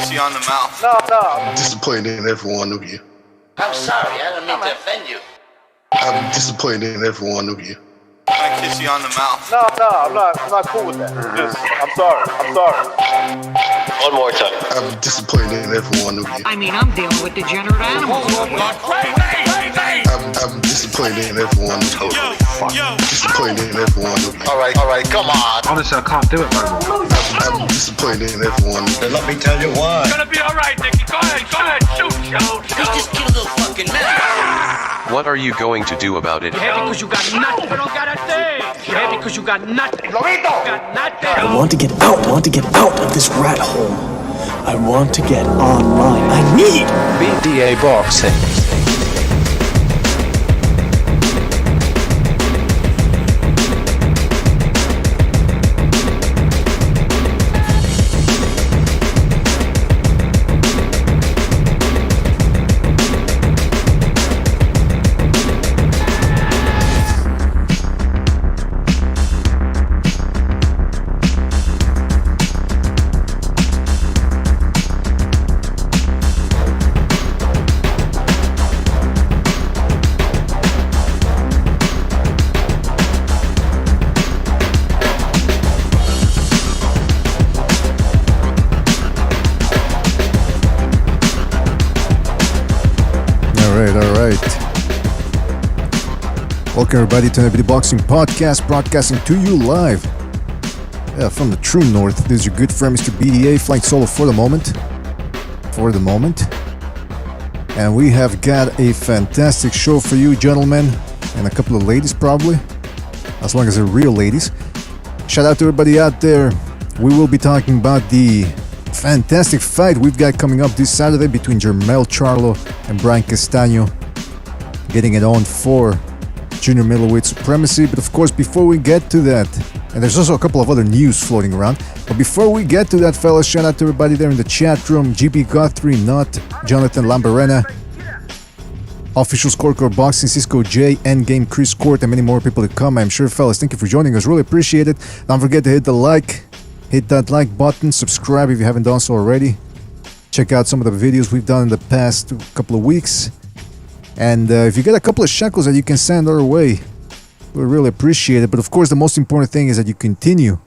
kiss you on the mouth. No. I'm disappointed in every one of you. I'm sorry, I don't mean to offend you. I'm disappointed in every one of you. I kiss you on the mouth. No, I'm not cool with that. I'm sorry. One more time. I'm disappointed in every one of you. I mean, I'm dealing with degenerate animals. Wait. I'm disappointed in every one of you. Disappointed in every one of you. All right, come on. Honestly, I can't do it, man. I'm disappointed in every one of you. Let me tell you why. It's gonna be all right, Nicky. Go ahead, shoot. You just killed a fucking man. What are you going to do about it? Yeah, because you got nothing. You don't got a thing. Yeah, because you got nothing. You got nothing. I want to get out. I want to get out of this rat hole. I want to get online. I need BDA boxing. Welcome everybody to the Boxing Podcast, broadcasting to you live from the true north. This is your good friend Mr. BDA, flying solo for the moment. And we have got a fantastic show for you gentlemen, and a couple of ladies probably, as long as they're real ladies. Shout out to everybody out there. We will be talking about the fantastic fight we've got coming up this Saturday between Jermell Charlo and Castano, getting it on for junior middleweight supremacy. But of course, before we get to that, and there's also a couple of other news floating around, but before we get to that, fellas, shout out to everybody there in the chat room. GB Guthrie, Not, Jonathan Lambarena, Official Scorecard Boxing, Cisco J, Endgame, Chris Court, and many more people to come. I'm sure, fellas, thank you for joining us. Really appreciate it. Don't forget to hit that like button, subscribe if you haven't done so already. Check out some of the videos we've done in the past couple of weeks. And if you get a couple of shekels that you can send our way, we really appreciate it. But of course, the most important thing is that you continue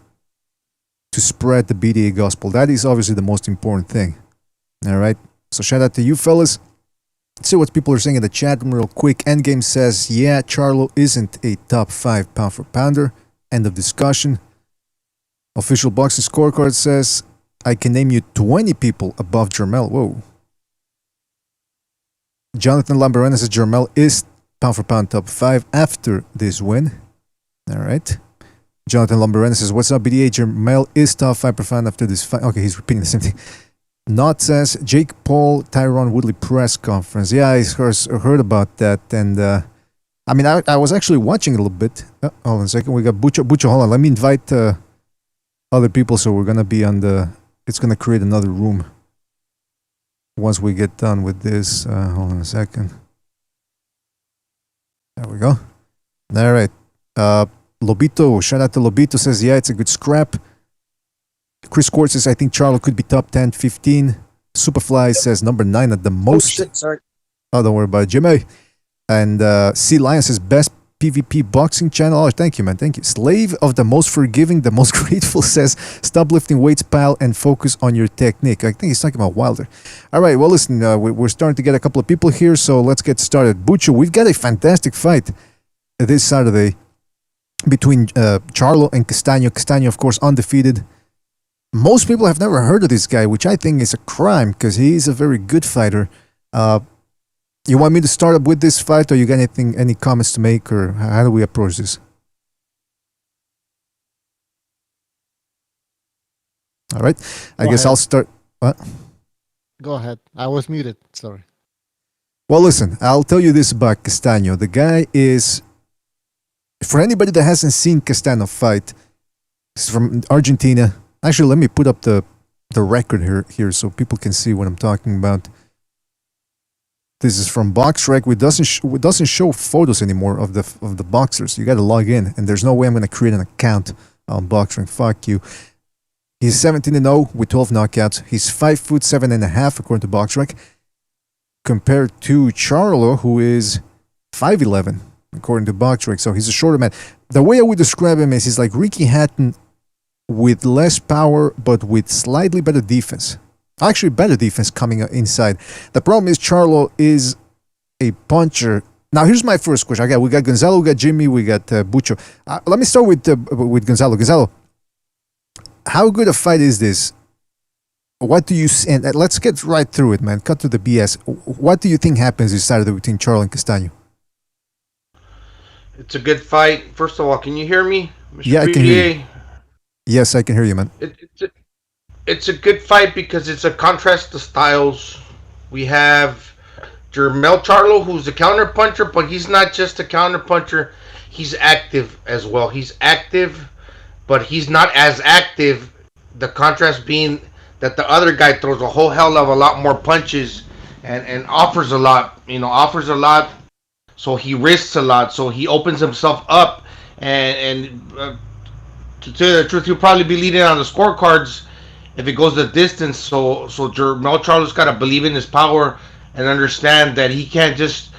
to spread the BDA gospel. That is obviously the most important thing. All right. So shout out to you fellas. Let's see what people are saying in the chat room real quick. Endgame says, yeah, Charlo isn't a top 5 pound for pounder. End of discussion. Official Boxing Scorecard says, I can name you 20 people above Jermell. Whoa. Jonathan Lambarena says Jermell is pound for pound top 5 after this win. All right. Jonathan Lambarena says, what's up, BDA? Jermell is top 5 per pound after this fight. Okay, he's repeating the same thing. Not says Jake Paul, Tyron Woodley press conference. Yeah, I heard about that. And I mean, I was actually watching it a little bit. Hold on a second. We got Bucho. Hold on. Let me invite other people. So we're going to be on it's going to create another room once we get done with this. Hold on a second. There we go. All right. Lobito, shout out to Lobito, says, yeah, it's a good scrap. Chris Court says, I think Charlo could be top 10, 15. Superfly says number 9 at the most. Oh, shit, sorry. Oh, don't worry about it, Jimmy. And C. Lion says, best PvP boxing channel. Oh, thank you, man. Thank you. Slave of the most forgiving, the most grateful says, stop lifting weights, pal, and focus on your technique. I think he's talking about Wilder. All right, well, listen, we're starting to get a couple of people here, so let's get started. Bucho, we've got a fantastic fight this Saturday between Charlo and Castano. Castano, of course, undefeated. Most people have never heard of this guy, which I think is a crime because he's a very good fighter. You want me to start up with this fight, or you got any comments to make, or how do we approach this? All right. I guess I'll start. What? Go ahead. I was muted. Sorry. Well, listen, I'll tell you this about Castano. The guy is, for anybody that hasn't seen Castano fight, he's from Argentina. Actually, let me put up the record here so people can see what I'm talking about. This is from BoxRec. It doesn't show photos anymore of the boxers. You got to log in, and there's no way I'm going to create an account on BoxRec. Fuck you. He's 17-0 with 12 knockouts. He's 5'7.5" according to BoxRec, compared to Charlo, who is 5'11" according to BoxRec. So he's a shorter man. The way I would describe him is he's like Ricky Hatton with less power, but with slightly better defense. Actually, better defense coming inside. The problem is Charlo is a puncher. Now, here's my first question. We got Gonzalo, we got Jimmy, we got Bucho. Let me start with Gonzalo. Gonzalo, how good a fight is this? What do you see? And let's get right through it, man. Cut to the BS. What do you think happens this Saturday between Charlo and Castano? It's a good fight. First of all, can you hear me, Mr. Yeah, I can hear you. Yes, I can hear you, man. It's a good fight because it's a contrast to styles. We have Jermell Charlo, who's a counter puncher, but he's not just a counter puncher. He's active as well. He's active, but he's not as active. The contrast being that the other guy throws a whole hell of a lot more punches and offers a lot. Offers a lot. So he risks a lot. So he opens himself up, and to tell you the truth, he'll probably be leading on the scorecards if it goes the distance. So Jermell Charlo's got to believe in his power and understand that he can't just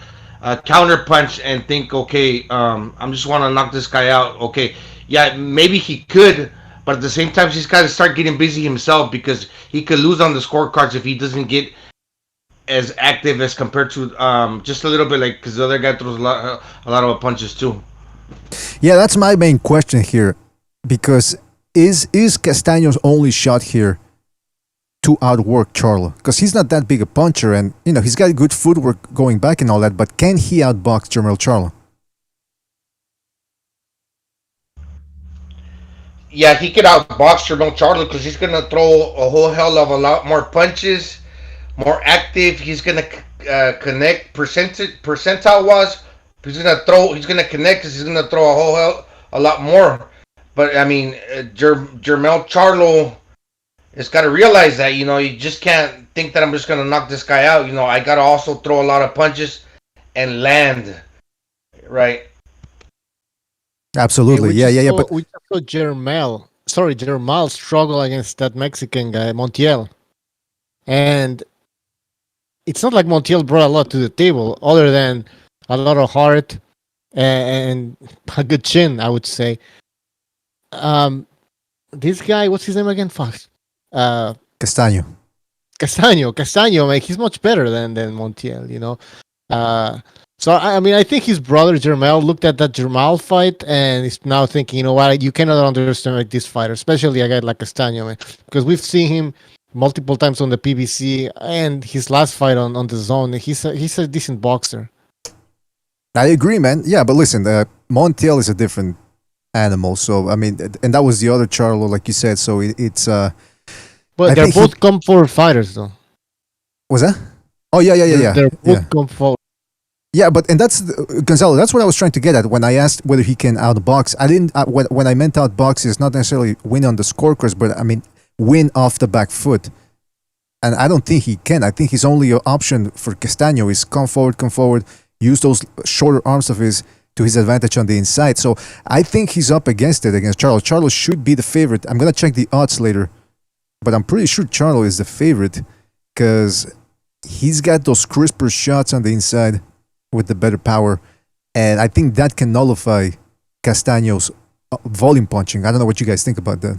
counter punch and think, okay, I'm just want to knock this guy out. Okay, yeah, maybe he could, but at the same time, he's got to start getting busy himself because he could lose on the scorecards if he doesn't get as active as compared to just a little bit, like, because the other guy throws a lot of punches too. Yeah, that's my main question here, because is Castano's only shot here to outwork Charlo? Because he's not that big a puncher, and he's got good footwork going back and all that, but can he outbox Jermell Charlo? Yeah, he could outbox Jermell Charlo because he's gonna throw a whole hell of a lot more punches, more active. He's gonna connect percentile wise. He's gonna connect because he's gonna throw a lot more. But I mean, Jermell Charlo has got to realize that you just can't think that I'm just gonna knock this guy out. I gotta also throw a lot of punches and land, right? Absolutely, yeah. But we saw Jermell struggle against that Mexican guy Montiel, and it's not like Montiel brought a lot to the table other than a lot of heart and a good chin, I would say. This guy, what's his name again? Fox. Castano. Castano, man, he's much better than Montiel, So I mean, I think his brother Jermell looked at that Jermell fight and is now thinking, what, you cannot underestimate this fighter, especially a guy like Castano, man, because we've seen him multiple times on the PBC and his last fight on the zone. He's a decent boxer. I agree, man. Yeah, but listen, Montiel is a different animal. So I mean, and that was the other Charlo, like you said. So it's. But they're both come forward fighters, though. Was that? Oh yeah. They're both come forward. Yeah, and that's Gonzalo. That's what I was trying to get at when I asked whether he can outbox. I didn't. When I meant outbox is not necessarily win on the scorecards, but I mean win off the back foot. And I don't think he can. I think his only option for Castano is come forward, use those shorter arms of his to his advantage on the inside. So I think he's up against it against Charlo. Charlo should be the favorite. I'm gonna check the odds later, but I'm pretty sure Charlo is the favorite because he's got those crisper shots on the inside with the better power, and I think that can nullify Castano's volume punching. I don't know what you guys think about that.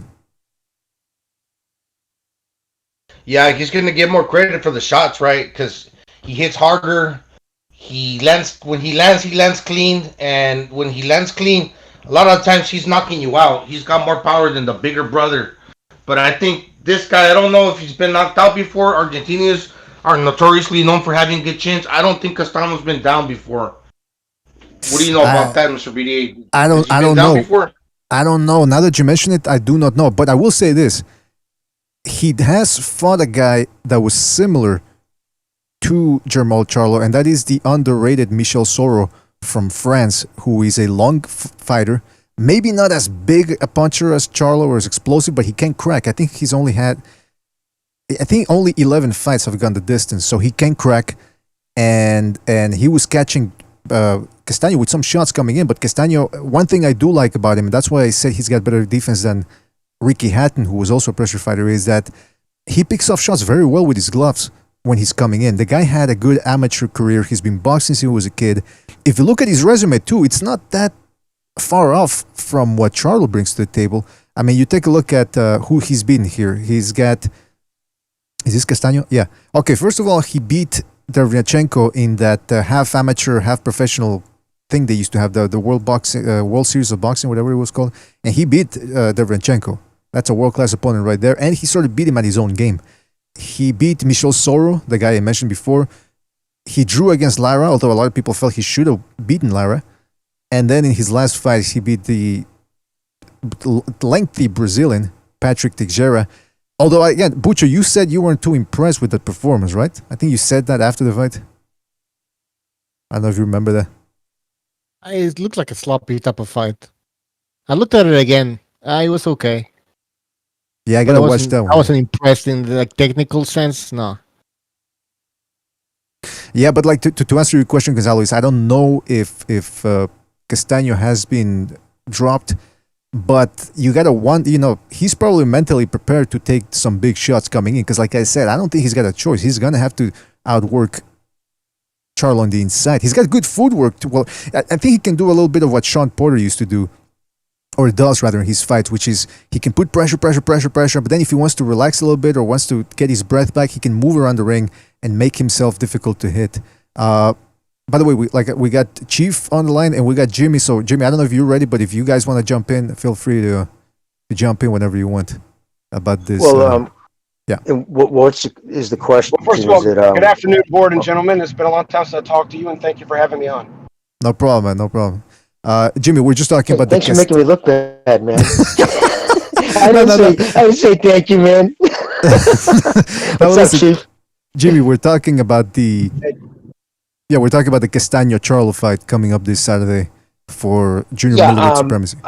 Yeah, he's going to get more credit for the shots, right? Because he hits harder. He lands clean, and when he lands clean, a lot of times he's knocking you out. He's got more power than the bigger brother. But I think this guy, I don't know if he's been knocked out before. Argentinians are notoriously known for having good chins. I don't think Castano's been down before. What do you know about that, Mr. BDA? I don't know. Before? I don't know. Now that you mention it, I do not know. But I will say this. He has fought a guy that was similar to Jermell Charlo, and that is the underrated Michel Soro from France, who is a long fighter. Maybe not as big a puncher as Charlo or as explosive, but he can crack. I think only 11 fights have gone the distance, so he can crack. And he was catching Castano with some shots coming in. But Castano, one thing I do like about him, and that's why I said he's got better defense than Ricky Hatton, who was also a pressure fighter, is that he picks off shots very well with his gloves when he's coming in. The guy had a good amateur career. He's been boxing since he was a kid. If you look at his resume too, it's not that far off from what Charlo brings to the table. I mean, you take a look at who he's beaten here. He's got... Is this Castano? Yeah. Okay, first of all, he beat Derevyanchenko in that half amateur, half professional thing they used to have, the World Series of Boxing, whatever it was called. And he beat Derevyanchenko. That's a world-class opponent right there. And he sort of beat him at his own game. He beat Michel Soro, the guy I mentioned before. He drew against Lara, although a lot of people felt he should have beaten Lara. And then in his last fight, he beat the lengthy Brazilian, Patrick Teixeira. Although, again, Butcher, you said you weren't too impressed with that performance, right? I think you said that after the fight. I don't know if you remember that. It looked like a sloppy type of fight. I looked at it again. It was okay. Yeah, I gotta watch that one. I wasn't impressed in the technical sense, no. Yeah, but like to answer your question, Gonzalo, I don't know if Castano has been dropped, but you gotta he's probably mentally prepared to take some big shots coming in. Because like I said, I don't think he's got a choice. He's gonna have to outwork Charlo on the inside. He's got good footwork. I think he can do a little bit of what Sean Porter used to do, or does rather, in his fights, which is he can put pressure, but then if he wants to relax a little bit or wants to get his breath back, he can move around the ring and make himself difficult to hit. By the way, we got Chief on the line and we got Jimmy. So Jimmy, I don't know if you're ready, but if you guys want to jump in, feel free to jump in whenever you want about this. Well, yeah. And what is the question? Well, first of all, good afternoon, board and gentlemen. It's been a long time since I talked to you, and thank you for having me on. No problem, man. No problem. Jimmy, we're just talking about thanks for making me look bad, man. I didn't say thank you, man. What's up, Chief? Jimmy, we're talking about the Castano Charlo fight coming up this Saturday for junior middleweight supremacy.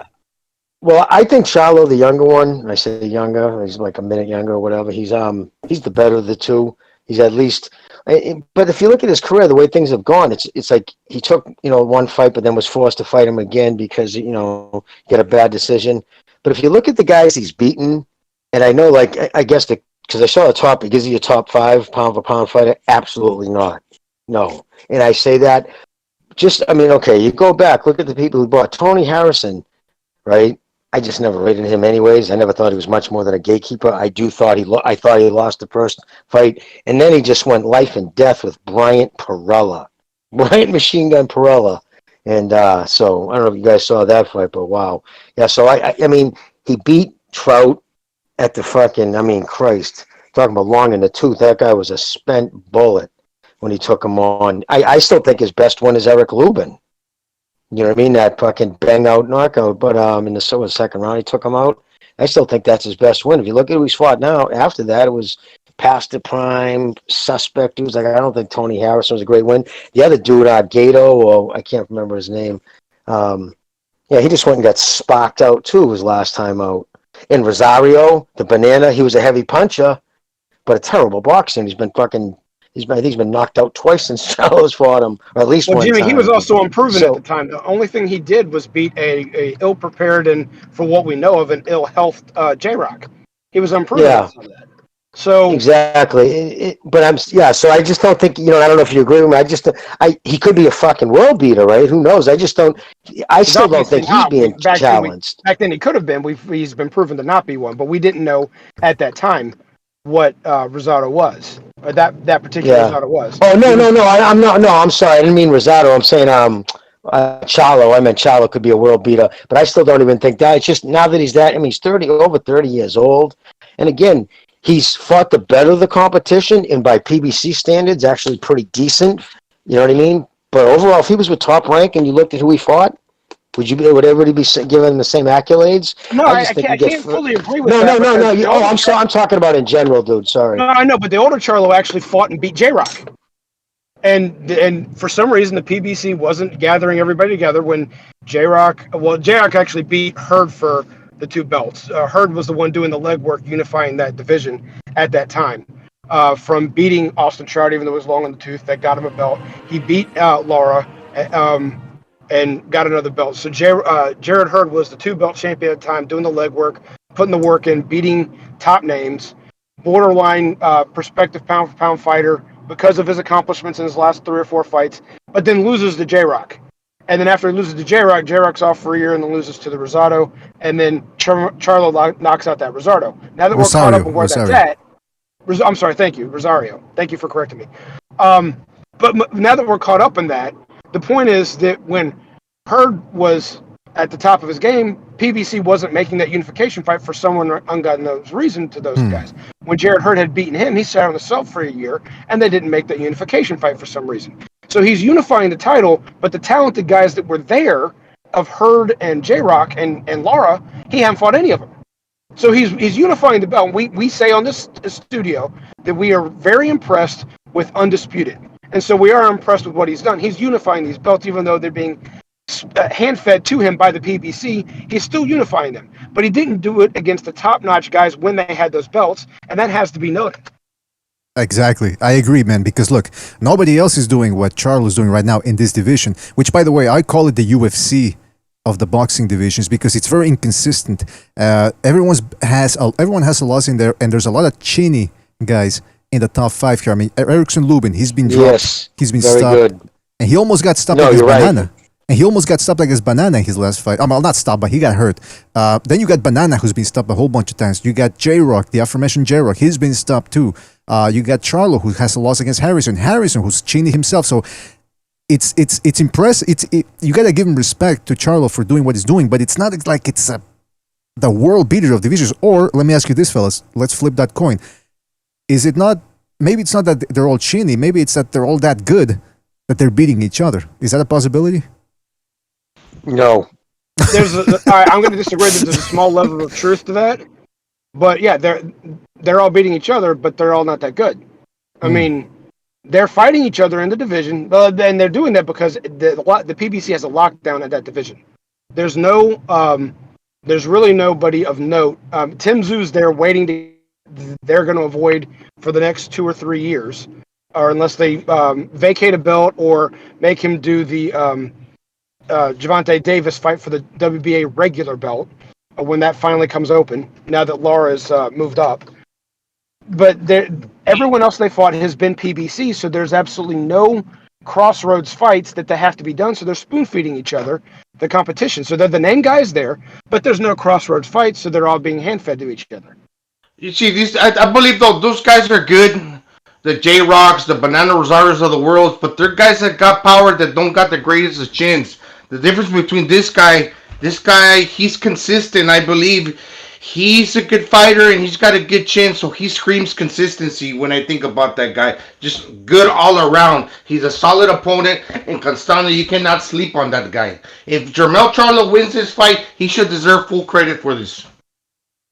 Well, I think Charlo, the younger one, I say younger, he's like a minute younger or whatever. He's the better of the two. He's at least. But if you look at his career, the way things have gone, it's like he took one fight, but then was forced to fight him again because he got a bad decision. But if you look at the guys he's beaten, and I know, I guess because I saw the top, is he a top 5 pound for pound fighter? Absolutely not. No. And I say that you go back, look at the people who bought Tony Harrison, right? I just never rated him anyways. I never thought he was much more than a gatekeeper. I thought he lost the first fight. And then he just went life and death with Bryant Machine Gun Perella. And so I don't know if you guys saw that fight, but wow. Yeah, so I mean, he beat Trout at the Christ. Talking about long in the tooth. That guy was a spent bullet when he took him on. I still think his best one is Eric Lubin. You know what I mean? That fucking bang out knockout. But in the second round, he took him out. I still think that's his best win. If you look at who he's fought now, after that, it was past the prime, suspect. He was I don't think Tony Harrison was a great win. The other dude, Gato, I can't remember his name. He just went and got sparked out, too, his last time out. And Rosario, the banana, he was a heavy puncher, but a terrible boxer. He's been knocked out twice since Charlo's fought him, or at least one Jimmy, time. he was also unproven at the time. The only thing he did was beat a ill-prepared and, for what we know of, an ill-healthed J-Rock. He was unproven. Yeah. So exactly, So I just don't think I don't know if you agree with me. He could be a fucking world beater, right? Who knows? I still don't think he's being challenged. Back then, he could have been. He's been proven to not be one, but we didn't know at that time what Rosado was, or that particular Rosado was. Oh no! I'm not. No, I'm sorry. I didn't mean Rosado. I'm saying Charlo. I meant Charlo could be a world beater, but I still don't even think that. It's just now that he's he's over 30 years old, and again, he's fought the better of the competition, and by PBC standards, actually pretty decent. You know what I mean? But overall, if he was with Top Rank and you looked at who he fought, would everybody be giving him the same accolades? No, I can't fully agree with that. No. I'm talking about in general, dude. Sorry. No, I know, but the older Charlo actually fought and beat J-Rock. And for some reason, the PBC wasn't gathering everybody together when J-Rock actually beat Hurd for the 2 belts. Hurd was the one doing the legwork, unifying that division at that time. From beating Austin Trout, even though it was long in the tooth, that got him a belt. He beat Laura and got another belt. So Jared Hurd was the 2 belt champion at the time, doing the legwork, putting the work in, beating top names, borderline prospective pound for pound fighter because of his accomplishments in his last 3 or 4 fights, but then loses to J-Rock. And then after he loses to J-Rock, J-Rock's off for a year and then loses to the Rosado, and then Charlo knocks out that Rosado. Now that we're caught up on where that's at, I'm sorry, thank you, Rosario. Thank you for correcting me. But now that we're caught up in that, the point is that when Hurd was at the top of his game, PBC wasn't making that unification fight for someone ungodly reason to those guys. When Jarrett Hurd had beaten him, he sat on the shelf for a year, and they didn't make that unification fight for some reason. So he's unifying the title, but the talented guys that were there of Hurd and J-Rock and Lara, he hadn't fought any of them. So he's unifying the belt. We say on this studio that we are very impressed with Undisputed. And so we are impressed with what he's done. He's unifying these belts, even though they're being hand-fed to him by the PBC. He's still unifying them. But he didn't do it against the top-notch guys when they had those belts, and that has to be noted. Exactly. I agree, man, because look, nobody else is doing what Charlo's doing right now in this division, which, by the way, I call it the UFC of the boxing divisions because it's very inconsistent. Everyone has a loss in there, and there's a lot of chinny guys in the top 5 here. I mean, Erickson Lubin, he's been dropped. Yes, he's been very stopped. good. And he almost got stopped against Banana. And he almost got stopped against Banana in his last fight. Well, not stopped, but he got hurt. Then you got Banana, who's been stopped a whole bunch of times. You got J-Rock, the aforementioned J-Rock. He's been stopped too. You got Charlo, who has a loss against Harrison. Harrison, who's chinny himself. So it's impressive. You got to give him respect to Charlo for doing what he's doing, but it's not like it's the world beater of divisions. Or, let me ask you this, fellas. Let's flip that coin. Is it not, maybe it's not that they're all chinny. Maybe it's that they're all that good that they're beating each other. Is that a possibility? No. All right, I'm going to disagree that there's a small level of truth to that. But yeah, they're all beating each other, but they're all not that good. I mean, they're fighting each other in the division, and they're doing that because the PBC has a lockdown at that division. There's really nobody of note. Tim Zoo's there waiting they're going to avoid for the next 2 or 3 years, or unless they vacate a belt or make him do the Gervonta Davis fight for the WBA regular belt when that finally comes open, now that Laura's moved up. But everyone else they fought has been PBC, so there's absolutely no crossroads fights that they have to be done, so they're spoon-feeding each other the competition. So they're the name guys there, but there's no crossroads fights, so they're all being hand-fed to each other. You see, I believe, though, those guys are good. The J-Rocks, the Banana Rosarios of the world, but they're guys that got power that don't got the greatest of chins. The difference between this guy, he's consistent. I believe he's a good fighter and he's got a good chin, so he screams consistency when I think about that guy. Just good all around. He's a solid opponent, and Castano, you cannot sleep on that guy. If Jermell Charlo wins this fight, he should deserve full credit for this.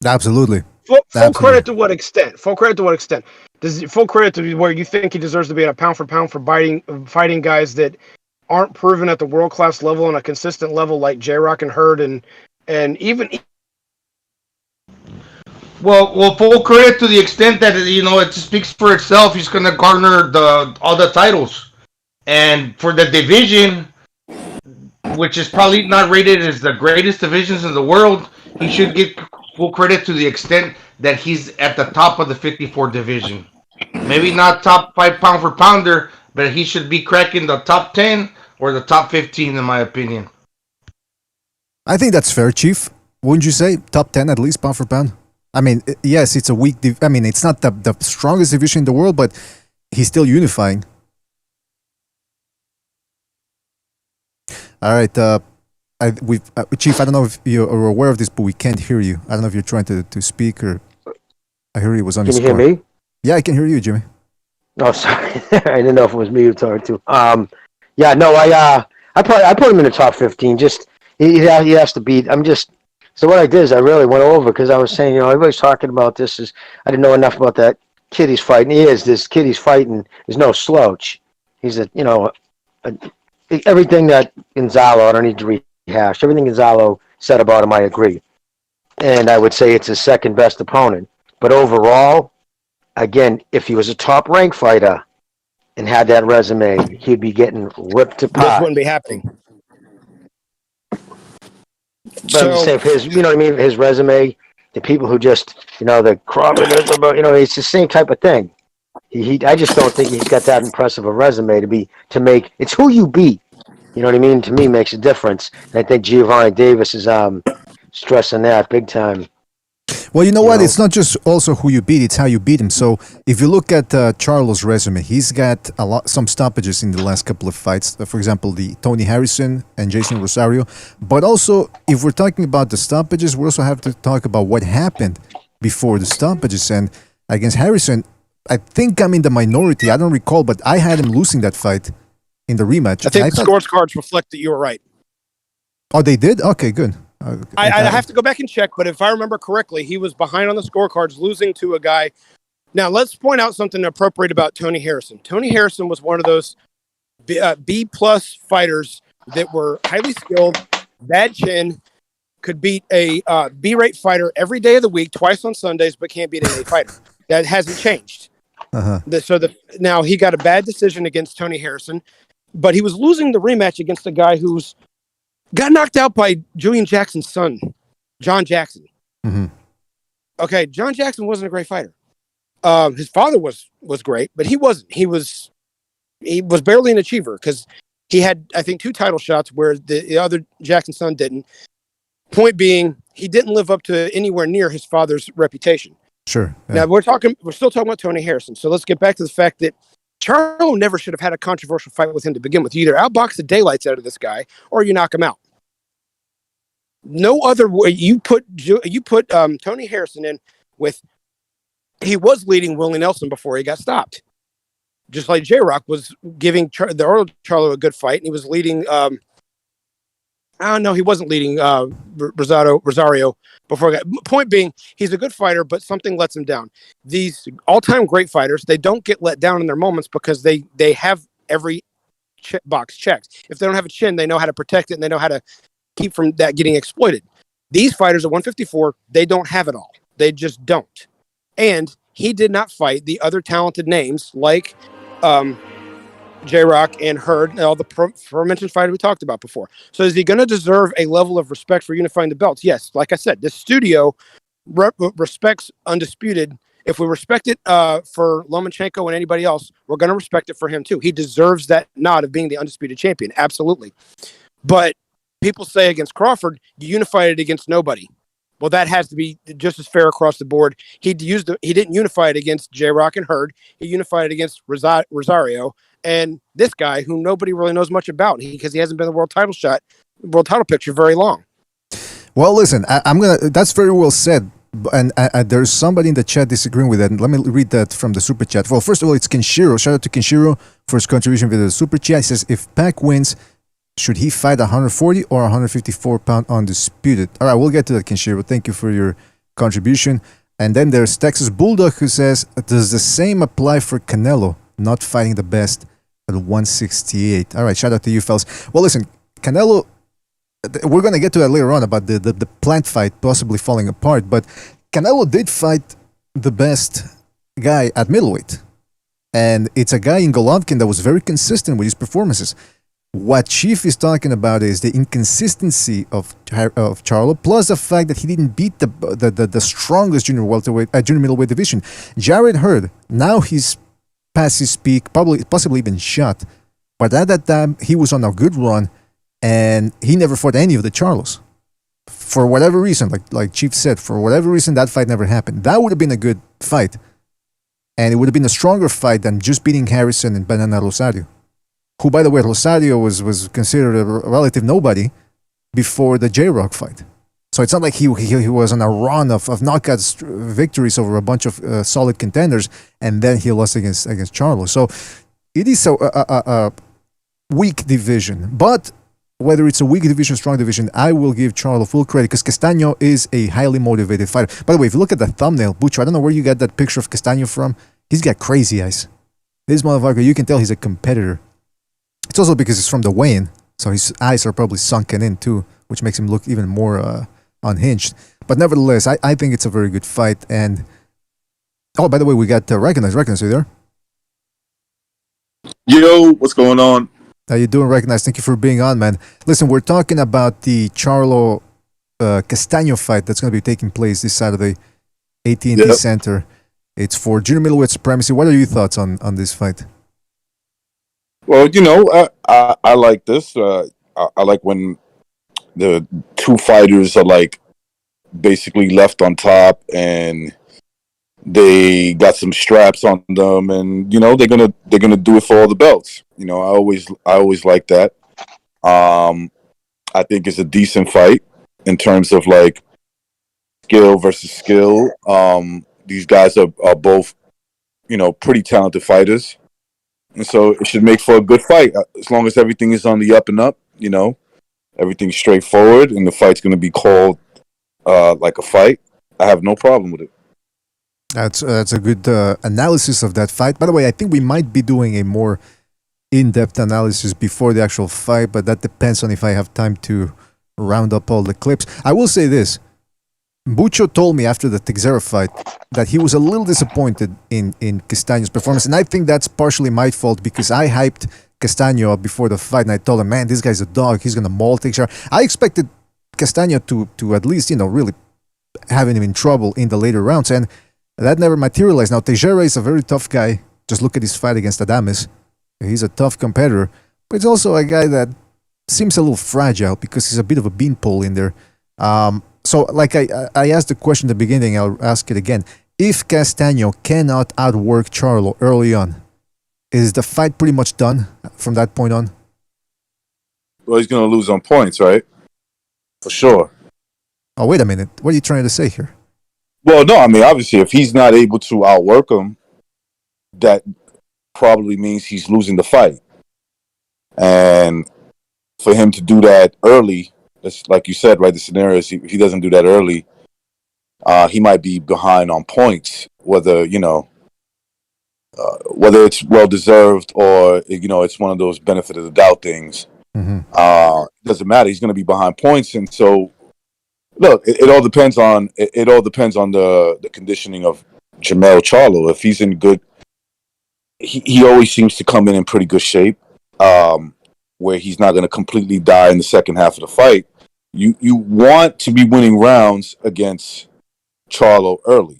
Absolutely. Full credit to what extent? Full credit to what extent? Full credit to where you think he deserves to be at a pound for pound for fighting guys that aren't proven at the world class level on a consistent level like J-Rock and Hurd and even. Well, full credit to the extent that it speaks for itself. He's going to garner all the titles, and for the division, which is probably not rated as the greatest divisions in the world, he should get full credit to the extent that he's at the top of the 54 division. Maybe not top 5 pound for pounder, but he should be cracking the top 10 or the top 15, in my opinion. I think that's fair, Chief. Wouldn't you say top 10 at least pound for pound? I mean, yes, it's a weak. It's not the strongest division in the world, but he's still unifying. All right, Chief. I don't know if you're aware of this, but we can't hear you. I don't know if you're trying to speak or. I heard he was on his. Can you hear me? Yeah, I can hear you, Jimmy. Oh, sorry. I didn't know if it was me you were talking to. Yeah, no, I put him in the top 15. Just he has to beat. So what I did is I really went over because I was saying, everybody's talking about this. I didn't know enough about that kid he's fighting. This kid he's fighting is no slouch. He's everything that Gonzalo, I don't need to rehash. Everything Gonzalo said about him, I agree. And I would say it's his second best opponent. But overall, again, if he was a top rank fighter and had that resume, he'd be getting ripped apart. This wouldn't be happening. But I'm saying if his resume The people who just, the Crawford, it's the same type of thing. I just don't think he's got that impressive a resume to make. It's who you beat. You know what I mean? To me, makes a difference. And I think Giovanni Davis is stressing that big time. Well, you know what? It's not just also who you beat; it's how you beat him. So, if you look at Charlo's resume, he's got some stoppages in the last couple of fights. For example, the Tony Harrison and Jason Rosario. But also, if we're talking about the stoppages, we also have to talk about what happened before the stoppages. And against Harrison, I think I'm in the minority. I don't recall, but I had him losing that fight in the rematch. I think the scorecards reflect that you were right. Oh, they did? Okay, good. I have to go back and check, but if I remember correctly, he was behind on the scorecards, losing to a guy. Now, let's point out something appropriate about Tony Harrison. Tony Harrison was one of those B-plus fighters that were highly skilled, bad chin, could beat a B-rate fighter every day of the week, twice on Sundays, but can't beat an A fighter. That hasn't changed. Now, he got a bad decision against Tony Harrison, but he was losing the rematch against a guy who's got knocked out by Julian Jackson's son, John Jackson. Mm-hmm. Okay, John Jackson wasn't a great fighter. His father was great, but he wasn't. He was barely an achiever because he had, I think, 2 title shots where the other Jackson's son didn't. Point being, he didn't live up to anywhere near his father's reputation. Sure. Yeah. Now we're still talking about Tony Harrison. So let's get back to the fact that Charlo never should have had a controversial fight with him to begin with. You either outbox the daylights out of this guy or you knock him out. No other way. You put Tony Harrison in with. He was leading Willie Nelson before he got stopped. Just like J-Rock was giving the early Charlo a good fight, and he was leading. I don't know. He wasn't leading Rosario before. Point being, he's a good fighter, but something lets him down. These all-time great fighters, they don't get let down in their moments because they have every box checked. If they don't have a chin, they know how to protect it, and they know how to keep from that getting exploited. These fighters at 154, they don't have it all. They just don't. And he did not fight the other talented names like J-Rock and Hurd and all the aforementioned fighters we talked about before. So is he going to deserve a level of respect for unifying the belts? Yes. Like I said, the studio respects Undisputed. If we respect it for Lomachenko and anybody else, we're going to respect it for him too. He deserves that nod of being the Undisputed champion. Absolutely. But people say against Crawford, you unified it against nobody. Well, that has to be just as fair across the board. He didn't unify it against J-Rock and Hurd. He unified it against Rosario and this guy who nobody really knows much about because he hasn't been in the world title picture very long. Well, listen, that's very well said. And there's somebody in the chat disagreeing with that. And let me read that from the super chat. Well, first of all, it's Kenshiro. Shout out to Kenshiro for his contribution with the super chat. He says, if Pac wins, should he fight 140 or 154 pound Undisputed? All right, we'll get to that, Kenshiro. Thank you for your contribution. And then there's Texas Bulldog who says, does the same apply for Canelo not fighting the best at 168? All right, shout out to you, fellas. Well, listen, Canelo, we're going to get to that later on about the plant fight possibly falling apart, but Canelo did fight the best guy at middleweight. And it's a guy in Golovkin that was very consistent with his performances. What Chief is talking about is the inconsistency of Charlo, plus the fact that he didn't beat the strongest junior middleweight division. Jared Hurd, now he's past his peak, possibly even shot. But at that time, he was on a good run, and he never fought any of the Charlos. For whatever reason, like Chief said, for whatever reason, that fight never happened. That would have been a good fight, and it would have been a stronger fight than just beating Harrison and Banana Rosario. Who, by the way, Rosario was considered a relative nobody before the J-Rock fight. So it's not like he was on a run of knockouts victories over a bunch of solid contenders, and then he lost against Charlo. So it is a weak division. But whether it's a weak division, strong division, I will give Charlo full credit because Castano is a highly motivated fighter. By the way, if you look at the thumbnail, Bucho, I don't know where you got that picture of Castano from. He's got crazy eyes. This motherfucker, you can tell he's a competitor. It's also because he's from the weigh-in, so his eyes are probably sunken in too, which makes him look even more unhinged. But nevertheless, I think it's a very good fight. And oh, by the way, we got Recognize. Recognize, are you there? Yo, what's going on? How you doing, Recognize? Thank you for being on, man. Listen, we're talking about the Charlo Castano fight that's going to be taking place this Saturday, AT&T Center. It's for junior middleweight supremacy. What are your thoughts on this fight? Well, I like this. I like when the two fighters are like basically left on top and they got some straps on them, and they're gonna do it for all the belts. I always like that. I think it's a decent fight in terms of like skill versus skill. These guys are both, pretty talented fighters, and so it should make for a good fight as long as everything is on the up and up. Everything's straightforward, and the fight's going to be called like a fight. I have no problem with it. That's a good analysis of that fight. By the way, I think we might be doing a more in-depth analysis before the actual fight, but that depends on if I have time to round up all the clips. I will say this. Bucho told me after the Teixeira fight that he was a little disappointed in Castano's performance, and I think that's partially my fault because I hyped Castano up before the fight, and I told him, man, this guy's a dog. He's going to maul Teixeira. I expected Castano to at least, really having him in trouble in the later rounds, and that never materialized. Now, Teixeira is a very tough guy. Just look at his fight against Adames. He's a tough competitor, but he's also a guy that seems a little fragile because he's a bit of a beanpole in there. So, like I asked the question at the beginning, I'll ask it again. If Castano cannot outwork Charlo early on, is the fight pretty much done from that point on? Well, he's going to lose on points, right? For sure. Oh, wait a minute. What are you trying to say here? Well, no, I mean, obviously, if he's not able to outwork him, that probably means he's losing the fight. And for him to do that early, that's like you said, right? The scenario is if he doesn't do that early, he might be behind on points, whether it's well-deserved or, it's one of those benefit of the doubt things. Mm-hmm. It doesn't matter. He's going to be behind points. And so, look, it all depends on the conditioning of Jermell Charlo. If he's in good, he always seems to come in pretty good shape, where he's not going to completely die in the second half of the fight. You want to be winning rounds against Charlo early,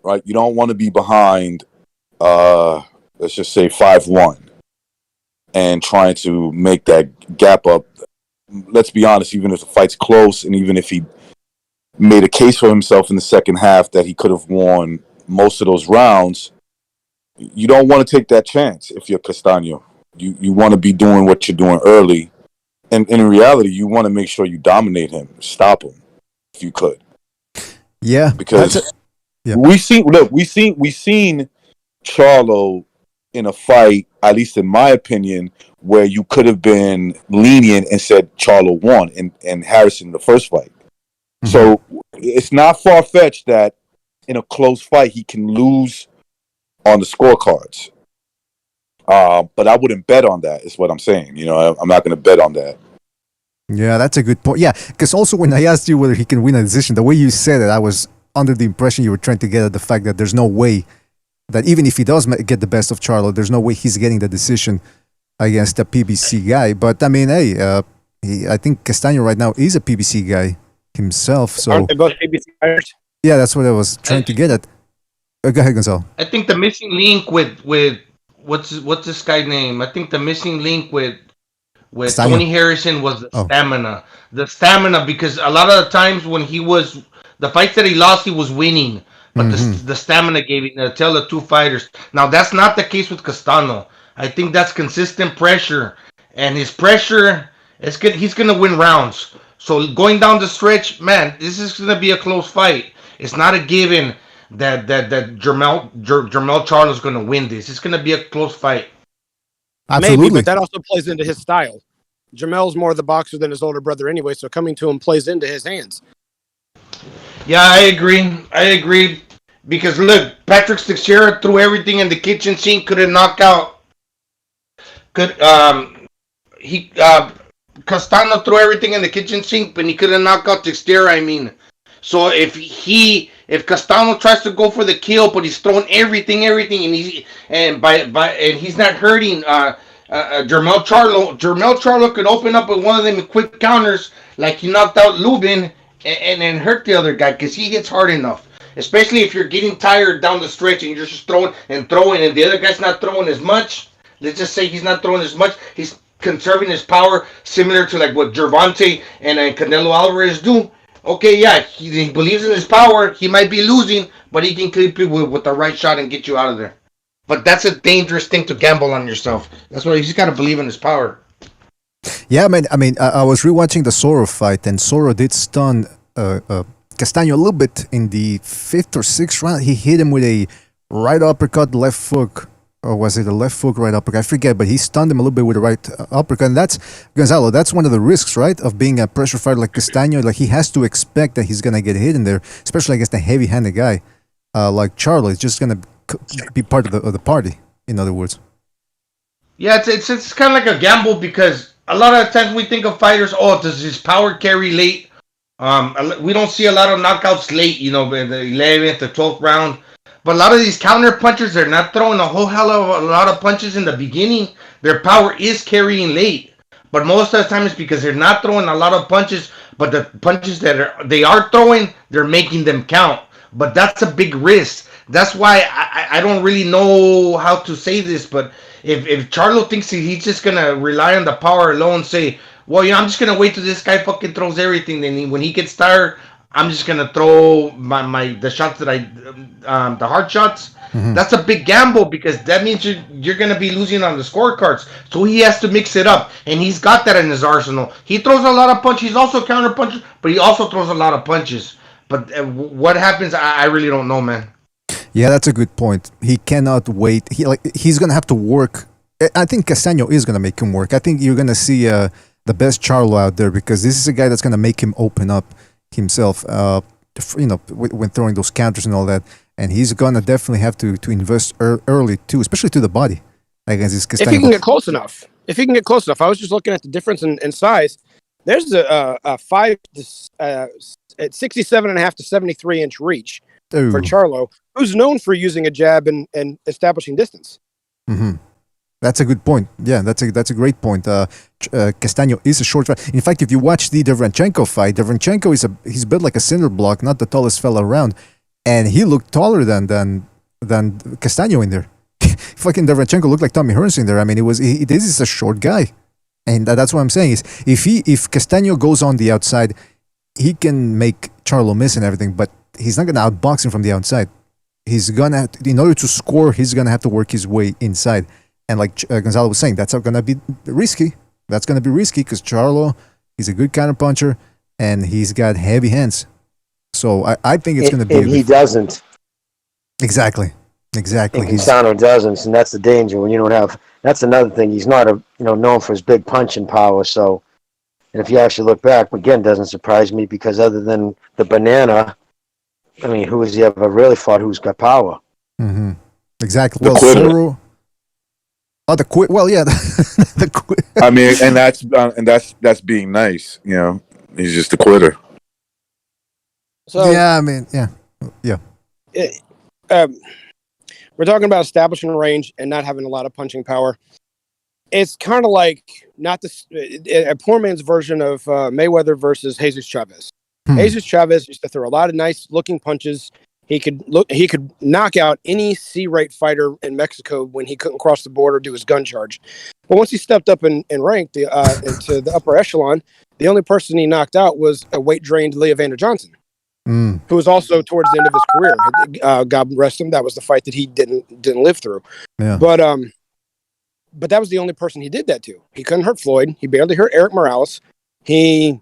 right? You don't want to be behind, let's just say 5-1, and trying to make that gap up. Let's be honest, even if the fight's close and even if he made a case for himself in the second half that he could have won most of those rounds, you don't want to take that chance if you're Castano. You want to be doing what you're doing early. And in reality, you want to make sure you dominate him, stop him, if you could. Yeah. Because we've seen Charlo in a fight, at least in my opinion, where you could have been lenient and said Charlo won and Harrison the first fight. Mm-hmm. So it's not far-fetched that in a close fight he can lose on the scorecards. But I wouldn't bet on that, is what I'm saying. I'm not going to bet on that. Yeah, that's a good point. Yeah, because also when I asked you whether he can win a decision, the way you said it, I was under the impression you were trying to get at the fact that there's no way that even if he does get the best of Charlo, there's no way he's getting the decision against a PBC guy. But I mean, hey, I think Castano right now is a PBC guy himself. So aren't they both PBC fighters? Yeah, that's what I was trying to get at. Go ahead, Gonzalo. I think the missing link with what's this guy's name? I think the missing link with Tony Harrison was the stamina. The stamina, because a lot of the times when the fights that he lost, he was winning. But the stamina gave it to tell the two fighters. Now, that's not the case with Castano. I think that's consistent pressure. And his pressure, he's going to win rounds. So going down the stretch, man, this is going to be a close fight. It's not a given that Jermell Charlo is going to win this. It's going to be a close fight. Absolutely. Maybe, but that also plays into his style. Jermell's more the boxer than his older brother anyway, so coming to him plays into his hands. Yeah, I agree. Because look, Patrick Teixeira threw everything in the kitchen sink, couldn't knock out. Castano threw everything in the kitchen sink, but he couldn't knock out Teixeira. I mean, so if Castano tries to go for the kill, but he's throwing everything, and he's not hurting Jermell Charlo could open up with one of them quick counters, like he knocked out Lubin. and then hurt the other guy because he hits hard enough. Especially if you're getting tired down the stretch and you're just throwing, and the other guy's not throwing as much. Let's just say he's not throwing as much. He's conserving his power, similar to like what Gervonta and Canelo Alvarez do. Okay, yeah, he believes in his power. He might be losing, but he can clip you with the right shot and get you out of there. But that's a dangerous thing to gamble on yourself. That's why he's got to believe in his power. Yeah, man. I mean, I was rewatching the Soro fight, and Soro did stun Castano a little bit in the 5th or 6th round. He hit him with a right uppercut, left hook, or was it a left hook, right uppercut? I forget, but he stunned him a little bit with a right uppercut. And that's, Gonzalo, that's one of the risks, right, of being a pressure fighter like Castano. Like, he has to expect that he's going to get hit in there, especially against a heavy-handed guy like Charlo. It's just going to be part of the party, in other words. Yeah, it's kind of like a gamble because a lot of times we think of fighters, does his power carry late? We don't see a lot of knockouts late, the 11th, the 12th round. But a lot of these counter punchers, they're not throwing a whole hell of a lot of punches in the beginning. Their power is carrying late. But most of the time it's because they're not throwing a lot of punches, but the punches that they are throwing, they're making them count. But that's a big risk. That's why I don't really know how to say this, but if Charlo thinks he's just going to rely on the power alone, say, well, I'm just gonna wait till this guy fucking throws everything. Then when he gets tired, I'm just gonna throw the shots that the hard shots. Mm-hmm. That's a big gamble because that means you're gonna be losing on the scorecards. So he has to mix it up, and he's got that in his arsenal. He throws a lot of punches. He's also a counter puncher, but he also throws a lot of punches. But what happens, I really don't know, man. Yeah, that's a good point. He cannot wait. He's gonna have to work. I think Castano is gonna make him work. I think you're gonna see the best Charlo out there because this is a guy that's going to make him open up himself, when throwing those counters and all that. And he's going to definitely have to invest early too, especially to the body. Against this Castano. If he can get close enough. I was just looking at the difference in size. There's a 5 at 67.5 to 73-inch reach for Charlo, who's known for using a jab and establishing distance. Mm-hmm. That's a good point. Yeah, that's a great point. Castano is a short fight. In fact, if you watch the Derevyanchenko fight, Derevyanchenko he's built like a cinder block, not the tallest fella around, and he looked taller than Castano in there. Fucking Derevyanchenko looked like Tommy Hearns in there. I mean, this is a short guy, and that's what I'm saying is if Castano goes on the outside, he can make Charlo miss and everything, but he's not gonna outbox him from the outside. He's gonna, in order to score, he's gonna have to work his way inside. And like Gonzalo was saying, that's going to be risky. That's going to be risky because Charlo, he's a good counterpuncher, and he's got heavy hands. So I think it's going to be... And he doesn't. Exactly. And Castano doesn't, and that's the danger when you don't have... That's another thing. He's not known for his big punching power, so... And if you actually look back, again, doesn't surprise me because other than the banana, I mean, who has he ever really fought who's got power? Mm-hmm. Exactly. Well, Soro... Oh, the quit. Well, yeah, the quit. I mean, and that's being nice. He's just a quitter. So yeah, I mean, yeah. We're talking about establishing a range and not having a lot of punching power. It's kind of like a poor man's version of Mayweather versus Jesus Chavez. Jesus Chavez used to throw a lot of nice looking punches. He could knock out any C-rate fighter in Mexico when he couldn't cross the border do his gun charge. But once he stepped up in rank into the upper echelon, the only person he knocked out was a weight-drained Leah Vander Johnson, who was also towards the end of his career. God rest him. That was the fight that he didn't live through. Yeah. But that was the only person he did that to. He couldn't hurt Floyd. He barely hurt Eric Morales. He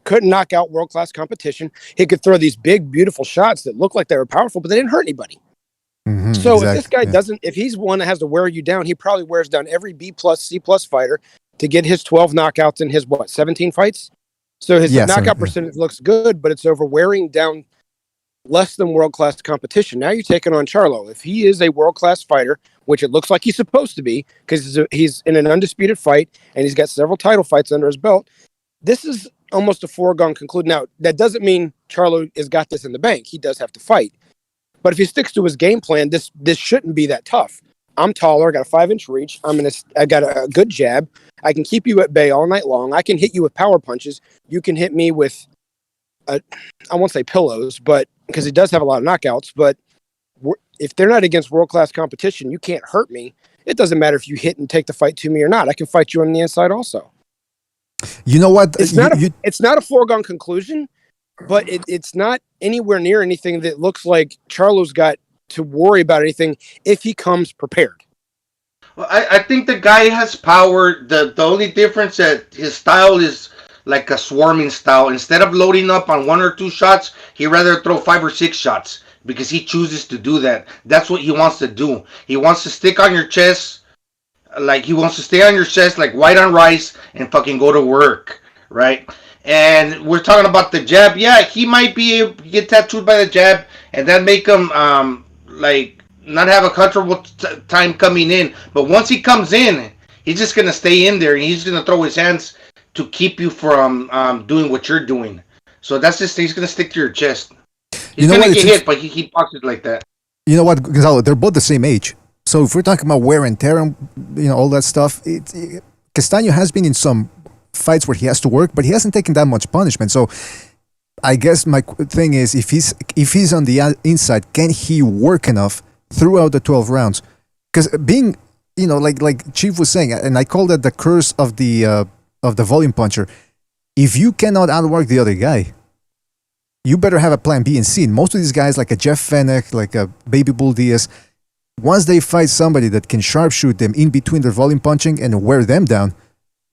couldn't knock out world-class competition. He could throw these big, beautiful shots that looked like they were powerful, but they didn't hurt anybody. Mm-hmm, so exactly, if this guy doesn't, if he's one that has to wear you down, he probably wears down every B+, C+ fighter to get his 12 knockouts in his, 17 fights? So his knockout percentage looks good, but it's over wearing down less than world-class competition. Now you're taking on Charlo. If he is a world-class fighter, which it looks like he's supposed to be, because he's in an undisputed fight, and he's got several title fights under his belt, this is almost a foregone conclusion. Now, that doesn't mean Charlo has got this in the bank. He does have to fight. But if he sticks to his game plan, this shouldn't be that tough. I'm taller, I got a 5-inch reach, I got a good jab. I can keep you at bay all night long. I can hit you with power punches. You can hit me with I won't say pillows, but because he does have a lot of knockouts. But if they're not against world-class competition, you can't hurt me. It doesn't matter if you hit and take the fight to me or not. I can fight you on the inside also. You know what? It's not a foregone conclusion, but it's not anywhere near anything that looks like Charlo's got to worry about anything if he comes prepared. Well, I think the guy has power. The only difference that his style is like a swarming style. Instead of loading up on 1 or 2 shots, he'd rather throw 5 or 6 shots because he chooses to do that. That's what he wants to do. He wants to stick on your chest, like he wants to stay on your chest like white on rice and fucking go to work, right? And we're talking about the jab. Yeah, he might be able to get tattooed by the jab and that make him like not have a comfortable time coming in. But once he comes in, he's just going to stay in there and he's going to throw his hands to keep you from doing what you're doing. So that's just, he's going to stick to your chest. He's going to get hit, but he blocks it like that. You know what, Gonzalo? They're both the same age. So if we're talking about wear and tear and all that stuff, Castano has been in some fights where he has to work, but he hasn't taken that much punishment. So I guess my thing is, if he's on the inside, can he work enough throughout the 12 rounds? Because being, like Chief was saying, and I call that the curse of the volume puncher. If you cannot outwork the other guy, you better have a plan B and C. And most of these guys, like a Jeff Fenech, like a Baby Bull Diaz, once they fight somebody that can sharpshoot them in between their volume punching and wear them down,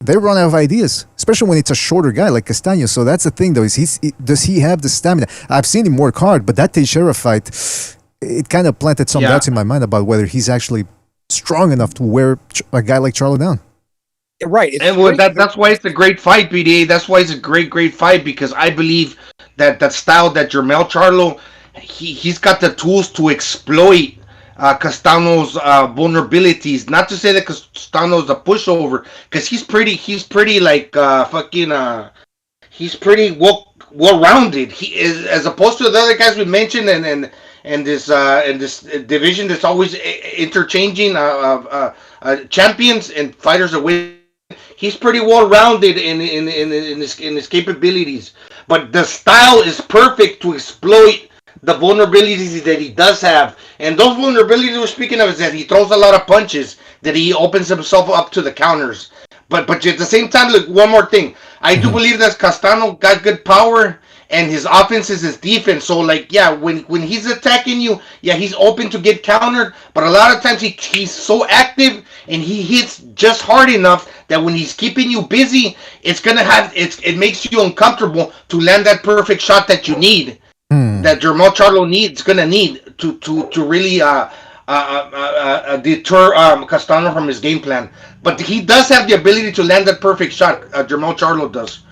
they run out of ideas, especially when it's a shorter guy like Castano. So that's the thing, though, does he have the stamina? I've seen him work hard, but that Teixeira fight, it kind of planted some doubts in my mind about whether he's actually strong enough to wear a guy like Charlo down. Right. And that's why it's a great fight, BDA. That's why it's a great fight, because I believe that style that Jermell Charlo, he's got the tools to exploit Castano's vulnerabilities. Not to say that Castano's a pushover, because he's pretty like he's pretty well-rounded. He is, as opposed to the other guys we mentioned, and this division that's always interchanging champions and fighters away. He's pretty well-rounded in his capabilities, but the style is perfect to exploit the vulnerabilities that he does have. And those vulnerabilities we're speaking of is that he throws a lot of punches, that he opens himself up to the counters. But at the same time, look, one more thing. I do believe that Castano got good power, and his offense is his defense. So, when he's attacking you, he's open to get countered. But a lot of times he's so active and he hits just hard enough that when he's keeping you busy, it makes you uncomfortable to land that perfect shot that you need. That Jermell Charlo gonna need to really deter Castano from his game plan. But he does have the ability to land that perfect shot. Jermell Charlo does.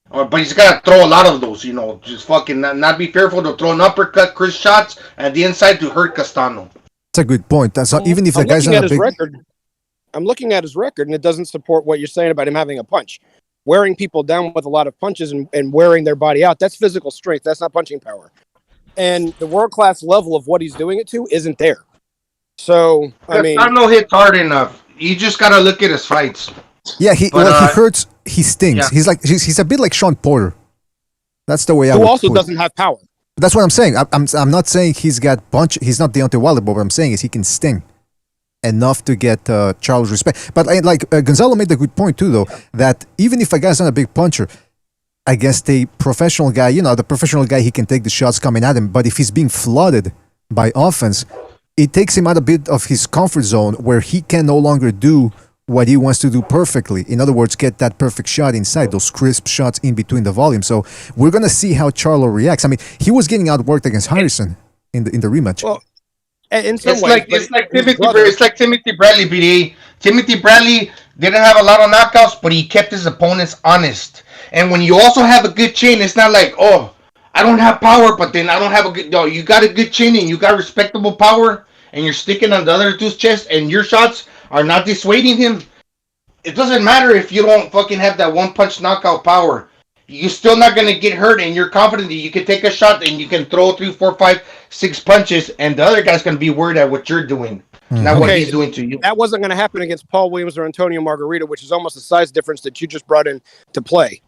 But he's got to throw a lot of those, just fucking not be fearful to throw an uppercut, Chris shots at the inside to hurt Castano. That's a good point. That's even if the guy's not a big... I'm looking at his record, and it doesn't support what you're saying about him having a punch. Wearing people down with a lot of punches and wearing their body out, that's physical strength. That's not punching power. And the world-class level of what he's doing it to isn't there. So, Castano hits hard enough. You just got to look at his fights. Yeah, he hurts. He stings. Yeah. He's a bit like Sean Porter. That's the way I would. Who also doesn't have power. That's what I'm saying. I'm not saying he's got punch. He's not Deontay Wilder, but what I'm saying is he can sting enough to get Charlo's respect. But Gonzalo made a good point too, though, that even if a guy's not a big puncher, I guess the professional guy, he can take the shots coming at him. But if he's being flooded by offense, it takes him out a bit of his comfort zone where he can no longer do what he wants to do perfectly. In other words, get that perfect shot inside, those crisp shots in between the volume. So we're going to see how Charlo reacts. I mean, he was getting outworked against Harrison in the rematch. Well, it's like Timothy Bradley, BD. Timothy Bradley didn't have a lot of knockouts, but he kept his opponents honest. And when you also have a good chin, it's not like, oh, I don't have power, but then I don't have a good... No, you got a good chin and you got respectable power, and you're sticking on the other dude's chest, and your shots are not dissuading him. It doesn't matter if you don't fucking have that one-punch knockout power. You're still not going to get hurt, and you're confident that you can take a shot and you can throw 3, 4, 5, 6 punches, and the other guy's going to be worried at what you're doing, not what he's doing to you. That wasn't going to happen against Paul Williams or Antonio Margarita, which is almost a size difference that you just brought in to play.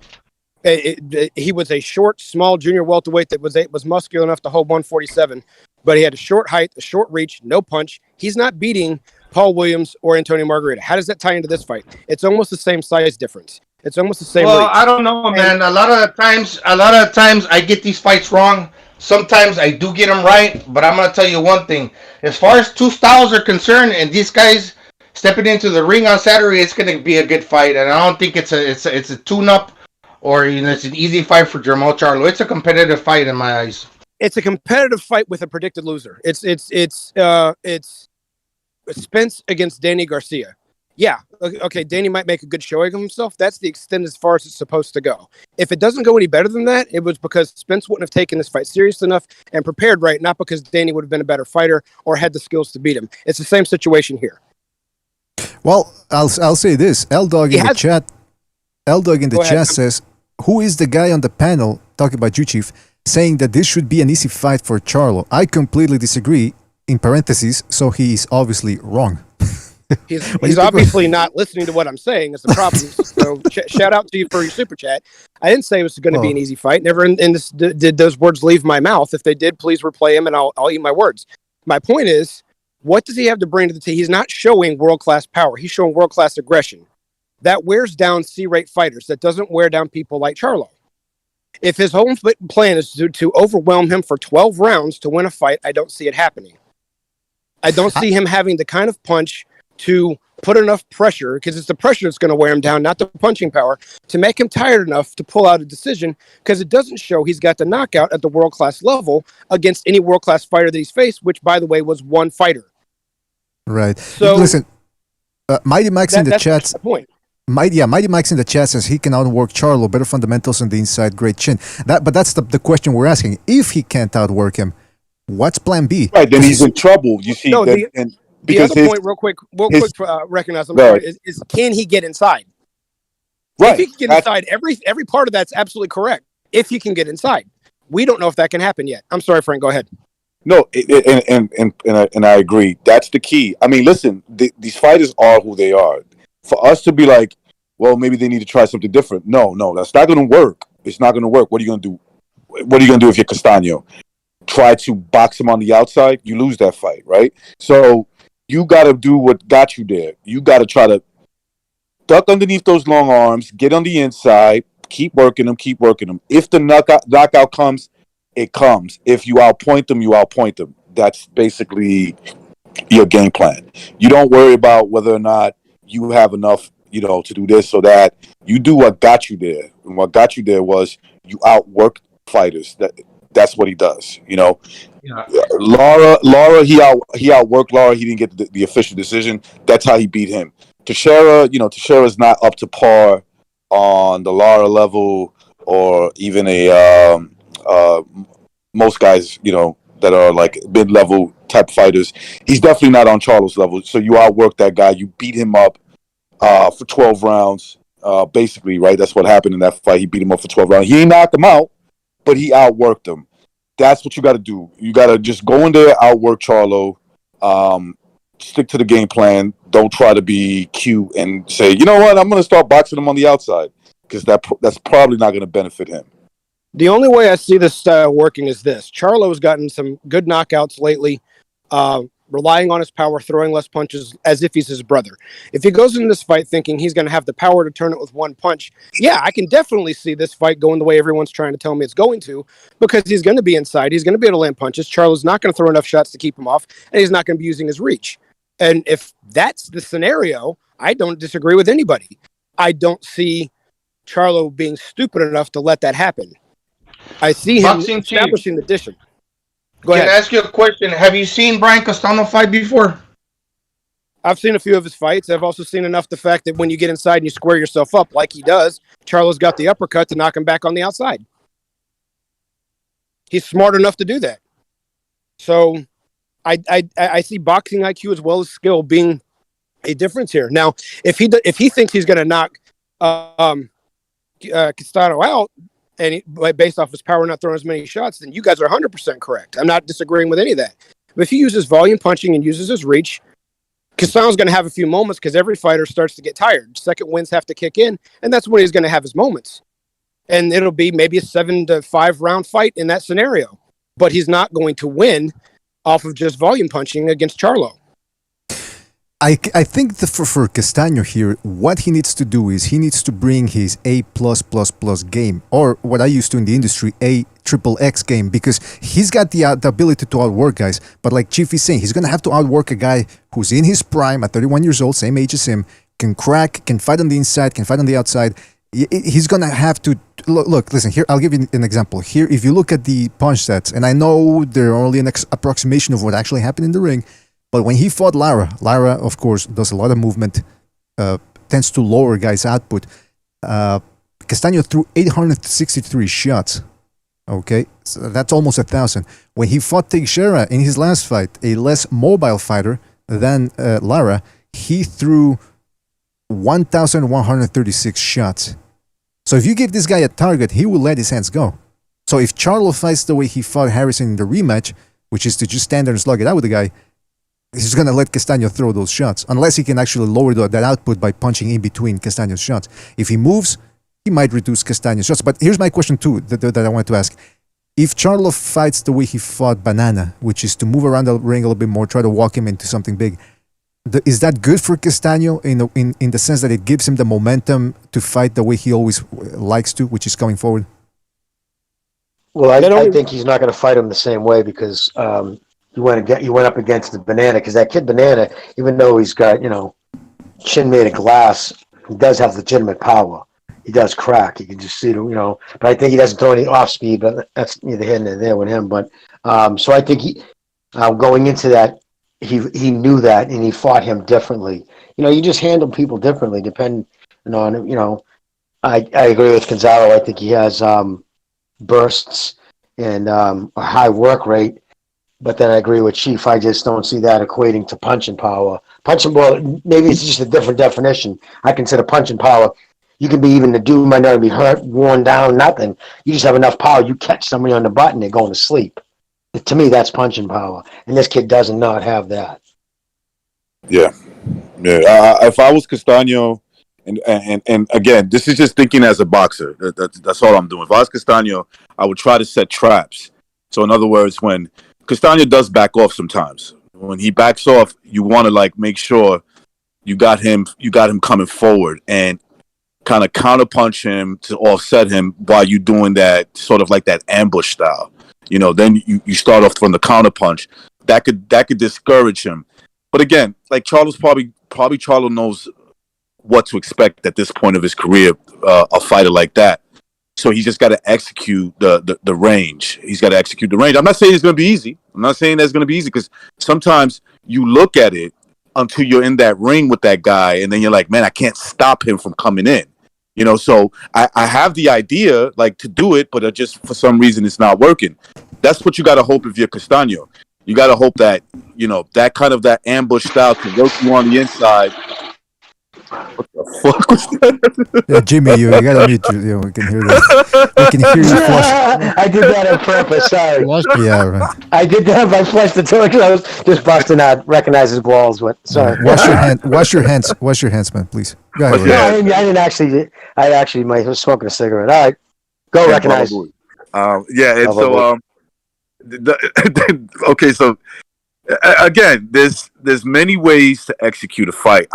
He was a short, small junior welterweight that was muscular enough to hold 147, but he had a short height, a short reach, no punch. He's not beating Paul Williams or Antonio Margarita. How does that tie into this fight? It's almost the same size difference. It's almost the same. Well, reach. I don't know, man. A lot of times I get these fights wrong. Sometimes I do get them right, but I'm gonna tell you one thing: as far as two styles are concerned, and these guys stepping into the ring on Saturday, it's gonna be a good fight. And I don't think it's a tune-up or it's an easy fight for Jermell Charlo. It's a competitive fight in my eyes. It's a competitive fight with a predicted loser. It's Spence against Danny Garcia. Yeah, okay, Danny might make a good showing of himself. That's the extent as far as it's supposed to go. If it doesn't go any better than that, it was because Spence wouldn't have taken this fight serious enough and prepared right, not because Danny would have been a better fighter or had the skills to beat him. It's the same situation here. Well, I'll say this. L-Dog in the chat says, who is the guy on the panel, talking about you, Chief, saying that this should be an easy fight for Charlo? I completely disagree, in parentheses, so he is obviously wrong. He's obviously not listening to what I'm saying. It's the problem. So shout out to you for your super chat. I didn't say it was going to be an easy fight. Never in this did those words leave my mouth. If they did, please replay them and I'll eat my words. My point is, what does he have to bring to the team? He's not showing world-class power. He's showing world-class aggression. That wears down C-rate fighters. That doesn't wear down people like Charlo. If his whole plan is to overwhelm him for 12 rounds to win a fight, I don't see it happening. I don't see him having the kind of punch to put enough pressure, because it's the pressure that's going to wear him down, not the punching power, to make him tired enough to pull out a decision, because it doesn't show he's got the knockout at the world-class level against any world-class fighter that he's faced, which, by the way, was one fighter. Right. So, listen, Mighty Mike's in the chat. Point. Mighty Mike's in the chat says he can outwork Charlo, better fundamentals on the inside, great chin. But that's the question we're asking. If he can't outwork him, what's plan B? Right, then he's in trouble. You see, No, the other point, real quick, recognize, is can he get inside? Right. If he can get inside, every part of that's absolutely correct. If he can get inside, we don't know if that can happen yet. I'm sorry, Frank. Go ahead. No, and I agree. That's the key. I mean, listen, these fighters are who they are. For us to be like, well, maybe they need to try something different. No, that's not going to work. It's not going to work. What are you going to do? What are you going to do if you're Castano? Try to box him on the outside, you lose that fight, right? So you got to do what got you there. You got to try to duck underneath those long arms, get on the inside, keep working them. If the knockout comes, it comes. If you outpoint them, you outpoint them. That's basically your game plan. You don't worry about whether or not you have enough, to do this or that. You do what got you there. And what got you there was you outwork fighters. That's what he does, Yeah. Lara, he outworked Lara. He didn't get the official decision. That's how he beat him. Teixeira's not up to par on the Lara level or even most guys, that are like mid-level type fighters. He's definitely not on Charlo's level. So you outwork that guy. You beat him up for 12 rounds, basically, right? That's what happened in that fight. He beat him up for 12 rounds. He ain't knocked him out, but he outworked him. That's what you got to do. You got to just go in there, outwork Charlo, stick to the game plan. Don't try to be cute and say, you know what, I'm going to start boxing him on the outside, because that's probably not going to benefit him. The only way I see this working is this. Charlo has gotten some good knockouts lately, relying on his power, throwing less punches as if he's his brother. If he goes into this fight thinking he's going to have the power to turn it with one punch, yeah, I can definitely see this fight going the way everyone's trying to tell me it's going to, because he's going to be inside. He's going to be able to land punches. Charlo's not going to throw enough shots to keep him off, and he's not going to be using his reach. And if that's the scenario, I don't disagree with anybody. I don't see Charlo being stupid enough to let that happen. I see him establishing the distance. Go ahead. Can I ask you a question? Have you seen Brian Castano fight before? I've seen a few of his fights. I've also seen enough the fact that when you get inside and you square yourself up like he does, Charlo's got the uppercut to knock him back on the outside. He's smart enough to do that. So I see boxing IQ as well as skill being a difference here. Now, if he thinks he's going to knock Castano out, and based off his power not throwing as many shots, then you guys are 100% correct. I'm not disagreeing with any of that. But if he uses volume punching and uses his reach, Castano's going to have a few moments, because every fighter starts to get tired. Second wins have to kick in, and that's when he's going to have his moments. and it'll be maybe a 7-5 round fight in that scenario. But he's not going to win off of just volume punching against Charlo. I think for Castano here, what he needs to do is he needs to bring his A+++ game, or what I used to in the industry, A XXX game, because he's got the ability to outwork guys. But like Chief is saying, he's going to have to outwork a guy who's in his prime at 31 years old, same age as him, can crack, can fight on the inside, can fight on the outside. He's going to have to... Look, listen, here, I'll give you an example. Here, if you look at the punch sets, and I know they're only an approximation of what actually happened in the ring, but when he fought Lara, of course, does a lot of movement, tends to lower guys' output. Castano threw 863 shots. Okay, so that's almost 1,000. When he fought Teixeira in his last fight, a less mobile fighter than Lara, he threw 1,136 shots. So if you give this guy a target, he will let his hands go. So if Charlo fights the way he fought Harrison in the rematch, which is to just stand there and slug it out with the guy, he's going to let Castano throw those shots, unless he can actually lower that output by punching in between Castano's shots. If he moves, he might reduce Castano's shots. But here's my question too that I want to ask. If Charlo fights the way he fought Banana, which is to move around the ring a little bit more, try to walk him into something big, is that good for Castano in the sense that it gives him the momentum to fight the way he always likes to, which is coming forward? Well, I think he's not going to fight him the same way because you went up against the Banana, because that kid Banana, even though he's got chin made of glass, he does have legitimate power. He does crack. You can just see but I think he doesn't throw any off speed. But that's neither here nor there with him. But so I think he going into that, he knew that, and he fought him differently. You just handle people differently depending on I agree with Gonzalo. I think he has bursts and a high work rate. But then I agree with Chief. I just don't see that equating to punching power. Punching power, maybe it's just a different definition. I consider punching power. You can be even the dude might not be hurt, worn down, nothing. You just have enough power. You catch somebody on the butt and they're going to sleep. To me, that's punching power, and this kid does not have that. Yeah. If I was Castano, and again, this is just thinking as a boxer. That's all I'm doing. If I was Castano, I would try to set traps. So in other words, when Castano does back off sometimes, when he backs off, you want to make sure you got him coming forward and kind of counterpunch him to offset him while you doing that sort of like that ambush style. Then you start off from the counterpunch. That could discourage him. But again, like Charlo's probably Charlo knows what to expect at this point of his career, a fighter like that. So he's just got to execute the range. He's got to execute the range. I'm not saying it's going to be easy. I'm not saying that's going to be easy, because sometimes you look at it until you're in that ring with that guy, and then you're like, man, I can't stop him from coming in. So I have the idea to do it, but just for some reason it's not working. That's what you got to hope if you're Castano. You got to hope that, that kind of that ambush style can work you on the inside. What the fuck was that? Yeah, Jimmy, you gotta mute you. We can hear that. We can hear you flush. I did that on purpose. Sorry. Yeah, right. I did that. I flushed the toilet because I was just busting out. Recognize his balls. But sorry. Wash your hands. Wash your hands, man. Please. Go ahead. No, I didn't actually. I was smoking a cigarette. All right. Go recognize. Yeah, and so okay, so again, there's many ways to execute a fight.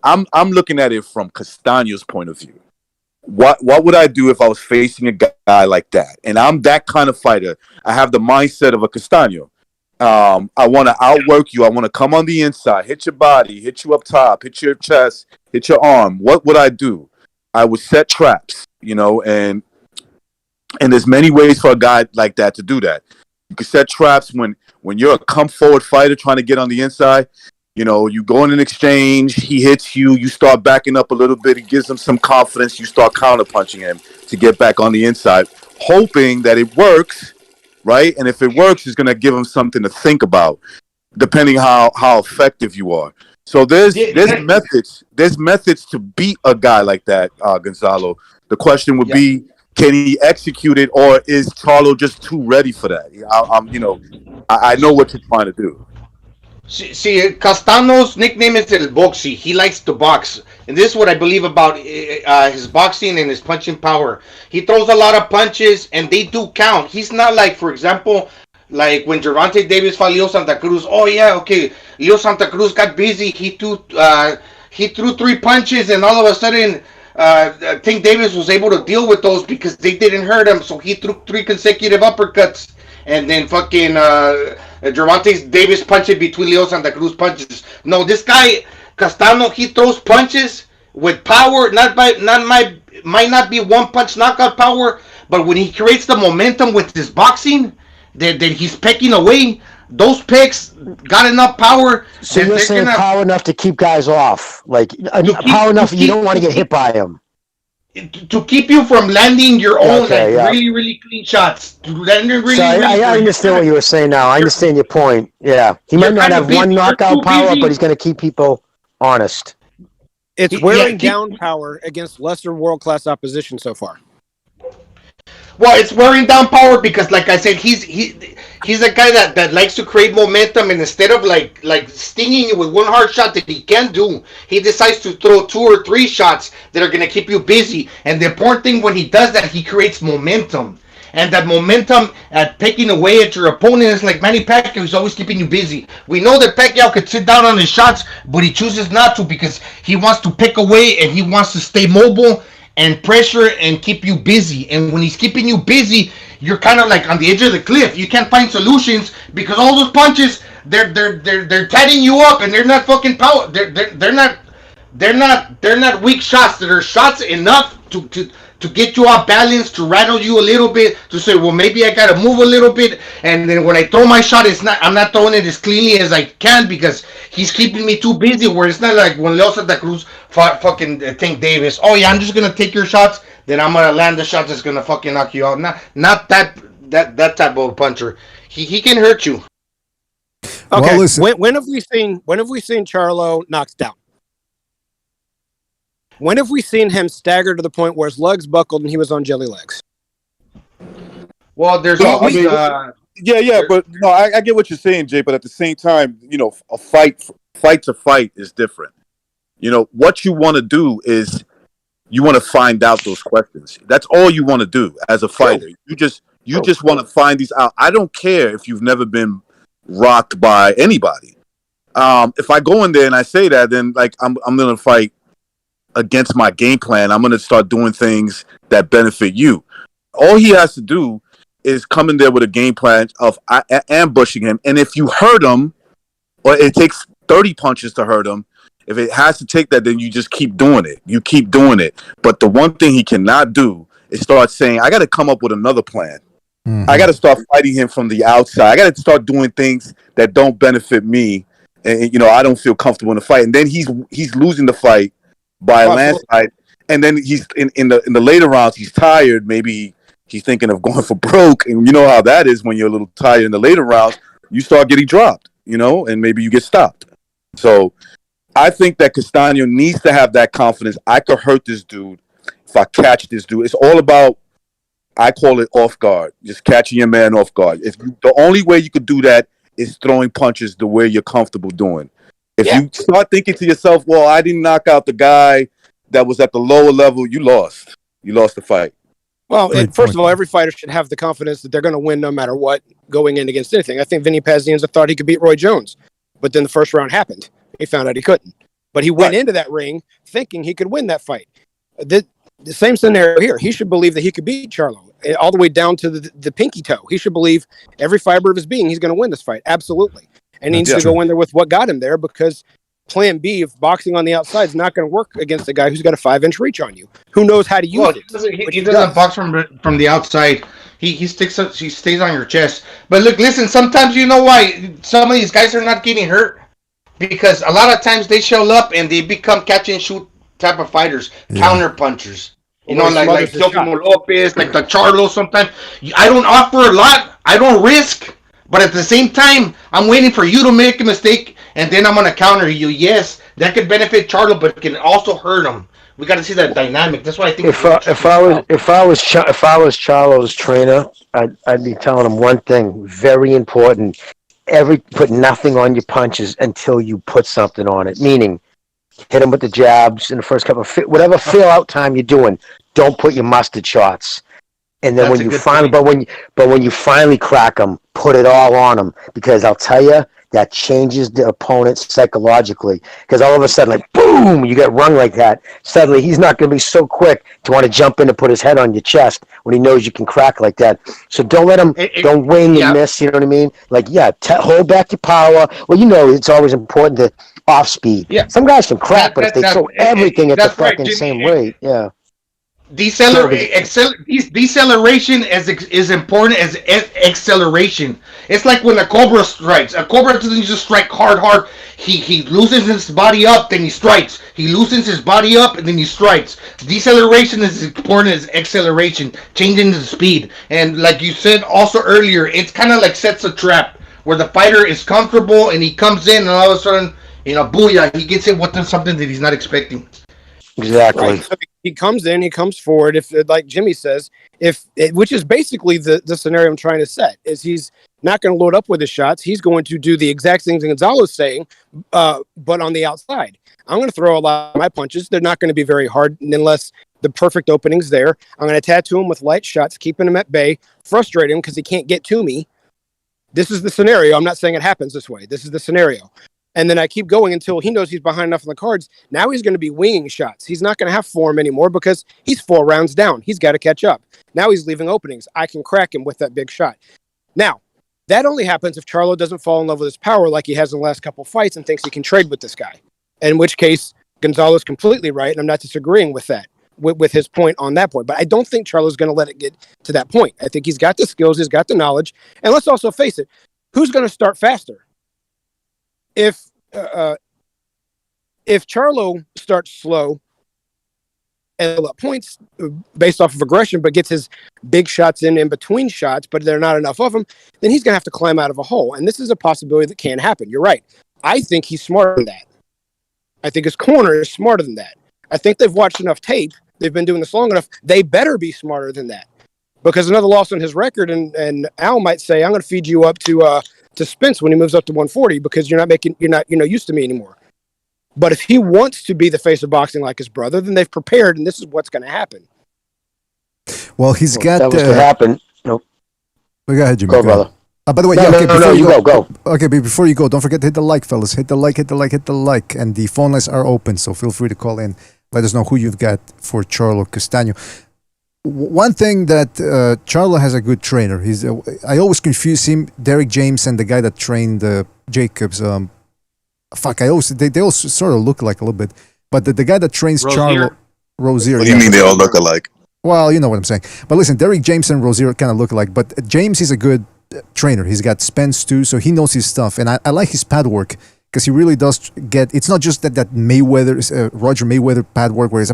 I'm looking at it from Castano's point of view. What would I do if I was facing a guy like that? And I'm that kind of fighter. I have the mindset of a Castano. I want to outwork you. I want to come on the inside, hit your body, hit you up top, hit your chest, hit your arm. What would I do? I would set traps, and there's many ways for a guy like that to do that. You can set traps when you're a come forward fighter trying to get on the inside. You go in an exchange, he hits you, you start backing up a little bit, it gives him some confidence, you start counterpunching him to get back on the inside, hoping that it works, right? And if it works, it's going to give him something to think about, depending how effective you are. So there's methods to beat a guy like that, Gonzalo. The question would be, can he execute it, or is Charlo just too ready for that? I know what you're trying to do. See, Castano's nickname is El Boxy. He likes to box. and this is what I believe about his boxing and his punching power. He throws a lot of punches, and they do count. He's not like, for example, like when Gervonta Davis fought Leo Santa Cruz. Oh yeah, okay. Leo Santa Cruz got busy. He threw 3 punches, and all of a sudden, Tank Davis was able to deal with those because they didn't hurt him. So he threw 3 consecutive uppercuts, and then fucking Gervonta Davis punched it between Leo Santa Cruz punches. No, this guy Castano, he throws punches with power. Might not be one punch knockout power, but when he creates the momentum with his boxing, that he's pecking away. Those picks got enough power. So you're saying power enough to keep guys off, like power enough you don't want to get hit by him. To keep you from landing your own really, really clean shots. I understand what you were saying now. I understand your point. Yeah. He might not have one knockout power, but he's going to keep people honest. It's wearing down power against lesser world-class opposition so far. Well, it's wearing down power because, like I said, he's a guy that likes to create momentum, and instead of like stinging you with one hard shot that he can do, he decides to throw 2 or 3 shots that are going to keep you busy. And the important thing when he does that, he creates momentum. And that momentum at picking away at your opponent is like Manny Pacquiao is always keeping you busy. We know that Pacquiao could sit down on his shots, but he chooses not to because he wants to pick away and he wants to stay mobile and pressure and keep you busy. And when he's keeping you busy, you're kind of like on the edge of the cliff. You can't find solutions because all those punches, they're tatting you up, and they're not fucking power. They're not weak shots. They're shots enough to get you off balance, to rattle you a little bit, to say, well, maybe I gotta move a little bit. And then when I throw my shot, I'm not throwing it as cleanly as I can because he's keeping me too busy. Where it's not like when Leo Santa Cruz fought fucking Tank Davis. Oh yeah, I'm just gonna take your shots, then I'm gonna land the shot that's gonna fucking knock you out. Not that type of puncher. He can hurt you. Okay. Well, when have we seen Charlo knocked down? When have we seen him stagger to the point where his legs buckled and he was on jelly legs? Well, there's always but no, I get what you're saying, Jay. But at the same time, you know, a fight to fight is different. You know, what you want to do is you want to find out those questions. That's all you want to do as a fighter. You just want to find these out. I don't care if you've never been rocked by anybody. If I go in there and I say that, then like I'm gonna fight against my game plan. I'm going to start doing things that benefit you. All he has to do is come in there with a game plan of ambushing him. And if you hurt him, or it takes 30 punches to hurt him, if it has to take that, then you just keep doing it. You keep doing it. But the one thing he cannot do is start saying, I got to come up with another plan. Mm-hmm. I got to start fighting him from the outside. I got to start doing things that don't benefit me. And, you know, I don't feel comfortable in the fight. And then he's losing the fight by a landslide, and then he's in the later rounds. He's tired. Maybe he's thinking of going for broke, and you know how that is when you're a little tired in the later rounds. You start getting dropped, you know, and maybe you get stopped. So I think that Castano needs to have that confidence. I could hurt this dude if I catch this dude. It's all about, I call it off guard, just catching your man off guard. The only way you could do that is throwing punches the way you're comfortable doing. If you start thinking to yourself, well, I didn't knock out the guy that was at the lower level, you lost. You lost the fight. Well, first of all, every fighter should have the confidence that they're going to win no matter what going in against anything. I think Vinny Pazienza thought he could beat Roy Jones, but then the first round happened. He found out he couldn't. But he went into that ring thinking he could win that fight. The same scenario here. He should believe that he could beat Charlo all the way down to the pinky toe. He should believe every fiber of his being he's going to win this fight. Absolutely. And he needs to go in there with what got him there, because plan B of boxing on the outside is not going to work against a guy who's got a 5-inch reach on you, who knows how to use it. He doesn't box from the outside. He stays on your chest. But look, listen, sometimes you know why some of these guys are not getting hurt? Because a lot of times they show up and they become catch and shoot type of fighters, counter punchers. You know, like Teofimo Lopez, like the Charlo sometimes. I don't offer a lot. I don't risk. But at the same time, I'm waiting for you to make a mistake, and then I'm going to counter you. Yes, that could benefit Charlo, but it can also hurt him. We got to see that dynamic. That's why I think. If I was Charlo's trainer, I'd be telling him one thing, very important: put nothing on your punches until you put something on it. Meaning, hit him with the jabs in the first couple of whatever feel out time you're doing. Don't put your mustard shots. And then when you finally, when you finally crack them, put it all on them, because I'll tell you that changes the opponent psychologically. Because all of a sudden, like boom, you get rung like that. Suddenly, he's not going to be so quick to want to jump in and put his head on your chest when he knows you can crack like that. So don't let him, don't wing and miss. You know what I mean? Like hold back your power. Well, it's always important to off speed. Yeah. Some guys can crack, but if they throw everything at the fucking same rate, yeah. Deceleration is important as acceleration. It's like when a cobra strikes. A cobra doesn't just strike hard. He loosens his body up, then he strikes. He loosens his body up, and then he strikes. Deceleration is as important as acceleration, changing the speed. And like you said also earlier, it's kind of like sets a trap where the fighter is comfortable and he comes in and all of a sudden, booyah, he gets hit with something that he's not expecting. Exactly. Right. So he comes in, he comes forward. If, like Jimmy says, which is basically the scenario I'm trying to set, is he's not going to load up with his shots. He's going to do the exact things Gonzalo's saying, but on the outside. I'm going to throw a lot of my punches. They're not going to be very hard unless the perfect opening's there. I'm going to tattoo him with light shots, keeping him at bay, frustrate him because he can't get to me. This is the scenario. I'm not saying it happens this way. This is the scenario. And then I keep going until he knows he's behind enough on the cards. Now he's going to be winging shots. He's not going to have form anymore because he's 4 rounds down. He's got to catch up. Now he's leaving openings. I can crack him with that big shot. Now, that only happens if Charlo doesn't fall in love with his power like he has in the last couple of fights and thinks he can trade with this guy. In which case, Gonzalo's completely right, and I'm not disagreeing with that, with his point on that point. But I don't think Charlo's going to let it get to that point. I think he's got the skills, he's got the knowledge. And let's also face it, who's going to start faster? If Charlo starts slow and up points based off of aggression, but gets his big shots in between shots, but there are not enough of them, then he's going to have to climb out of a hole. And this is a possibility that can happen. You're right. I think he's smarter than that. I think his corner is smarter than that. I think they've watched enough tape. They've been doing this long enough. They better be smarter than that, because another loss on his record, and Al might say, I'm going to feed you up to Spence when he moves up to 140 because you're not used to me anymore. But if he wants to be the face of boxing like his brother, then they've prepared, and this is what's going to happen. Well, he's got. That was to happen. Nope. Go ahead, Jimmy. Go, brother. By the way, go. Okay, but before you go, don't forget to hit the like, fellas. Hit the like, and the phone lines are open, so feel free to call in. Let us know who you've got for Charlo-Castano. One thing that Charlo has a good trainer. I always confuse him, Derek James, and the guy that trained Jacobs. They all sort of look like a little bit. But the guy that trains Charlo, Rozier. What do you mean they all look alike? Well, you know what I'm saying. But listen, Derek James and Rozier kind of look alike. But James is a good trainer. He's got Spence too, so he knows his stuff. And I like his pad work, because he really does get. It's not just that Mayweather, Roger Mayweather pad work where it's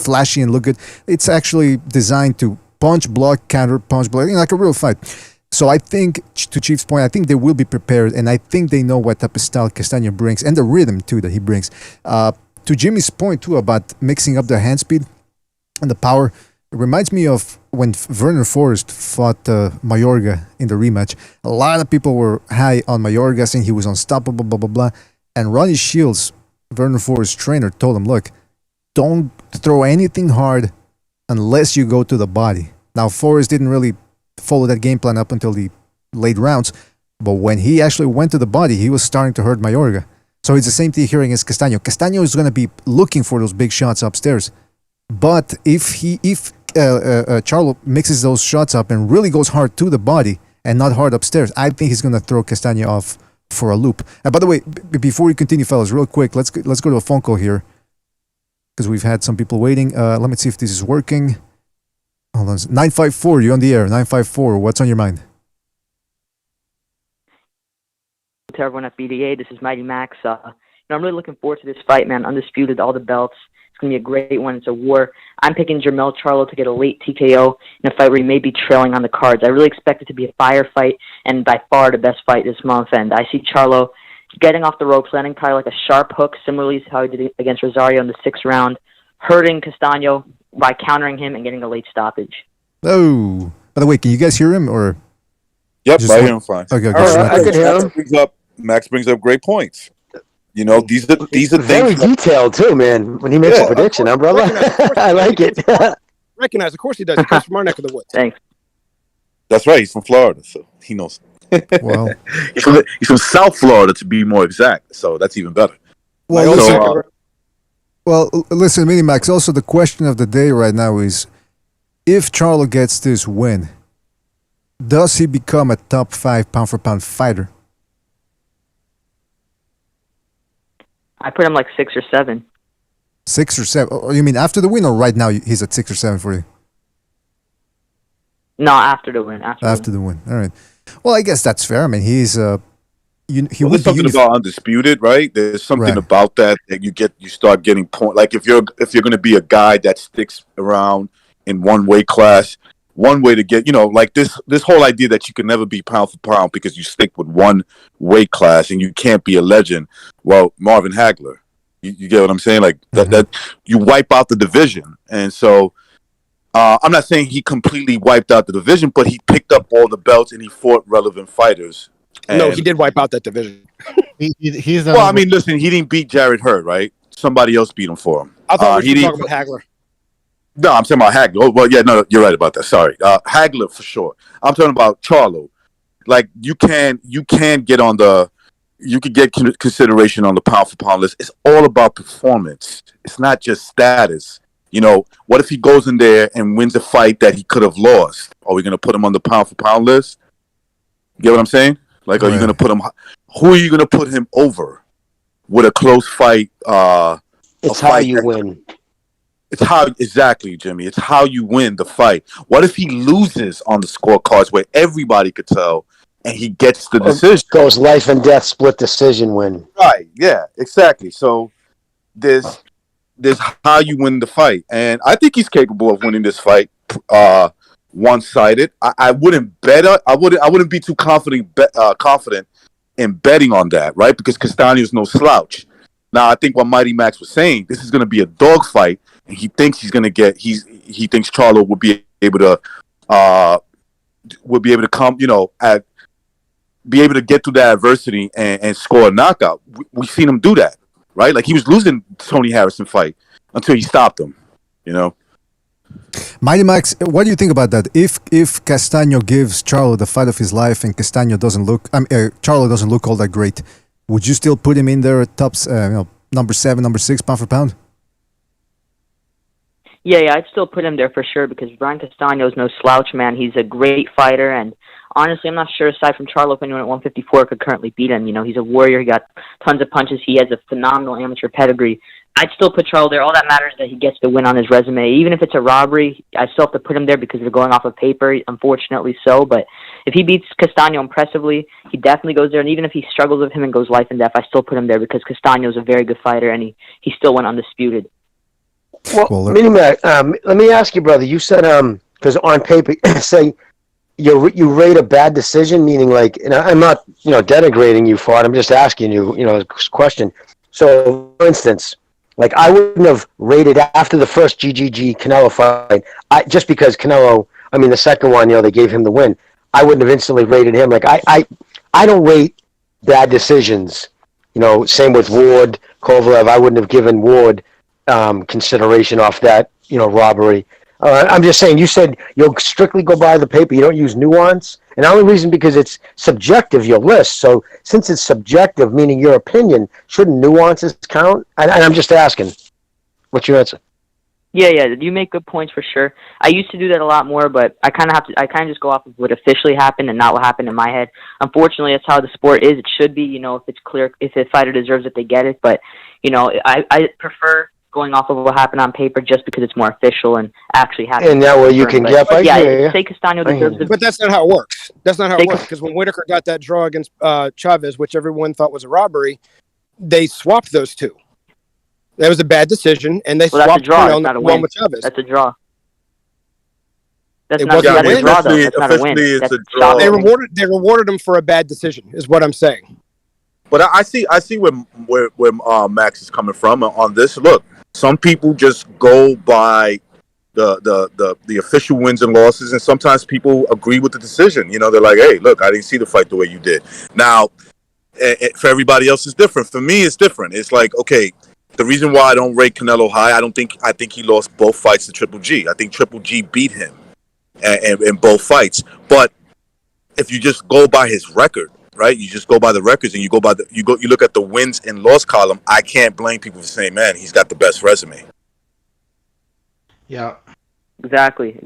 flashy and look good. It's actually designed to punch, block, counter, punch, block, like a real fight. So I think, to Chief's point, I think they will be prepared, and I think they know what type of style Castano brings, and the rhythm too that he brings. To Jimmy's point too about mixing up the hand speed and the power, it reminds me of when Werner Forrest fought Mayorga in the rematch. A lot of people were high on Mayorga, saying he was unstoppable, blah, blah, blah. And Ronnie Shields, Werner Forrest's trainer, told him, look, don't throw anything hard unless you go to the body. Now, Forrest didn't really follow that game plan up until the late rounds, but when he actually went to the body, he was starting to hurt Mayorga. So it's the same thing here against Castano. Castano is going to be looking for those big shots upstairs. But if Charlo mixes those shots up and really goes hard to the body and not hard upstairs, I think he's going to throw Castano off for a loop. By the way, before we continue, fellas, real quick, let's go to a phone call here, because we've had some people waiting. Let me see if this is working. Hold on. 954, you're on the air. 954, what's on your mind? To everyone at BDA, this is Mighty Max. I'm really looking forward to this fight, man. Undisputed, all the belts. It's going to be a great one. It's a war. I'm picking Jermell Charlo to get a late TKO in a fight where he may be trailing on the cards. I really expect it to be a fire fight, and by far the best fight this month. And I see Charlo getting off the ropes, landing probably like a sharp hook, similarly to how he did against Rosario in the 6th round, hurting Castano by countering him and getting a late stoppage. Oh, by the way, can you guys hear him? Or Yep, I hear him fine. Okay, I can hear him. Max brings up great points. You know, these are very things. detailed too, man. When he makes a prediction, huh, brother? I like it. Recognize, of course he does. He comes from our neck of the woods. Thanks. That's right. He's from Florida, so he knows. Well, he's from South Florida to be more exact. So that's even better. Well, listen, Minimax. Also, the question of the day right now is: if Charlo gets this win, does he become a top 5 pound-for-pound fighter? I put him like 6 or 7. 6 or 7? Oh, you mean after the win, or right now he's at 6 or 7 for you? No, after the win. After the win. All right. Well, I guess that's fair. I mean, he's there's something about undisputed, right? There's something about that you start getting point. Like if you're going to be a guy that sticks around in one weight class, one way to get, like this whole idea that you can never be pound for pound because you stick with one weight class and you can't be a legend. Well, Marvin Hagler, you get what I'm saying? Like that you wipe out the division, and so. I'm not saying he completely wiped out the division, but he picked up all the belts and he fought relevant fighters. No, he did wipe out that division. He's I mean, listen, he didn't beat Jarrett Hurd, right? Somebody else beat him for him. I thought we were talking about Hagler. No, I'm talking about Hagler. Oh, well, yeah, no, you're right about that. Sorry. Hagler for sure. I'm talking about Charlo. Like, you can get on you could get consideration on the pound for pound list. It's all about performance. It's not just status. What if he goes in there and wins a fight that he could have lost? Are we going to put him on the pound for pound list? You get what I'm saying? Like, are you going to put him? Who are you going to put him over with a close fight? It's how you win. It's how exactly, Jimmy. It's how you win the fight. What if he loses on the scorecards where everybody could tell, and he gets the decision? Goes life and death split decision win. Right. Yeah. Exactly. So there's how you win the fight, and I think he's capable of winning this fight one-sided. I wouldn't bet. I wouldn't be too confident in betting on that, right? Because Castaño's no slouch. Now, I think what Mighty Max was saying, this is going to be a dog fight, and he thinks he's going to get. He thinks Charlo will be able to come, be able to get through that adversity and score a knockout. We've seen him do that. Right, like he was losing Tony Harrison fight until he stopped him. Mighty Max, what do you think about that? If Castaño gives Charlo the fight of his life and Castaño doesn't look, Charlo doesn't look all that great, would you still put him in there at tops, number 7, number 6 pound for pound? Yeah, I'd still put him there for sure because Brian Castaño is no slouch, man. He's a great fighter, and honestly, I'm not sure, aside from Charlo, if anyone at 154 could currently beat him. He's a warrior. He got tons of punches. He has a phenomenal amateur pedigree. I'd still put Charlo there. All that matters is that he gets the win on his resume. Even if it's a robbery, I still have to put him there because they're going off of paper, unfortunately so. But if he beats Castaño impressively, he definitely goes there. And even if he struggles with him and goes life and death, I still put him there because Castaño's a very good fighter, and he still went undisputed. Well, Minimac, let me ask you, brother. You said, because on paper, say, you rate a bad decision, meaning like, and I'm not, denigrating you for it. I'm just asking you, a question. So, for instance, like I wouldn't have rated after the first GGG Canelo fight, just because Canelo, the second one, they gave him the win. I wouldn't have instantly rated him. Like I don't rate bad decisions. Same with Ward, Kovalev. I wouldn't have given Ward consideration off that, robbery. I'm just saying, you said you'll strictly go by the paper. You don't use nuance. And the only reason because it's subjective, your list. So since it's subjective, meaning your opinion, shouldn't nuances count? And I'm just asking. What's your answer? Yeah, you make good points for sure. I used to do that a lot more, but I kind of just go off of what officially happened and not what happened in my head. Unfortunately, that's how the sport is. It should be, if it's clear, if a fighter deserves it, they get it. But, I prefer going off of what happened on paper just because it's more official and actually happened. And that way you can get by. Say Castaño deserves it. But that's not how it works. That's not how it works, because when Whitaker got that draw against Chavez, which everyone thought was a robbery, they swapped those two. That was a bad decision, and they swapped that's a draw. It's not a one win. with Chavez. That's a draw. That's It not wasn't that's a a win. draw, though. That's not a win. It's That's a draw. They rewarded him for a bad decision, is what I'm saying. But I see where Max is coming from on this. Look, some people just go by the official wins and losses, and sometimes people agree with the decision. They're like, hey, look, I didn't see the fight the way you did. Now, For everybody else, it's different. For me, it's different. It's like, okay, the reason why I don't rate Canelo high, I think he lost both fights to Triple G. I think Triple G beat him in both fights. But if you just go by his record, right? You just go by the records and you look at the wins and loss column. I can't blame people for saying, man, he's got the best resume. Yeah. Exactly.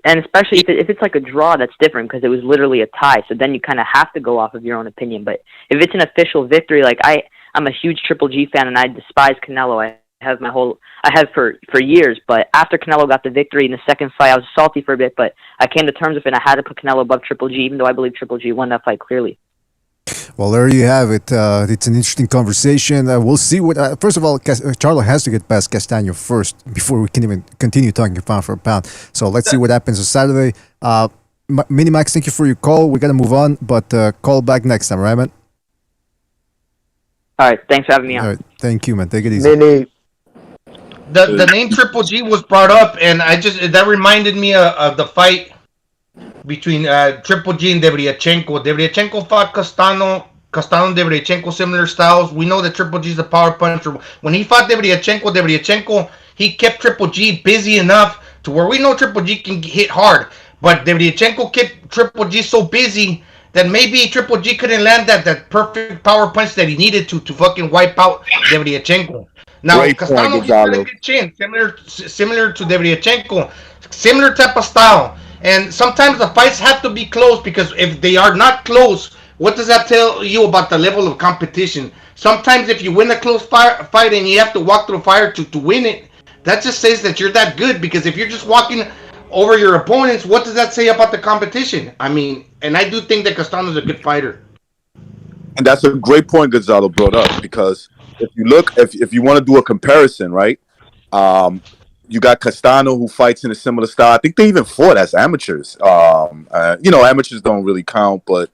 And especially if it's like a draw, that's different because it was literally a tie. So then you kind of have to go off of your own opinion. But if it's an official victory, like I'm a huge Triple G fan and I despise Canelo. I have for years. But after Canelo got the victory in the second fight, I was salty for a bit. But I came to terms with it and I had to put Canelo above Triple G, even though I believe Triple G won that fight clearly. Well, there you have it. It's an interesting conversation. We'll see what. First of all, Charlo has to get past Castano first before we can even continue talking pound for pound. So let's see what happens on Saturday. Mini Max, thank you for your call. We got to move on, but call back next time, right, man? All right. Thanks for having me on. All right. Thank you, man. Take it easy. Mini. The name Triple G was brought up, and that reminded me of the fight between Triple G and Debriachenko. Debriachenko fought Castano and Debriachenko, similar styles. We know that Triple G is a power puncher. When he fought Debriachenko, he kept Triple G busy enough to where we know Triple G can hit hard. But Debriachenko kept Triple G so busy that maybe Triple G couldn't land that perfect power punch that he needed to fucking wipe out Debriachenko. Now, Castano has a good chin, similar to Debriachenko, similar type of style. And sometimes the fights have to be close because if they are not close, what does that tell you about the level of competition? Sometimes if you win a close fight and you have to walk through fire to win it, that just says that you're that good. Because if you're just walking over your opponents, what does that say about the competition? I mean, and I do think that Castano's a good fighter. And that's a great point Gonzalo brought up, because if you look, if you want to do a comparison, right? You got Castano, who fights in a similar style. I think they even fought as amateurs. Amateurs don't really count, but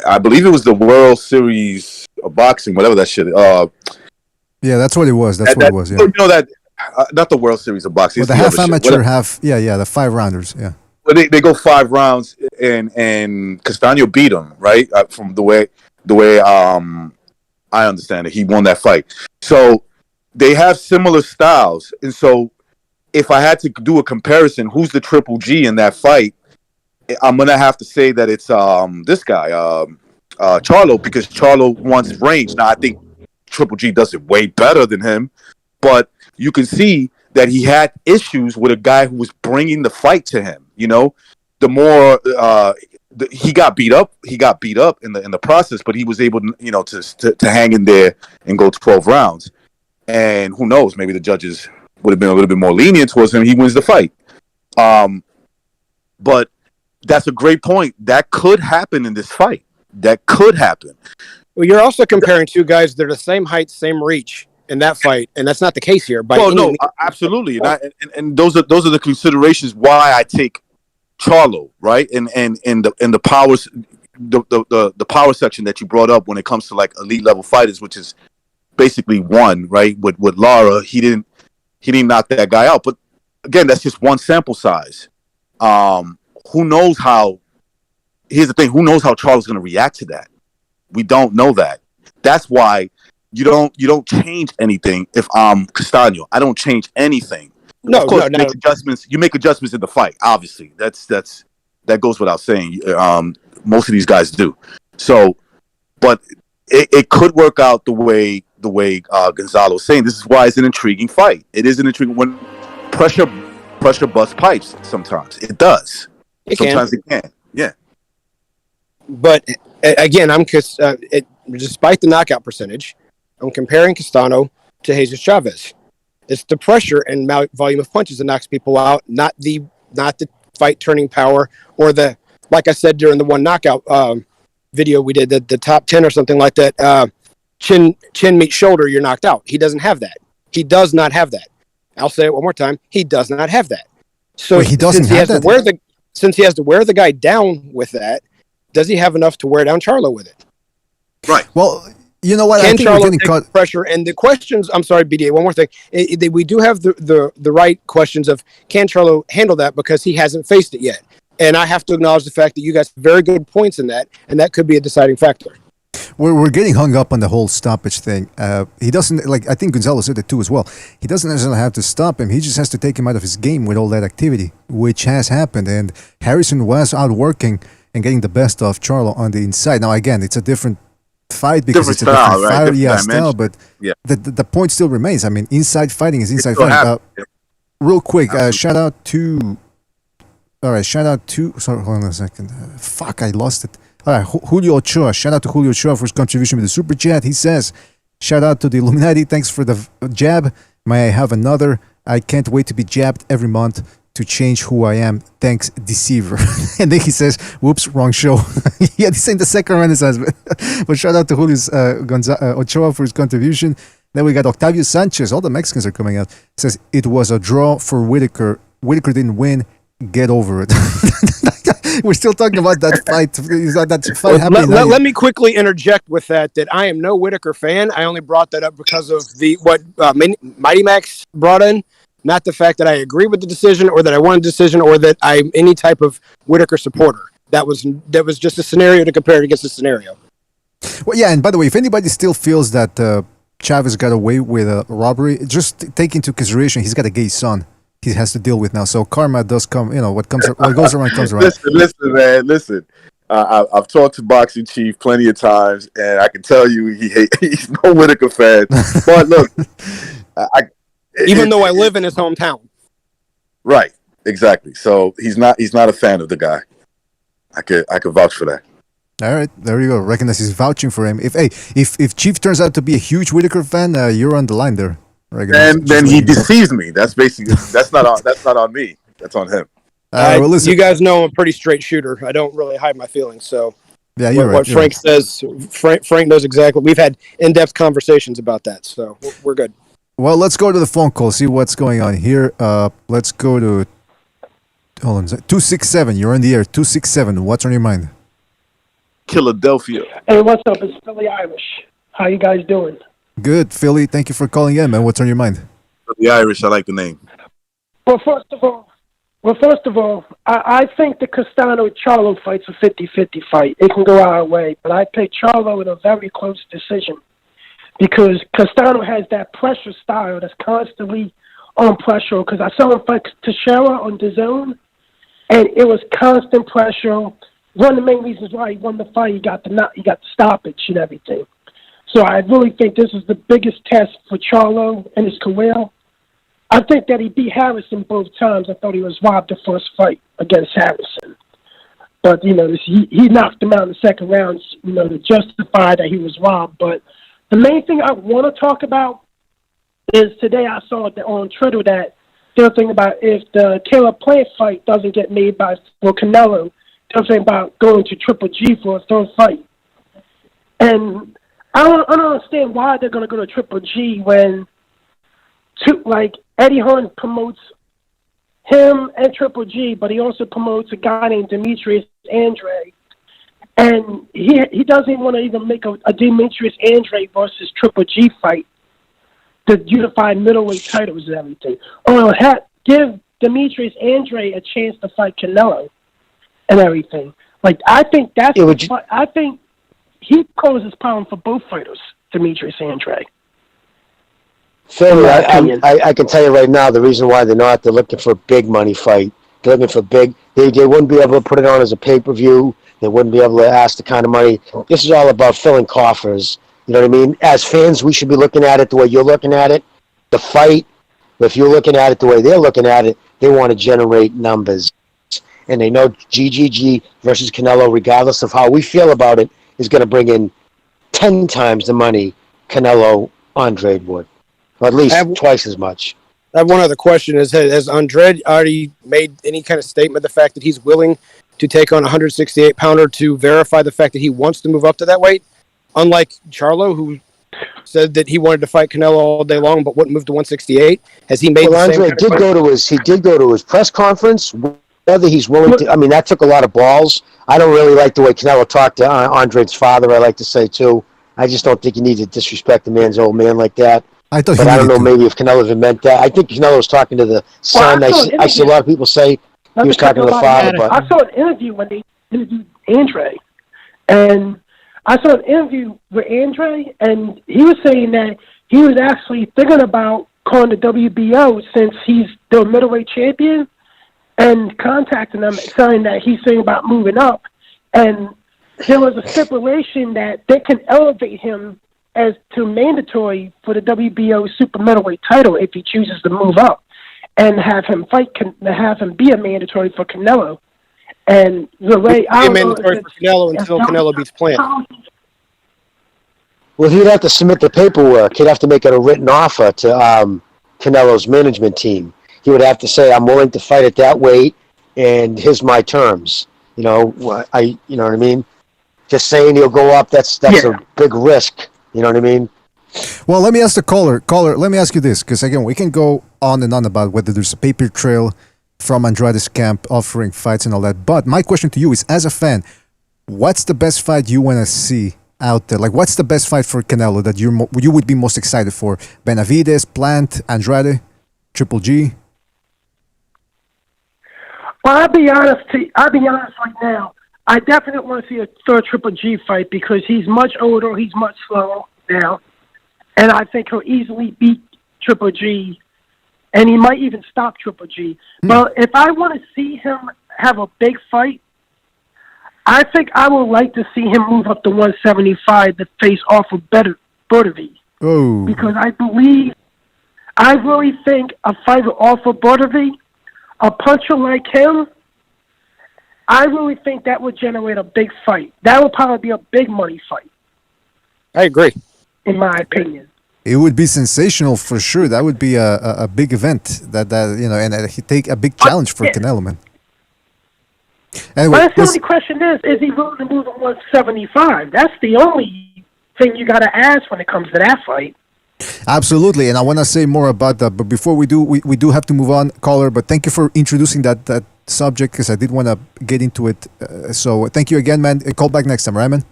I believe it was the World Series of Boxing, whatever that shit. Yeah, that's what it was. That's what it was. Yeah. You know that, not the World Series of Boxing. Well, the half amateur, half. Yeah, the 5 rounders. Yeah. Well, they go 5 rounds, and Castano beat him, right? From the way I understand it, he won that fight. So they have similar styles, and so if I had to do a comparison, who's the Triple G in that fight? I'm gonna have to say that it's this guy, Charlo, because Charlo wants range. Now I think Triple G does it way better than him, but you can see that he had issues with a guy who was bringing the fight to him. You know, the more he got beat up in the process, but he was able, to hang in there and go 12 rounds. And who knows, maybe the judges would have been a little bit more lenient towards him. He wins the fight. But that's a great point. That could happen in this fight. That could happen. Well, you're also comparing two guys that are the same height, same reach in that fight, and that's not the case here. No, absolutely. And those are the considerations why I take Charlo, right? And the powers, the power section that you brought up when it comes to like elite level fighters, which is basically one, right? With Lara, he didn't knock that guy out. But again, that's just one sample size. Who knows how? Here's the thing: who knows how Charlo's going to react to that? We don't know that. That's why you don't change anything. If I'm Castano, I don't change anything. No, of course, make adjustments. You make adjustments in the fight. Obviously, that goes without saying. Most of these guys do. So, but it could work out the way Gonzalo is saying. This is why it's an intriguing fight. It is an intriguing when pressure busts pipes. Sometimes it does. Sometimes it can. Yeah. But again, despite the knockout percentage, I'm comparing Castano to Jesus Chavez. It's the pressure and volume of punches that knocks people out, not the fight turning power or like I said during the one knockout video we did, the top 10 or something like that. Chin meets shoulder, you're knocked out. He doesn't have that. He does not have that. I'll say it one more time. He does not have that. So he doesn't have that. Since he has to wear the guy down with that, does he have enough to wear down Charlo with it? Right. Well, you know what? Can Charlo take pressure? And the questions. I'm sorry, BDA. One more thing. We do have the right questions of can Charlo handle that because he hasn't faced it yet. And I have to acknowledge the fact that you guys have very good points in that, and that could be a deciding factor. We're getting hung up on the whole stoppage thing. He doesn't, like, I think Gonzalo said it too as well. He doesn't necessarily have to stop him. He just has to take him out of his game with all that activity, which has happened. And Harrison was out working and getting the best of Charlo on the inside. Now, again, it's a different fight because Different it's a different style, right? fire, Different style, but Yeah. the point still remains. I mean, inside fighting is inside still fighting. happens. Real quick, shout out to. All right, shout out to. Sorry, hold on a second. Fuck, I lost it. All right, Julio Ochoa. Shout out to Julio Ochoa for his contribution with the super chat. He says, "Shout out to the Illuminati. Thanks for the jab. May I have another? I can't wait to be jabbed every month to change who I am. Thanks, Deceiver." And then he says, "Whoops, wrong show." Yeah, this ain't the second Renaissance, but shout out to Julio Ochoa for his contribution. Then we got Octavio Sanchez. All the Mexicans are coming out. Says it was a draw for Whitaker. Whitaker didn't win. Get over it. We're still talking about that fight. That fight happening. Let me quickly interject with that I am no Whitaker fan. I only brought that up because of what Mighty Max brought in, not the fact that I agree with the decision or that I want a decision or that I'm any type of Whitaker supporter. That was just a scenario to compare it against a scenario. Well, yeah, and by the way, if anybody still feels that Chavez got away with a robbery, just take into consideration he's got a gay son he has to deal with now. So karma does come, what goes around comes around. Listen, man, listen. I've talked to Boxing Chief plenty of times, and I can tell you he's no Whitaker fan. But look, even though I live in his hometown. Right, exactly. So he's not a fan of the guy. I could vouch for that. All right, there you go. Recognize he's vouching for him. If Chief turns out to be a huge Whitaker fan, you're on the line there. And then he deceives me. That's basically that's not on me. That's on him. Well, listen. You guys know I'm a pretty straight shooter. I don't really hide my feelings. So yeah, you're right. What Frank says, Frank knows exactly. We've had in-depth conversations about that, so we're good. Well, let's go to the phone call. See what's going on here. Let's go to. Hold on, 267. You're on the air. 267. What's on your mind? Philadelphia. Hey, what's up? It's Philly Irish. How you guys doing? Good, Philly. Thank you for calling in, man. What's on your mind? The Irish. I like the name. Well, first of all, I think the Castano-Charlo fight's a 50-50 fight. It can go our way, but I picked Charlo in a very close decision because Castano has that pressure style that's constantly on pressure. Because I saw him fight Teixeira on DAZN, and it was constant pressure. One of the main reasons why he won the fight, he got the stoppage and everything. So I really think this is the biggest test for Charlo in his career. I think that he beat Harrison both times. I thought he was robbed the first fight against Harrison. But, he knocked him out in the second round, to justify that he was robbed. But the main thing I want to talk about is today I saw on Twitter that they're thinking about if the Caleb Plant fight doesn't get made for Canelo, they're thinking about going to Triple G for a third fight. And I don't understand why they're going to go to Triple G when, Eddie Hearn promotes him and Triple G, but he also promotes a guy named Demetrius Andre. And he doesn't want to even make a Demetrius Andre versus Triple G fight, the unified middleweight titles and everything. Or give Demetrius Andre a chance to fight Canelo and everything. I think I think he poses problem for both fighters, Demetrius Andre. Philly, I can tell you right now the reason why they're looking for a big money fight. They're looking for big. They wouldn't be able to put it on as a pay-per-view. They wouldn't be able to ask the kind of money. This is all about filling coffers. You know what I mean? As fans, we should be looking at it the way you're looking at it. The fight, if you're looking at it the way they're looking at it, they want to generate numbers. And they know GGG versus Canelo, regardless of how we feel about it, is going to bring in 10 times the money Canelo Andre would. Or at least twice as much. I have one other question. Has Andre already made any kind of statement, the fact that he's willing to take on a 168-pounder to verify the fact that he wants to move up to that weight? Unlike Charlo, who said that he wanted to fight Canelo all day long but wouldn't move to 168. Has he made the same Andre did go to his press conference. Whether he's willing to, that took a lot of balls. I don't really like the way Canelo talked to Andre's father, I like to say, too. I just don't think you need to disrespect the man's old man like that. I don't know maybe if Canelo even meant that. I think Canelo was talking to the son. I see a lot of people say he was talking to the father. But I saw an interview when they interviewed Andre, and I saw an interview with Andre, and he was saying that he was actually thinking about calling the WBO since he's the middleweight champion, and contacting them, saying that he's thinking about moving up. And there was a stipulation that they can elevate him as to mandatory for the WBO super middleweight title if he chooses to move up, and have him be a mandatory for Canelo. And the way I mandatory for Canelo until Canelo beats Plant. Well, he'd have to submit the paperwork. He'd have to make it a written offer to Canelo's management team. He would have to say, "I'm willing to fight at that weight, and here's my terms." You know what I mean? Just saying he'll go up, that's a big risk. You know what I mean? Well, let me ask the caller. Caller, let me ask you this, because again, we can go on and on about whether there's a paper trail from Andrade's camp offering fights and all that. But my question to you is, as a fan, what's the best fight you want to see out there? Like, what's the best fight for Canelo that you would be most excited for? Benavidez, Plant, Andrade, Triple G? Well, I'll be honest right now. I definitely want to see a third Triple G fight because he's much older, he's much slower now, and I think he'll easily beat Triple G, and he might even stop Triple G. But if I want to see him have a big fight, I think I would like to see him move up to 175 to face off of Benavidez. Oh. Because I really think a fight with off of Benavidez, a puncher like him, I really think that would generate a big fight. That would probably be a big money fight. I agree. In my opinion. It would be sensational for sure. That would be a big event. And he'd take a big challenge for Canelo, man. Anyway, but that's the only question is he willing to move to 175? That's the only thing you got to ask when it comes to that fight. Absolutely, and I want to say more about that. But before we do, we do have to move on, caller. But thank you for introducing that subject, because I did want to get into it. So thank you again, man. Call back next time, right, man?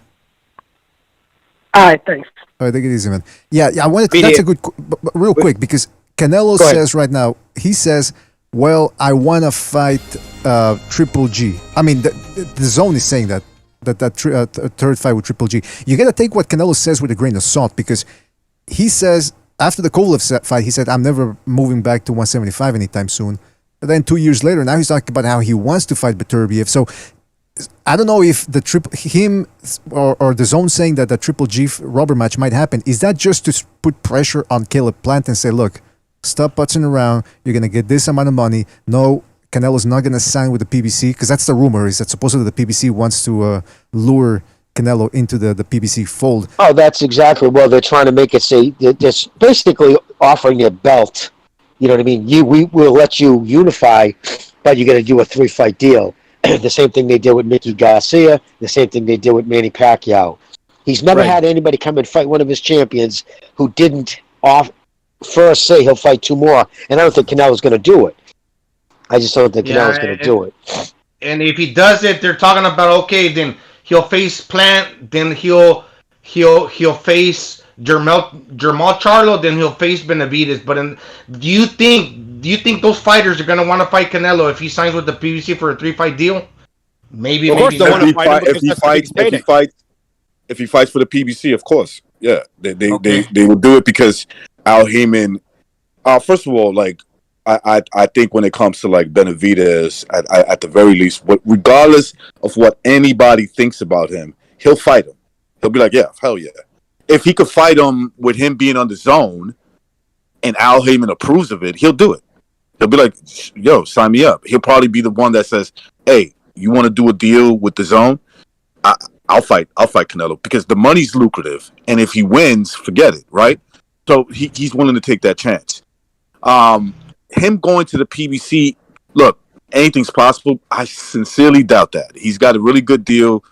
All right, thanks. All right, take it easy, man. Yeah, I wanted to, that's a good, but real quick, because Canelo says right now, he says, well, I want to fight Triple G. I mean, the zone is saying that third fight with Triple G. You got to take what Canelo says with a grain of salt, because he says, after the Kovalev fight, he said, I'm never moving back to 175 anytime soon. And then 2 years later, now he's talking about how he wants to fight Beterbiev. So I don't know if him or the zone saying that the Triple G rubber match might happen. Is that just to put pressure on Caleb Plant and say, look, stop putzing around. You're going to get this amount of money. No, Canelo's not going to sign with the PBC, because that's the rumor, is that supposedly the PBC wants to lure Canelo into the PBC fold. Oh, that's exactly. Well, they're trying to make it say they're basically offering a belt. You know what I mean? We will let you unify, but you got to do a 3-fight deal. The same thing they did with Mickey Garcia. The same thing they did with Manny Pacquiao. He's never had anybody come and fight one of his champions who didn't first say he'll fight 2 more. And I don't think Canelo's going to do it. I just don't think Canelo's going to do it. And if he does it, they're talking about, okay, then he'll face Plant, then he'll face Jermell Charlo, then he'll face Benavidez. But do you think those fighters are going to want to fight Canelo if he signs with the PBC for a 3-fight deal? Maybe. Of course, they want to fight him if he fights for the PBC, of course, yeah, they will do it, because Al Heyman. First of all, like I think when it comes to like Benavidez, at the very least, regardless of what anybody thinks about him, he'll fight him. He'll be like, yeah, hell yeah. If he could fight him with him being on the zone and Al Heyman approves of it, he'll do it. He'll be like, yo, sign me up. He'll probably be the one that says, hey, you want to do a deal with the zone? I'll fight Canelo, because the money's lucrative. And if he wins, forget it, right? So he's willing to take that chance. Him going to the PBC, look, anything's possible. I sincerely doubt that. He's got a really good deal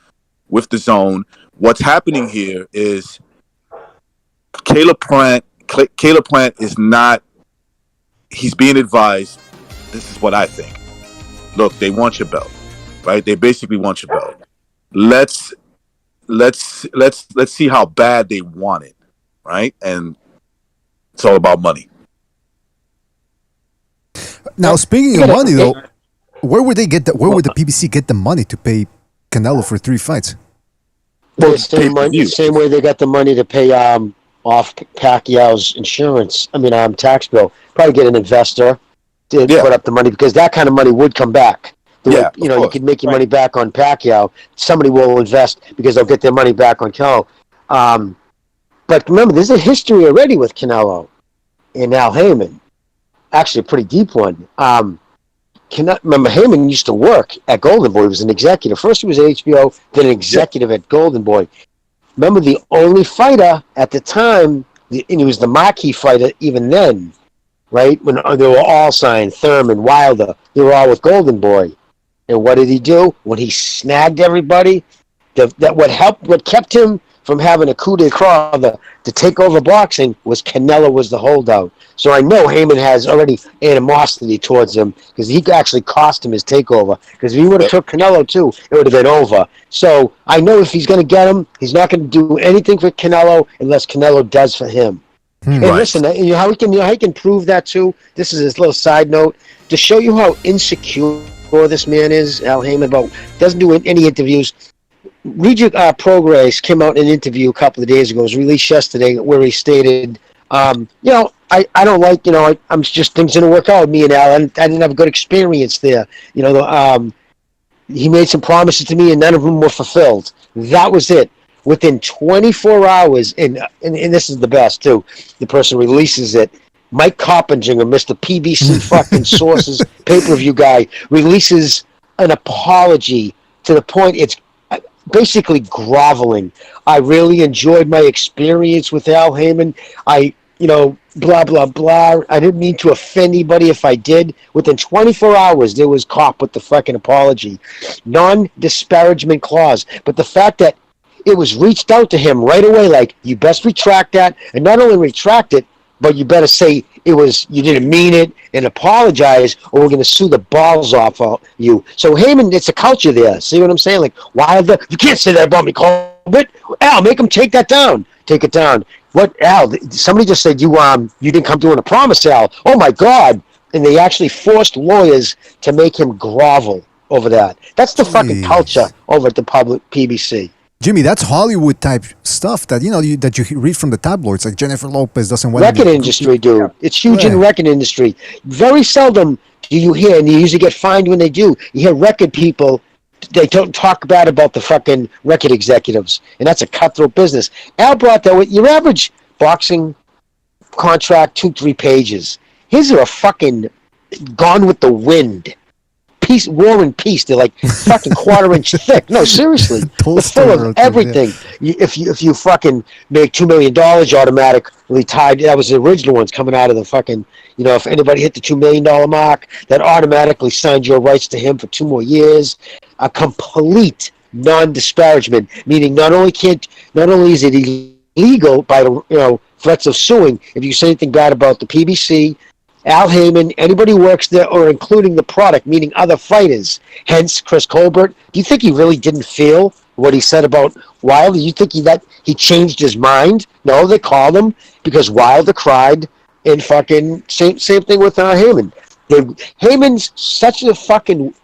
with the zone. What's happening here is Caleb Plant is not, he's being advised, this is what I think. Look, they want your belt, right? They basically want your belt. Let's see how bad they want it, right? And it's all about money. Now, speaking of money, though, where would the PBC get the money to pay Canelo for 3 fights? The same way they got the money to pay off Pacquiao's insurance. Tax bill. Probably get an investor to put up the money because that kind of money would come back. You could make your money back on Pacquiao. Somebody will invest because they'll get their money back on Canelo. But remember, there's a history already with Canelo and Al Heyman. Actually, a pretty deep one. Remember, Heyman used to work at Golden Boy. He was an executive. First, he was at HBO, then an executive at Golden Boy. Remember, the only fighter at the time, and he was the marquee fighter even then, right? When they were all signed, Thurman, Wilder, they were all with Golden Boy. And what did he do? When he snagged everybody, what kept him from having a coup d'état to take over boxing was Canelo was the holdout. So I know Heyman has already animosity towards him because he actually cost him his takeover. Because if he would have took Canelo too, it would have been over. So I know if he's going to get him, he's not going to do anything for Canelo unless Canelo does for him. And listen, you know how he can prove that too? This is his little side note to show you how insecure this man is. Al Heyman doesn't do any interviews. Regis Prograis came out in an interview a couple of days ago. It was released yesterday, where he stated, I don't like, I'm just things didn't work out with me and Al. I didn't have a good experience there. He made some promises to me and none of them were fulfilled. That was it. Within 24 hours, and this is the best too, the person releases it. Mike Coppinger, Mr. PBC fucking Sources pay-per-view guy, releases an apology to the point it's basically groveling. I really enjoyed my experience with Al Heyman. Blah, blah, blah. I didn't mean to offend anybody if I did. Within 24 hours, there was cop with the fucking apology. Non-disparagement clause. But the fact that it was reached out to him right away, like, you best retract that. And not only retract it, but you better say you didn't mean it and apologize, or we're going to sue the balls off of you. So Heyman, it's a culture there. See what I'm saying? Like, Wilder, you can't say that about me, Colbert. Al, make him take that down. Take it down. What, Al? Somebody just said you didn't come doing a promise, Al. Oh my God! And they actually forced lawyers to make him grovel over that. That's the fucking culture over at the public PBC. Jimmy, that's Hollywood type stuff that that you read from the tabloids. Like Jennifer Lopez doesn't want record industry, dude. It's huge in the record industry. Very seldom do you hear, and you usually get fined when they do. You hear record people, they don't talk bad about the fucking record executives, and that's a cutthroat business. Al brought that with your average boxing contract, 2-3 pages. His are a fucking Gone with the Wind. Peace, War and Peace. They're like fucking quarter-inch thick. No, seriously, they're full of everything. If you fucking make $2 million automatically tied, that was the original ones coming out of the fucking. If anybody hit the $2 million mark, that automatically signed your rights to him for 2 more years. A complete non-disparagement, meaning not only is it illegal by the threats of suing if you say anything bad about the PBC. Al Heyman, anybody who works there, or including the product, meaning other fighters, hence Chris Colbert. Do you think he really didn't feel what he said about Wilder? You think he changed his mind? No, they called him because Wilder cried, and fucking same thing with Heyman. Heyman's such a fucking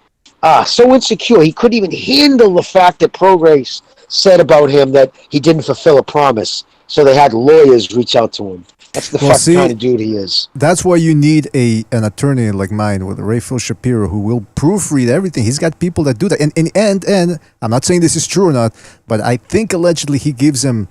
so insecure, he couldn't even handle the fact that Prograis said about him that he didn't fulfill a promise. So they had lawyers reach out to him. That's the kind of dude he is. That's why you need an attorney like mine with Raphael Shapiro who will proofread everything. He's got people that do that. And I'm not saying this is true or not, but I think allegedly he gives them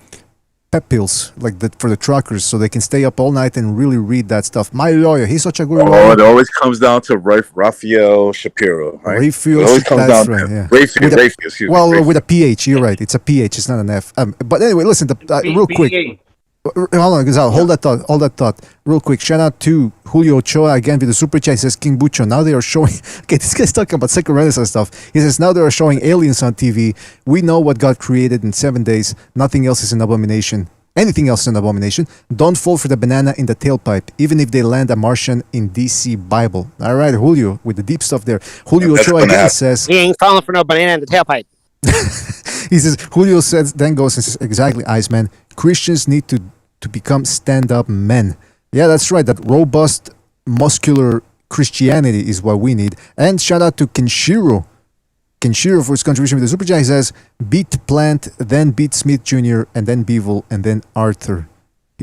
pep pills like that for the truckers so they can stay up all night and really read that stuff. My lawyer, he's such a good lawyer. It always comes down to Raphael Shapiro, right? Raphael, it always comes down right, to yeah. Raphael, with a PH, you're right. It's a PH, it's not an F. But anyway, listen, real quick. Hold on, Gonzalo. Hold that thought. Real quick. Shout out to Julio Ochoa again with the super chat. He says, King Bucho, now they are showing. Okay, this guy's talking about second Renaissance stuff. He says, now they are showing aliens on TV. We know what God created in 7 days. Nothing else is an abomination. Anything else is an abomination. Don't fall for the banana in the tailpipe, even if they land a Martian in DC Bible. All right, Julio, with the deep stuff there. Julio Ochoa again says, he ain't falling for no banana in the tailpipe. He says, Julio says, then goes and says, exactly, Iceman. Christians need to become stand-up men. Yeah, that's right. That robust, muscular Christianity is what we need. And shout out to Kenshiro Kenshiro for his contribution with the Super Chat. He says, beat Plant, then beat Smith Jr., and then Bevel, and then Arthur.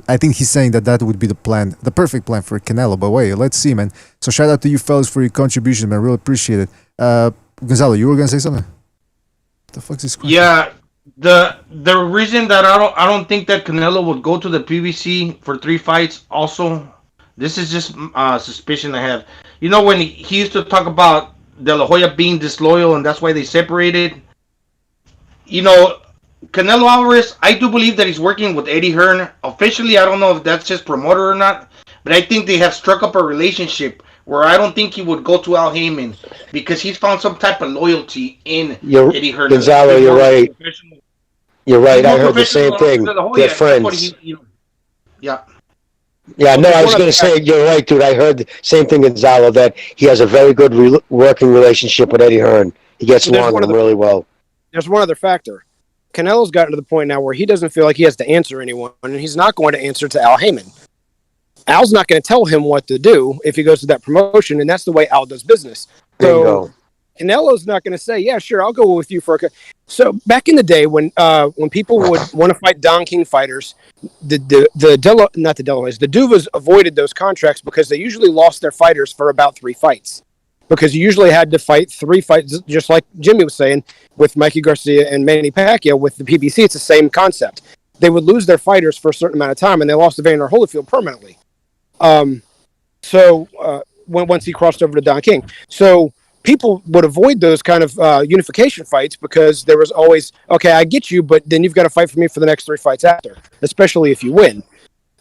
I think he's saying that would be the plan, the perfect plan for Canelo. But wait, let's see, man. So shout out to you fellas for your contribution, man. Really appreciate it. Gonzalo, you were gonna say something? What the fuck's this question? Yeah, the reason that I don't think that Canelo would go to the PBC for 3 fights. Also, this is just suspicion I have. You know, when he used to talk about De La Hoya being disloyal and that's why they separated. You know, Canelo Alvarez, I do believe that he's working with Eddie Hearn. Officially, I don't know if that's just promoter or not, but I think they have struck up a relationship where I don't think he would go to Al Heyman because he's found some type of loyalty in Eddie Hearn. Gonzalo, you're right. You're right. I heard the same thing. They're friends. Yeah. Yeah, no, I was going to say, you're right, dude. I heard the same thing, Gonzalo, that he has a very good working relationship with Eddie Hearn. He gets along with him really well. There's one other factor. Canelo's gotten to the point now where he doesn't feel like he has to answer anyone, and he's not going to answer to Al Heyman. Al's not going to tell him what to do if he goes to that promotion, and that's the way Al does business. So Canelo's not going to say, yeah, sure, I'll go with you for a... So back in the day when people would want to fight Don King fighters, the Duvas avoided those contracts because they usually lost their fighters for about 3 fights. Because you usually had to fight 3 fights, just like Jimmy was saying, with Mikey Garcia and Manny Pacquiao with the PBC. It's the same concept. They would lose their fighters for a certain amount of time, and they lost Evander Holyfield permanently. Once he crossed over to Don King. So people would avoid those kind of unification fights because there was always, okay, I get you, but then you've got to fight for me for the next 3 fights after, especially if you win.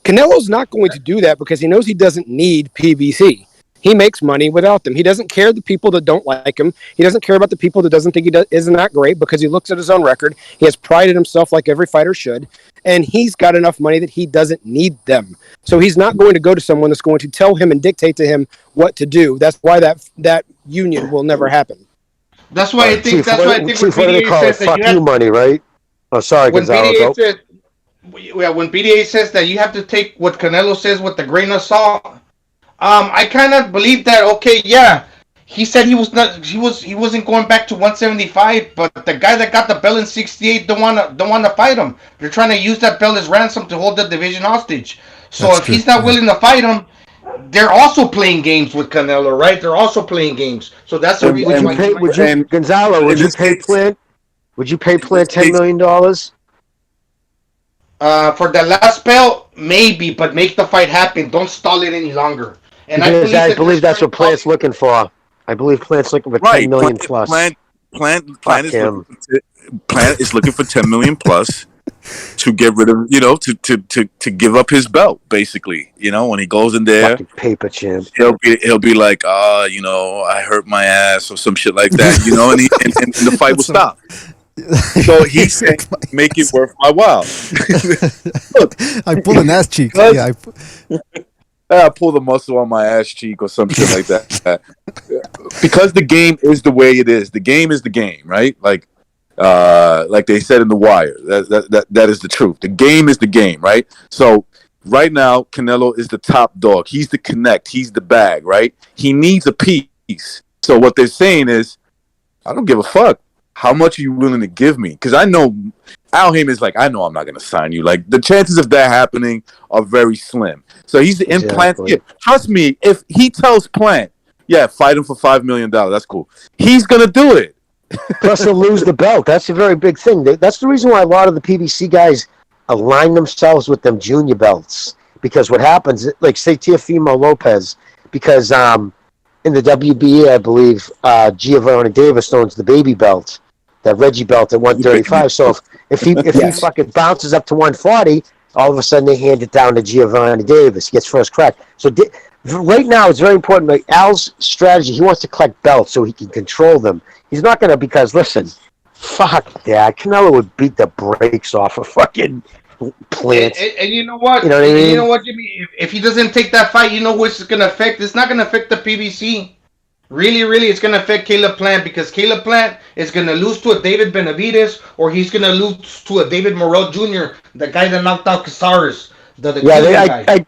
Canelo's not going to do that because he knows he doesn't need PBC. He makes money without them. He doesn't care the people that don't like him. He doesn't care about the people that doesn't think isn't that great because he looks at his own record. He has pride in himself like every fighter should. And he's got enough money that he doesn't need them. So he's not going to go to someone that's going to tell him and dictate to him what to do. That's why that union will never happen. That's why I think. That's why I think. Chief, what do they call it? Fuck you money, right? Oh, sorry, Gonzalo. When BDA says that you have to take what Canelo says with a grain of salt. I kind of believe that. Okay, yeah, he said he wasn't going back to 175, but the guy that got the belt in 68 don't want to fight him. They're trying to use that belt as ransom to hold the division hostage. So if he's not willing to fight him, they're also playing games with Canelo, right? They're also playing games. So that's the reason. Gonzalo, would you pay Plant? Would you pay Plant $10 million? For the last belt, maybe, but make the fight happen. Don't stall it any longer. And I believe that's what Plant's looking for. I believe Plant's looking for $10 million plus. Plant is looking for $10 million plus to get rid of, to give up his belt, basically. When he goes in there, fucking paper champ. He'll be like, I hurt my ass or some shit like that, and the fight will stop. So he said, make it worth my while. Look, I pull an ass cheek. Yeah, I pull the muscle on my ass cheek or some shit like that. Because the game is the way it is. The game is the game, right? Like they said in The Wire. That is the truth. The game is the game, right? So right now, Canelo is the top dog. He's the connect. He's the bag, right? He needs a piece. So what they're saying is, I don't give a fuck. How much are you willing to give me? Because I know Al Heyman's like, I know I'm not going to sign you. Like, the chances of that happening are very slim. So he's the implant. Yeah, trust me, if he tells Plant, fight him for $5 million, that's cool. He's going to do it. Plus, he'll lose the belt. That's a very big thing. That's the reason why a lot of the PBC guys align themselves with them junior belts. Because what happens, like, say, Teofimo Lopez, because in the WBA, I believe, Giovanni Davis owns the baby belt. That Reggie belt at 135. So if he fucking bounces up to 140, all of a sudden they hand it down to Giovanni Davis. He gets first crack. So right now it's very important. Like Al's strategy, he wants to collect belts so he can control them. He's not going to, because listen, fuck that. Canelo would beat the brakes off of fucking Plant. And you know what? You know what I mean? You know what, Jimmy? If he doesn't take that fight, you know who it's going to affect? It's not going to affect the PBC. Really, it's going to affect Caleb Plant because Caleb Plant is going to lose to a David Benavidez or he's going to lose to a David Morrell Jr., the guy that knocked out Casares, the guy.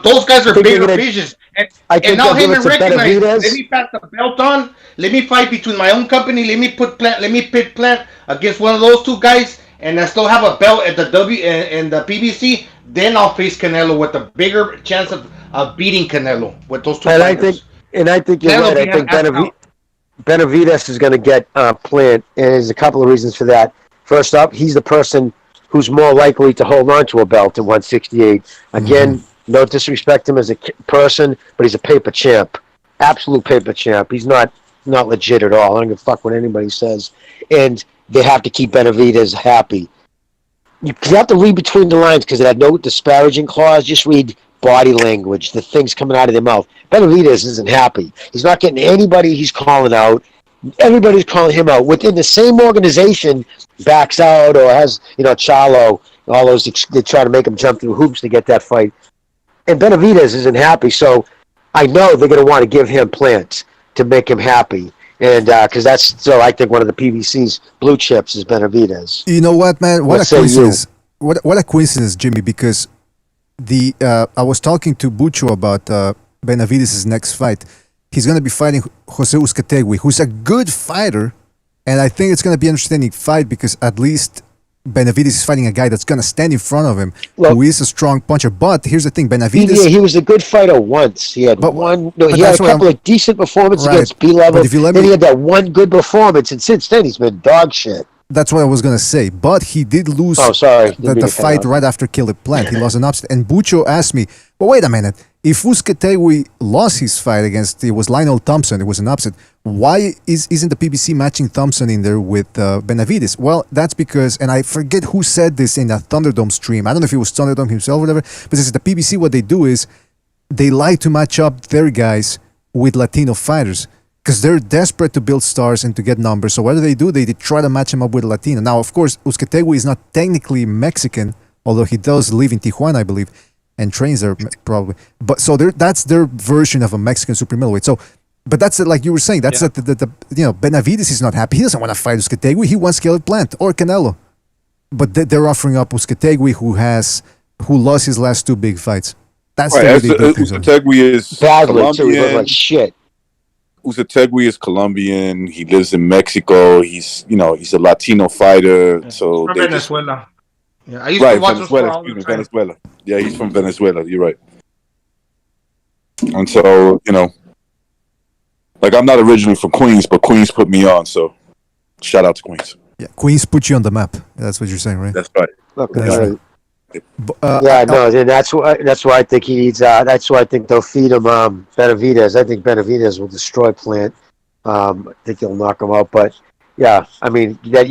Those guys are bigger fishes. And now Heyman recognized, let me pass the belt on. Let me fight between my own company. Let me pit Plant against one of those two guys, and I still have a belt at the and the PBC. Then I'll face Canelo with a bigger chance of beating Canelo with those two fighters. I think you're right. I think Benavidez is going to get Plant, and there's a couple of reasons for that. First up, he's the person who's more likely to hold on to a belt at 168. Again, no disrespect to him as a person, but he's a paper champ. Absolute paper champ. He's not legit at all. I don't give a fuck what anybody says. And they have to keep Benavidez happy. You have to read between the lines because it had no disparaging clause. Just read body language, the things coming out of their mouth. Benavidez isn't happy. He's not getting anybody he's calling out. Everybody's calling him out. Within the same organization, backs out or has, Charlo, all those, they try to make him jump through hoops to get that fight. And Benavidez isn't happy, so I know they're going to want to give him Plant to make him happy. And because that's still, I think, one of the PBC's blue chips is Benavidez. You know what, man? What a coincidence. What a coincidence, Jimmy, because I was talking to Bucho about Benavidez' next fight. He's going to be fighting Jose Uzcategui, who's a good fighter, and I think it's going to be an interesting fight because at least Benavidez is fighting a guy that's going to stand in front of him, who is a strong puncher. But here's the thing, Benavidez... he was a good fighter once. He had he had a couple of decent performances against B-level. Then he had that one good performance, and since then he's been dog shit. That's what I was going to say. But he did lose the fight right after Caleb Plant. He lost an upset. And Bucho asked me, well, wait a minute. If Uzcategui lost his fight against, it was Lionel Thompson, it was an upset, why isn't the PBC matching Thompson in there with Benavidez? Well, that's because, and I forget who said this in a Thunderdome stream, I don't know if it was Thunderdome himself or whatever, but this is the PBC, what they do is, they like to match up their guys with Latino fighters, because they're desperate to build stars and to get numbers, so what do? They try to match him up with Latino. Now, of course, Uzcategui is not technically Mexican, although he does live in Tijuana, I believe, and trains there probably. But so that's their version of a Mexican super middleweight. So, but that's like you were saying. That's Benavidez is not happy. He doesn't want to fight Uzcategui. He wants Caleb Plant or Canelo. But they're offering up Uzcategui, who lost his last two big fights. That's right. Uzcategui is Colombian. Like shit. Uzcategui is Colombian. He lives in Mexico. He's a Latino fighter. So from Venezuela. Yeah, I used to watch Venezuela. Yeah, he's from Venezuela. You're right. And so, like I'm not originally from Queens, but Queens put me on. So, shout out to Queens. Yeah, Queens put you on the map. That's what you're saying, right? That's right. That's why I think he needs. That's why I think they'll feed him Benavidez. I think Benavidez will destroy Plant. I think he'll knock him out, but. Yeah, I mean, like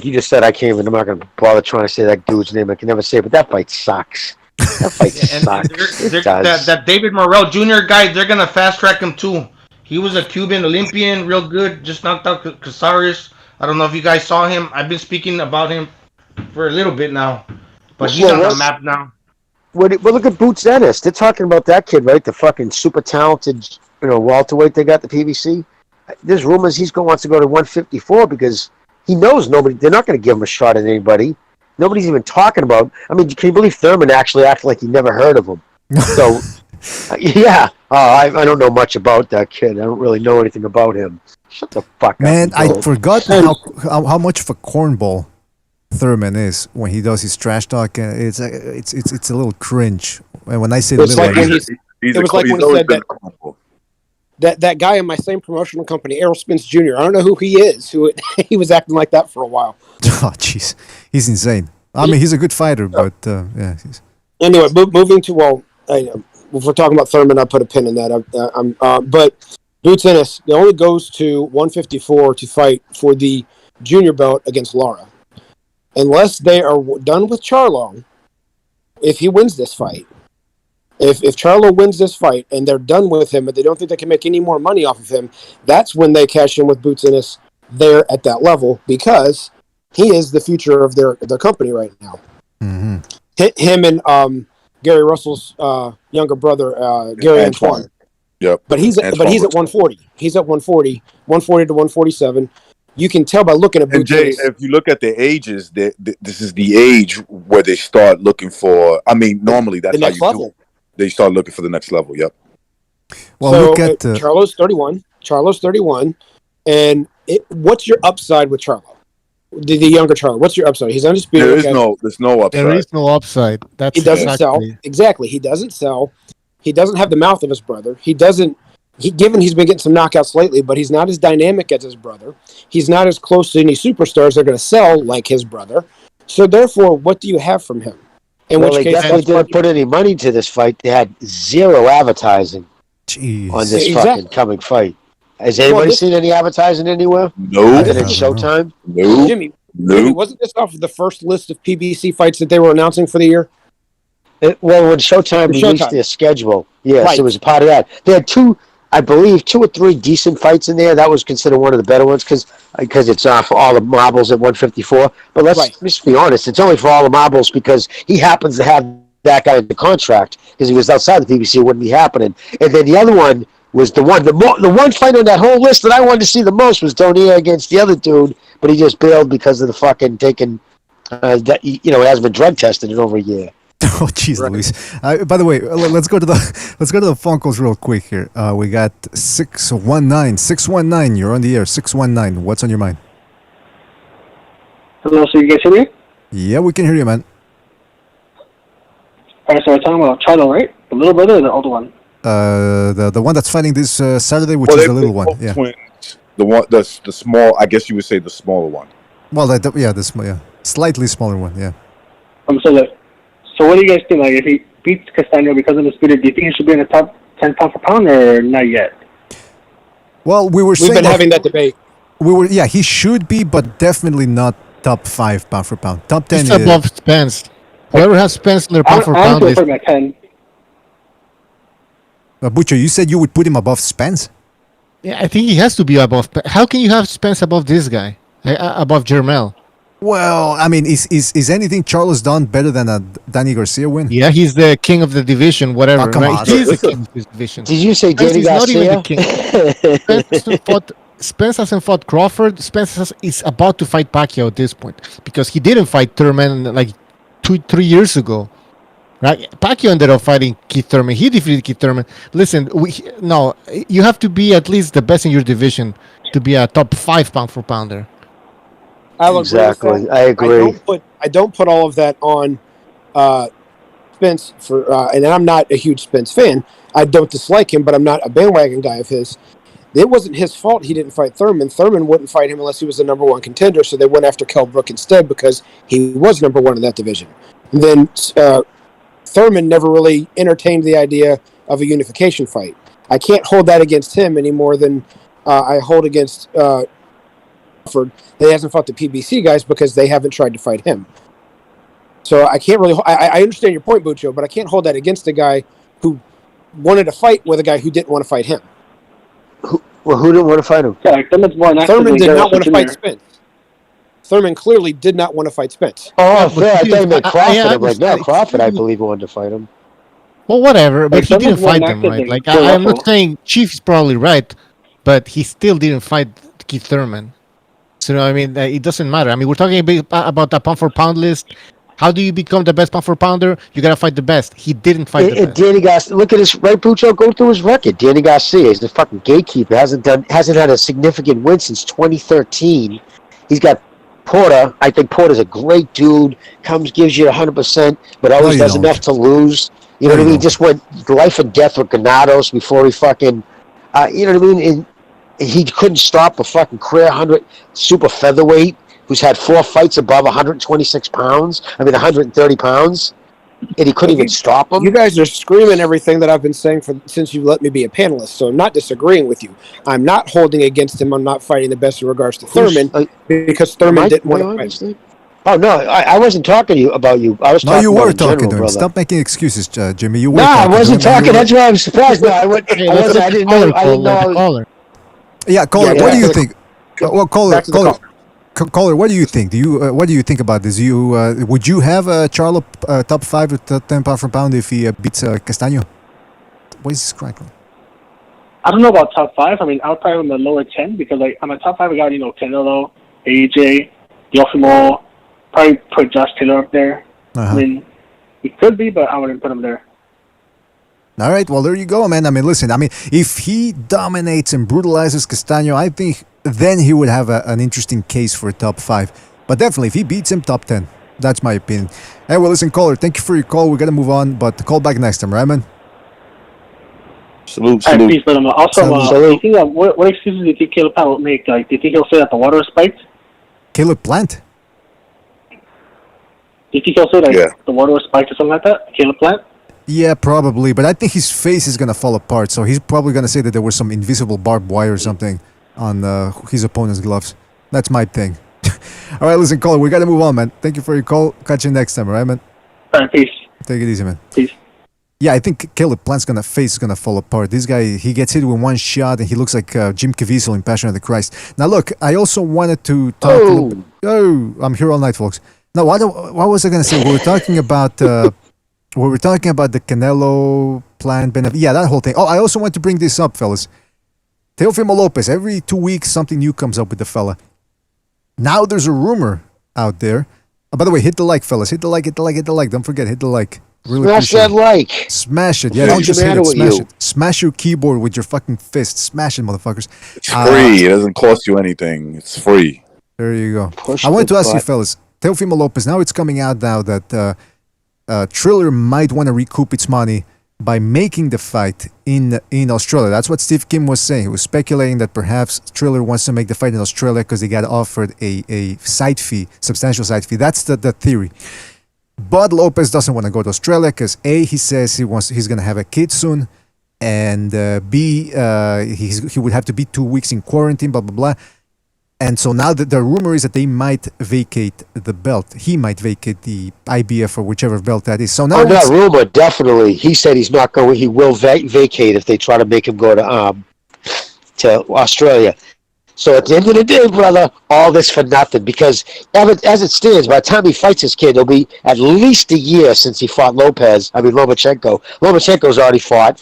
you just said, I'm not going to bother trying to say that dude's name. I can never say it, but that fight sucks. That fight sucks. That David Morrell Jr. guy, they're going to fast track him too. He was a Cuban Olympian, real good, just knocked out Casares. I don't know if you guys saw him. I've been speaking about him for a little bit now, but he's on the map now. Well, look at Boots Ennis. They're talking about that kid, right? The fucking super talented, welterweight they got the PBC. There's rumors he wants to go to 154 because he knows nobody. They're not going to give him a shot at anybody. Nobody's even talking about. I mean, can you believe Thurman actually acted like he never heard of him? So, yeah. I don't know much about that kid. I don't really know anything about him. Shut the fuck up. Man, I forgot how much of a cornball Thurman is when he does his trash talk. It's a little cringe. And when I say little, like when he said that guy in my same promotional company, Errol Spence Jr. I don't know who he is. He was acting like that for a while. Oh, jeez, he's insane. I mean, he's a good fighter, but yeah. Anyway, moving to if we're talking about Thurman, I put a pin in that. But Boots Ennis, he only goes to 154 to fight for the junior belt against Lara, unless they are done with Charlo. If he wins this fight. If Charlo wins this fight and they're done with him, but they don't think they can make any more money off of him, that's when they cash in with Boots Ennis there at that level because he is the future of their company right now. Mm-hmm. Him and Gary Russell's younger brother, Gary Antoine. Yep. But he's at 140. He's at 140 to 147. You can tell by looking at Boots Ennis. If you look at the ages, this is the age where they start looking for. I mean, normally that's how you do it. They start looking for the next level. Yep. Well, so look at Charlo's 31. Charlo's 31, and what's your upside with Charlo? The younger Charlo. What's your upside? He's undisputed. There's no upside. There is no upside. That's He doesn't sell. Exactly. He doesn't sell. He doesn't have the mouth of his brother. He doesn't. Given he's been getting some knockouts lately, but he's not as dynamic as his brother. He's not as close to any superstars that are going to sell like his brother. So therefore, what do you have from him? In well, which they case, definitely didn't put any money to this fight. They had zero advertising on this fucking coming fight. Has anybody seen any advertising anywhere? No. Other than Showtime? No. Jimmy, wasn't this off of the first list of PBC fights that they were announcing for the year? Well, when Showtime released their schedule, yes, it was a part of that. They had two or three decent fights in there. That was considered one of the better ones because it's for all the marbles at 154. But let's just be honest, it's only for all the marbles because he happens to have that guy in the contract because he was outside the PBC. It wouldn't be happening. And then the other one was the one fight on that whole list that I wanted to see the most was Donia against the other dude, but he just bailed because of the fucking taking, hasn't been drug tested in over a year. Oh, jeez, Luis. By the way, let's go to the phone calls real quick here. We got 619. You're on the air. 619. What's on your mind? Hello, so you guys hear me? Yeah, we can hear you, man. Alright, so we're talking about Charlo, right? The little brother or the older one? The one that's fighting this Saturday, which is the little one. Yeah. Twins. The small. I guess you would say the smaller one. Well, slightly smaller one. Yeah. So what do you guys think? Like, if he beats Castano because of the speed, do you think he should be in the top 10 pound for pound or not yet? Well, we've been having that debate. He should be, but definitely not top 5 pound for pound. Top 10 is above Spence. Whoever has Spence in their pound for pound is. I'm 10. Butcher, you said you would put him above Spence? Yeah, I think he has to be above. How can you have Spence above this guy? Above Jermell? Well, I mean, is anything Charlo's done better than a Danny Garcia win? Yeah, he's the king of the division, whatever. Oh, come on. He's the king of his division. Did you say Danny Garcia? Not even the king. Spence hasn't fought Crawford. Spence is about to fight Pacquiao at this point because he didn't fight Thurman like 2-3 years ago. Right? Pacquiao ended up fighting Keith Thurman. He defeated Keith Thurman. Listen, you have to be at least the best in your division to be a top 5 pound for pounder. Exactly, I agree. I don't put all of that on Spence and I'm not a huge Spence fan. I don't dislike him, but I'm not a bandwagon guy of his. It wasn't his fault he didn't fight Thurman. Thurman wouldn't fight him unless he was the number 1 contender, so they went after Kell Brook instead because he was number 1 in that division. And then Thurman never really entertained the idea of a unification fight. I can't hold that against him any more than I hold against Crawford. He hasn't fought the PBC guys because they haven't tried to fight him. So I can't really. I understand your point, Bucho, but I can't hold that against a guy who wanted to fight with a guy who didn't want to fight him. Who didn't want to fight him? Yeah, Thurman did not want to fight Spence. Thurman clearly did not want to fight Spence. Oh, fair. I thought you meant Crawford. I'm like, no, Crawford, I believe, wanted to fight him. Well, whatever, but he didn't fight him, right? Like, I'm not saying Chief is probably right, but he still didn't fight Keith Thurman. So, I mean, it doesn't matter. I mean, we're talking about the pound for pound list. How do you become the best pound for pounder? You got to fight the best. He didn't fight the best. Danny Garcia, look at his, right, Bucho, go through his record. Danny Garcia is the fucking gatekeeper. Hasn't had a significant win since 2013. He's got Porter. I think Porter's a great dude. Gives you 100%, but always does enough to lose. You know what I mean? Just went life and death with Granados before he fucking, you know what I mean? And he couldn't stop a fucking career 100 super featherweight who's had 4 fights above 126 pounds. I mean, 130 pounds. And he couldn't even stop him. You guys are screaming everything that I've been saying since you let me be a panelist. So I'm not disagreeing with you. I'm not holding against him. I'm not fighting the best in regards to Thurman because Thurman didn't want to fight him. Oh, no, I wasn't talking to you about you. I was talking you were about talking general, to him. brother. Stop making excuses, Jimmy. You were No, I talking wasn't to him. talking. That's why I'm surprised. No, I didn't know. Yeah, caller, what do you think? Well, caller, what do you think? What do you think about this? Would you have Charlo top 5 at 10 pound for pound if he beats Castano? What is this crackling? I don't know about top 5. I mean, I'll probably in the lower 10 because like I'm a top 5. I got Canelo, AJ, Teofimo. Probably put Josh Taylor up there. I mean, he could be, but I wouldn't put him there. All right, well, there you go, man. I mean, listen, if he dominates and brutalizes Castano, I think then he would have an interesting case for a top 5. But definitely, if he beats him, top 10. That's my opinion. Hey, well, listen, caller, thank you for your call. We got to move on, but call back next time, right, man? Salute. All right, peace, but also, do you think what excuses do you think Caleb Plant will make? Like, do you think he'll say that the water is spiked? Caleb Plant? Do you think he'll say that the water was spiked or something like that? Caleb Plant? Yeah, probably, but I think his face is going to fall apart, so he's probably going to say that there was some invisible barbed wire or something on his opponent's gloves. That's my thing. All right, listen, caller, we got to move on, man. Thank you for your call. Catch you next time, all right, man? All right, peace. Take it easy, man. Peace. Yeah, I think Caleb Plant's face is gonna fall apart. This guy, he gets hit with one shot, and he looks like Jim Caviezel in Passion of the Christ. Now, look, I also wanted to talk. I'm here all night, folks. Now, what was I gonna say? We were talking about the Canelo Plant, Benavidez. Yeah, that whole thing. Oh, I also want to bring this up, fellas. Teofimo Lopez. Every 2 weeks, something new comes up with the fella. Now there's a rumor out there. Oh, by the way, hit the like, fellas. Hit the like. Don't forget, hit the like. Really Smash that like. Smash it. Yeah, don't just hit it. Smash it. Smash your keyboard with your fucking fist. Smash it, motherfuckers. It's free. It doesn't cost you anything. It's free. There you go. I wanted to ask you, fellas. Teofimo Lopez, now it's coming out now that Triller might want to recoup its money by making the fight in Australia. That's what Steve Kim was saying. He was speculating that perhaps Triller wants to make the fight in Australia because he got offered a side fee, substantial side fee. That's the theory. But Lopez doesn't want to go to Australia because A, he says he's going to have a kid soon, and B, he would have to be 2 weeks in quarantine, blah, blah, blah. And so now the rumor is that they might vacate the belt. He might vacate the IBF or whichever belt that is. So now not rumor, definitely. He said he's not going. He will vacate if they try to make him go to Australia. So at the end of the day, brother, all this for nothing. Because as it stands, by the time he fights his kid, it'll be at least a year since he fought Lomachenko. Lomachenko's already fought.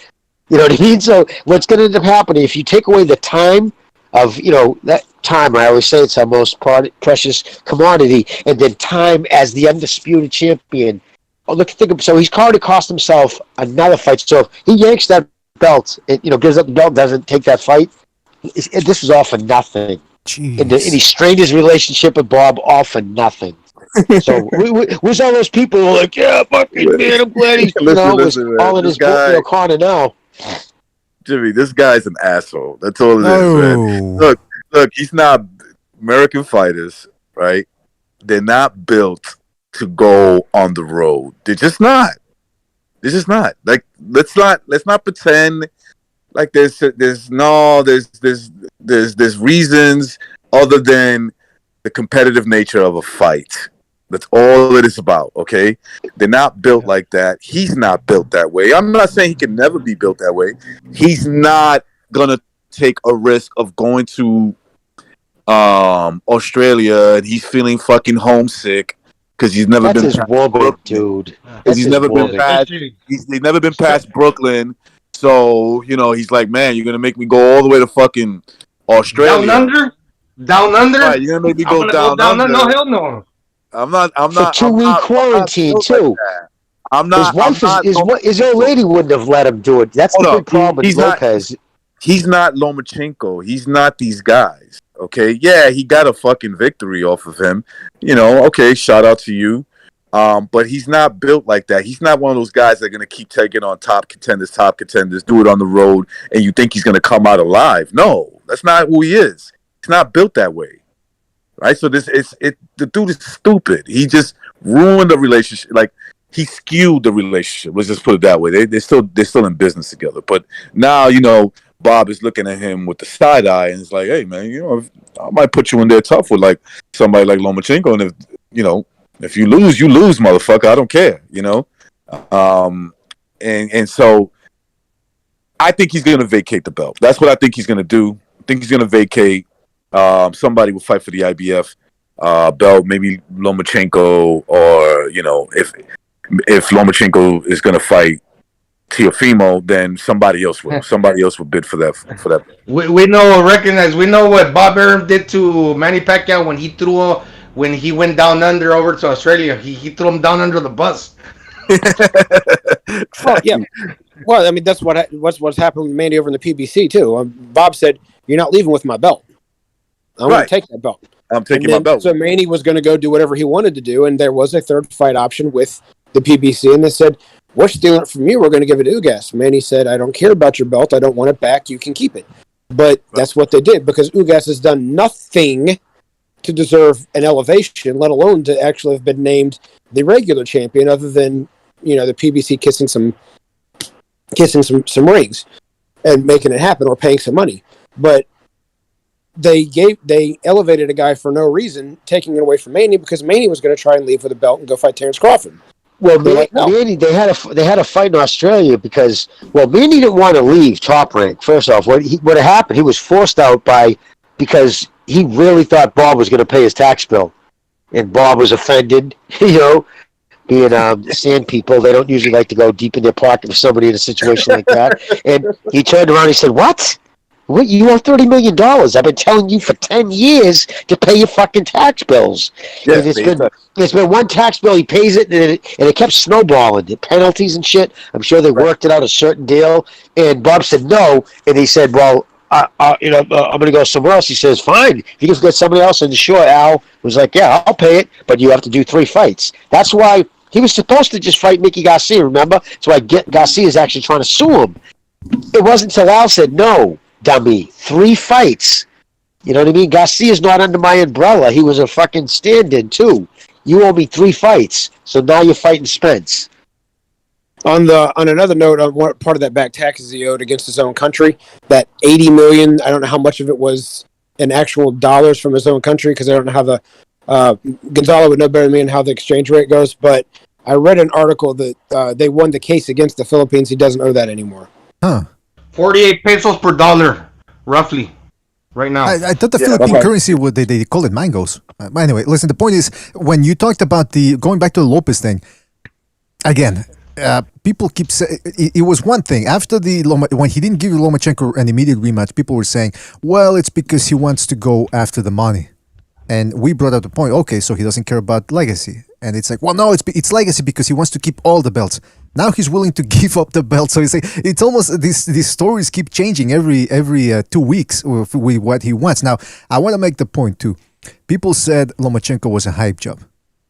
You know what I mean? So what's going to end up happening, if you take away the time of, that time, I always say it's our most precious commodity, and then time as the undisputed champion. So he's already cost himself another fight. So if he yanks that belt, gives up the belt, doesn't take that fight, this was all for nothing. And he strained his relationship with Bob all for nothing. So where's all those people who are like, yeah, fucking man, I'm glad he's listen, all in his corner now. Jimmy, this guy's an asshole. That's all it is, man. Look, he's not. American fighters, right? They're not built to go on the road. They're just not. Like, let's not pretend like there's reasons other than the competitive nature of a fight. That's all it is about, okay? They're not built like that. He's not built that way. I'm not saying he can never be built that way. He's not gonna take a risk of going to Australia and he's feeling fucking homesick because he's never been past Brooklyn, dude. He's never been past Brooklyn. So, he's like, man, you're gonna make me go all the way to fucking Australia. Down under? Right, you're gonna make me go down under. No, hell no. I'm not. For 2 week quarantine too. His old lady wouldn't have let him do it. That's the big problem with Lopez. He's not Lomachenko. He's not these guys. Okay, yeah, he got a fucking victory off of him. Okay, shout out to you. But he's not built like that. He's not one of those guys that are gonna keep taking on top contenders, do it on the road, and you think he's gonna come out alive. No, that's not who he is. He's not built that way. Right, so the dude is stupid. He just ruined the relationship. Like, he skewed the relationship. Let's just put it that way. They're still in business together. But now, Bob is looking at him with the side eye, and it's like, hey man, I might put you in there tough with like somebody like Lomachenko, and if you lose, motherfucker. I don't care, and so I think he's gonna vacate the belt. That's what I think he's gonna do. I think he's gonna vacate. Somebody will fight for the IBF belt, maybe Lomachenko, or if Lomachenko is going to fight Teofimo, then somebody else will. Somebody else will bid for that. We know what Bob Arum did to Manny Pacquiao when he went down under over to Australia. He threw him down under the bus. Oh yeah. Well, I mean, that's what's happened with Manny over in the PBC too. Bob said, "You're not leaving with my belt. I'm going to take that belt. I'm taking my belt." So Manny was going to go do whatever he wanted to do, and there was a third fight option with the PBC, and they said, "We're stealing it from you. We're going to give it to Ugas." Manny said, "I don't care about your belt. I don't want it back. You can keep it." But that's what they did because Ugas has done nothing to deserve an elevation, let alone to actually have been named the regular champion, other than the PBC kissing some rings and making it happen or paying some money. But they elevated a guy for no reason, taking it away from Manny because Manny was going to try and leave with a belt and go fight Terrence Crawford. Well, Manny, they had a fight in Australia because Manny didn't want to leave Top Rank. First off, what had happened? He was forced out because he really thought Bob was going to pay his tax bill, and Bob was offended. Being sand people, they don't usually like to go deep in their pocket for somebody in a situation like that. And he turned around and he said, "What? You owe $30 million. I've been telling you for 10 years to pay your fucking tax bills." Yeah, and it's been one tax bill. He pays it, and it kept snowballing. The penalties and shit. I'm sure they worked it out a certain deal. And Bob said no, and he said, "Well, I'm going to go somewhere else." He says, "Fine. If you can get somebody else." And sure, Al was like, "Yeah, I'll pay it, but you have to do 3 fights." That's why he was supposed to just fight Mickey Garcia. Remember? That's why Garcia is actually trying to sue him. It wasn't until Al said, "No, dummy, 3 fights." You know what I mean? Garcia's not under my umbrella. He was a fucking stand-in too. You owe me 3 fights, so now you're fighting Spence. On another note, on what part of that back taxes he owed against his own country, that $80 million. I don't know how much of it was in actual dollars from his own country because I don't know how the Gonzalo would know better than me and how the exchange rate goes. But I read an article that they won the case against the Philippines. He doesn't owe that anymore. Huh. 48 pesos per dollar, roughly, right now. I thought the Philippine currency, they call it mangoes. Anyway, listen, the point is, when you talked about going back to the Lopez thing, again, people keep saying, it was one thing. After when he didn't give Lomachenko an immediate rematch, people were saying, well, it's because he wants to go after the money. And we brought up the point, okay, so he doesn't care about legacy. And it's like, well, no, it's legacy because he wants to keep all the belts. Now he's willing to give up the belt. So it's almost these stories keep changing every 2 weeks with what he wants. Now, I want to make the point too. People said Lomachenko was a hype job.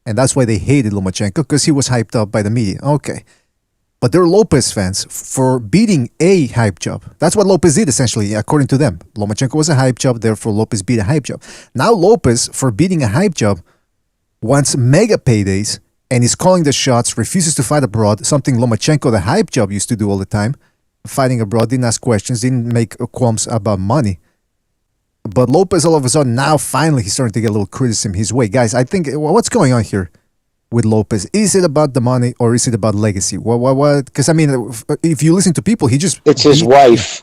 And that's why they hated Lomachenko, because he was hyped up by the media. Okay. But they're Lopez fans for beating a hype job. That's what Lopez did, essentially, according to them. Lomachenko was a hype job, therefore Lopez beat a hype job. Now Lopez, for beating a hype job, wants mega paydays and is calling the shots, refuses to fight abroad, something Lomachenko, the hype job, used to do all the time. Fighting abroad, didn't ask questions, didn't make qualms about money. But Lopez, all of a sudden, now finally he's starting to get a little criticism his way. Guys, I think, what's going on here with Lopez? Is it about the money or is it about legacy? What? Because, I mean, if you listen to people, it's his wife.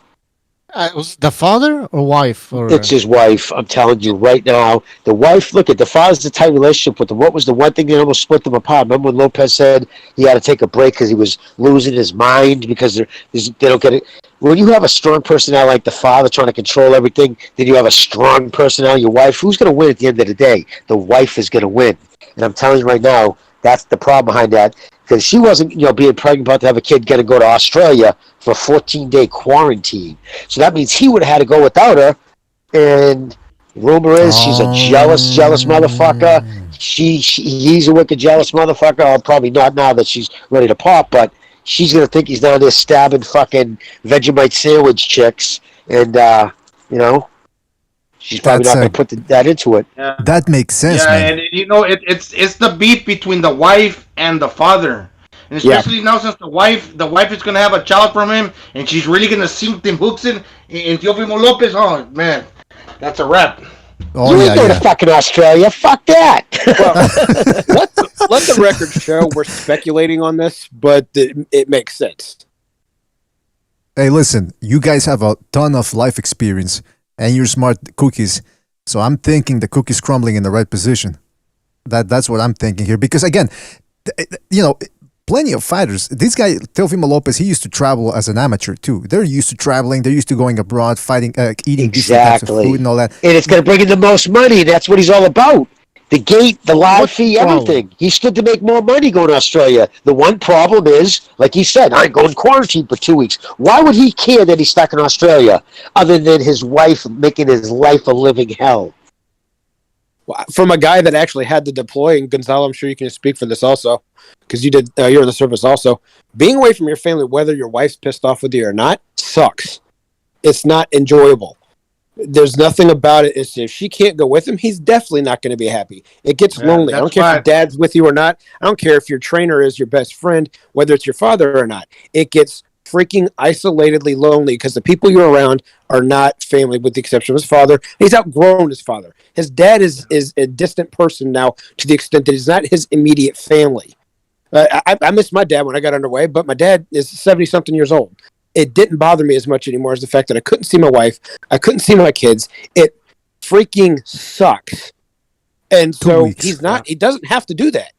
Was the father or wife? It's his wife. I'm telling you right now. The wife, look at the father's a tight relationship with them. What was the one thing that almost split them apart? Remember when Lopez said he had to take a break because he was losing his mind because they don't get it? When you have a strong personality like the father trying to control everything, then you have a strong personality, your wife. Who's going to win at the end of the day? The wife is going to win. And I'm telling you right now, that's the problem behind that. Because she wasn't, being pregnant about to have a kid, going to go to Australia for a 14-day quarantine. So that means he would have had to go without her. And rumor is she's a jealous motherfucker. He's a wicked jealous motherfucker. Or probably not now that she's ready to pop, but she's going to think he's down there stabbing fucking Vegemite sandwich chicks. And, she's probably not going to put that into it. Yeah. That makes sense, man. And it's the beef between the wife and the father. And especially now since the wife is going to have a child from him, and she's really going to sink them hooks in Teofimo Lopez. Oh, man, that's a wrap. Oh, you ain't going to fucking Australia. Fuck that. Well, let the record show we're speculating on this, but it makes sense. Hey, listen, you guys have a ton of life experience, and you're smart cookies. So I'm thinking the cookie's crumbling in the right position. That's what I'm thinking here. Because again, plenty of fighters. This guy, Teofimo Lopez, he used to travel as an amateur too. They're used to traveling. They're used to going abroad, fighting, eating different types of food and all that. And it's going to bring in the most money. That's what he's all about. The gate, the live fee, everything. He stood to make more money going to Australia. The one problem is, like he said, I'm going quarantine for 2 weeks. Why would he care that he's stuck in Australia other than his wife making his life a living hell? From a guy that actually had to deploy, and Gonzalo, I'm sure you can speak for this also, because you did. You're in the service also. Being away from your family, whether your wife's pissed off with you or not, sucks. It's not enjoyable. There's nothing about it. It's if she can't go with him, he's definitely not going to be happy. It gets lonely. I don't care if your dad's with you or not. I don't care if your trainer is your best friend, whether it's your father or not. It gets freaking isolatedly lonely because the people you're around are not family, with the exception of his father. He's outgrown his father. His dad is a distant person now, to the extent that he's not his immediate family. I missed my dad when I got underway, but my dad is 70-something years old. It didn't bother me as much anymore as the fact that I couldn't see my wife. I couldn't see my kids. It freaking sucks. And so he's not, he doesn't have to do that.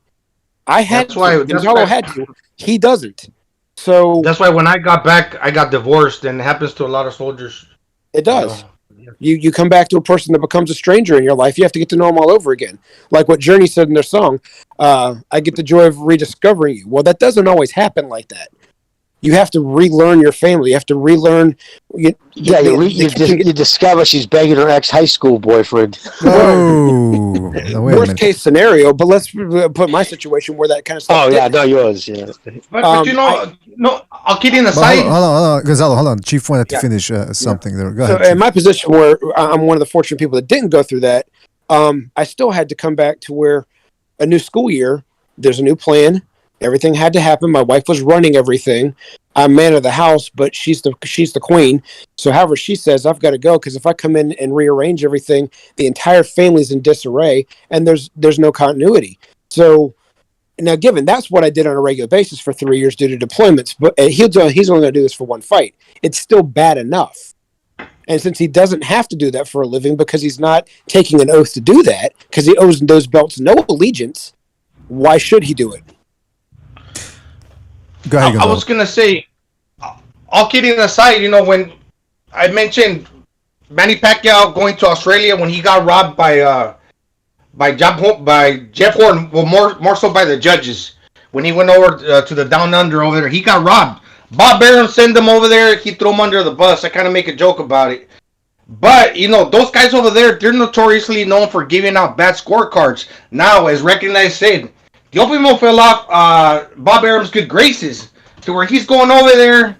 I had to. Gonzalo had to. He doesn't. So that's why when I got back, I got divorced, and it happens to a lot of soldiers. It does. You come back to a person that becomes a stranger in your life, you have to get to know them all over again. Like what Journey said in their song, I get the joy of rediscovering you. Well, that doesn't always happen like that. You have to relearn your family. You have to relearn. You discover she's banging her ex-high school boyfriend. Oh, worst case scenario, but let's put my situation where that kind of stuff. Oh, yeah, no, yours, yeah. But you know, I'll kidding aside. Hold on, Gonzalo, hold on. Chief wanted to finish something there. Go ahead. So, in my position where I'm one of the fortunate people that didn't go through that, I still had to come back to where a new school year, there's a new plan. Everything had to happen. My wife was running everything. I'm man of the house, but she's the queen. So however she says, I've got to go, because if I come in and rearrange everything, the entire family's in disarray, and there's no continuity. So now, given that's what I did on a regular basis for 3 years due to deployments, but he's only going to do this for one fight. It's still bad enough. And since he doesn't have to do that for a living because he's not taking an oath to do that, because he owes those belts no allegiance, why should he do it? Go ahead, I was gonna say, all kidding aside, you know, when I mentioned Manny Pacquiao going to Australia when he got robbed by Jeff Horn, well, more so by the judges, when he went over to the Down Under over there, he got robbed. Bob Arum sent him over there. He threw him under the bus. I kind of make a joke about it, but you know, those guys over there, they're notoriously known for giving out bad scorecards. Now, as recognized, said. Teofimo fell off Bob Arum's good graces to where he's going over there.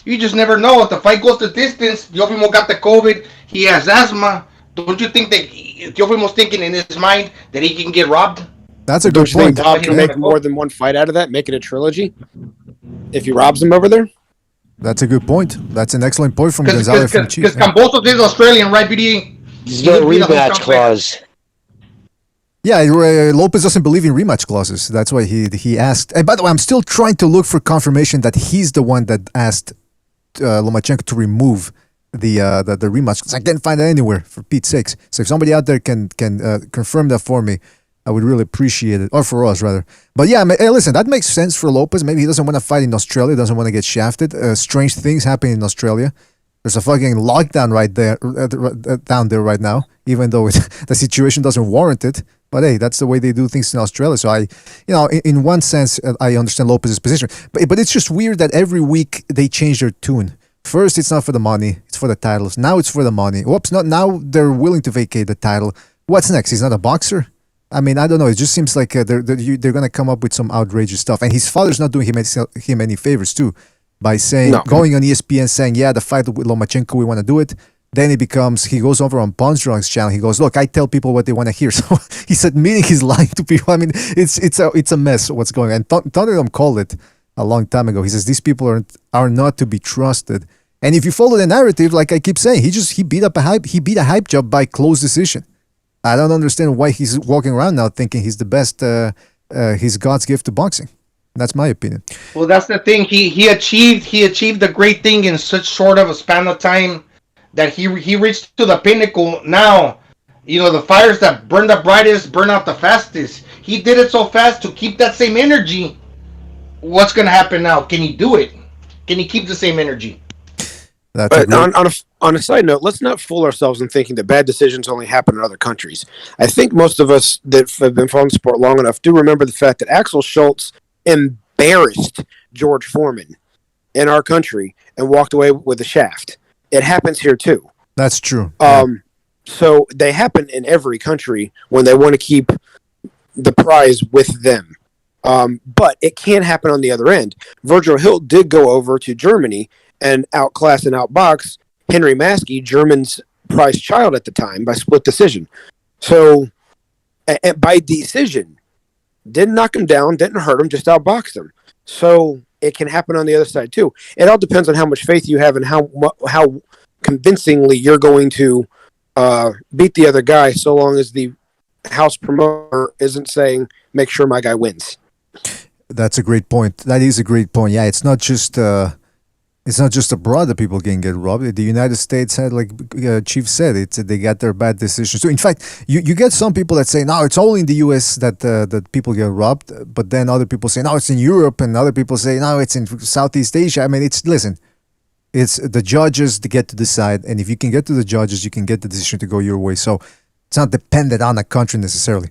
You just never know. If the fight goes the distance, Teofimo got the COVID. He has asthma. Don't you think that Teofimo's thinking in his mind that he can get robbed? That's a good point. Bob can make more than one fight out of that, make it a trilogy, if he robs him over there? That's a good point. That's an excellent point from Gonzalo from Chief. Because Cambosos is Australian, right, BD? There's no rematch clause. Yeah, Lopez doesn't believe in rematch clauses. That's why he asked. And by the way, I'm still trying to look for confirmation that he's the one that asked Lomachenko to remove the rematch. Because I can't find it anywhere, for Pete's sakes. So if somebody out there can confirm that for me, I would really appreciate it. Or for us, rather. But yeah, hey, listen, that makes sense for Lopez. Maybe he doesn't want to fight in Australia, doesn't want to get shafted. Strange things happen in Australia. There's a fucking lockdown right there, down there right now, even though the situation doesn't warrant it. But hey, that's the way they do things in Australia. So in one sense, I understand Lopez's position. But it's just weird that every week they change their tune. First, it's not for the money; it's for the titles. Now it's for the money. Whoops! Now they're willing to vacate the title. What's next? He's not a boxer. I mean, I don't know. It just seems like they're going to come up with some outrageous stuff. And his father's not doing him any favors too, by saying going on ESPN saying, "Yeah, the fight with Lomachenko, we want to do it." Then he goes over on Bonsdrong's channel. He goes, "Look, I tell people what they want to hear." So he's admitting he's lying to people. I mean, it's a mess what's going on. And Thunderdome called it a long time ago. He says these people are not to be trusted. And if you follow the narrative, like I keep saying, he beat a hype job by close decision. I don't understand why he's walking around now thinking he's the best. He's God's gift to boxing. That's my opinion. Well, that's the thing. He achieved a great thing in such short of a span of time. That he reached to the pinnacle. Now, you know, the fires that burn the brightest burn out the fastest. He did it so fast to keep that same energy. What's going to happen now? Can he do it? Can he keep the same energy? On On a side note, let's not fool ourselves in thinking that bad decisions only happen in other countries. I think most of us that have been following the sport long enough do remember the fact that Axel Schultz embarrassed George Foreman in our country and walked away with a shaft. It happens here too. That's true. So they happen in every country when they want to keep the prize with them. But it can happen on the other end. Virgil Hilt did go over to Germany and outclass and outbox Henry Maskey, German's prize child at the time, by split decision. So, by decision, didn't knock him down, didn't hurt him, just outboxed him. So it can happen on the other side too. It all depends on how much faith you have and how convincingly you're going to beat the other guy, so long as the house promoter isn't saying, make sure my guy wins. That's a great point. That is a great point. Yeah, it's not just abroad that people can get robbed. The United States had, like Chief said, they got their bad decisions. So in fact, you get some people that say, no, it's only in the U.S. that people get robbed. But then other people say, no, it's in Europe. And other people say, no, it's in Southeast Asia. I mean, it's the judges to get to decide. And if you can get to the judges, you can get the decision to go your way. So it's not dependent on a country necessarily.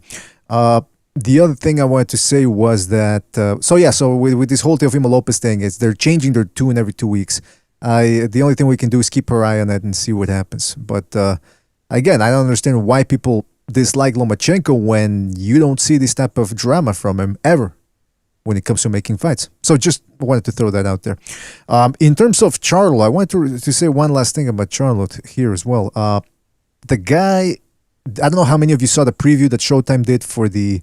The other thing I wanted to say was that, so with this whole Teofimo Lopez thing, they're changing their tune every 2 weeks. The only thing we can do is keep our eye on it and see what happens. But again, I don't understand why people dislike Lomachenko when you don't see this type of drama from him ever when it comes to making fights. So just wanted to throw that out there. In terms of Charlo, I wanted to say one last thing about Charlo here as well. The guy, I don't know how many of you saw the preview that Showtime did for the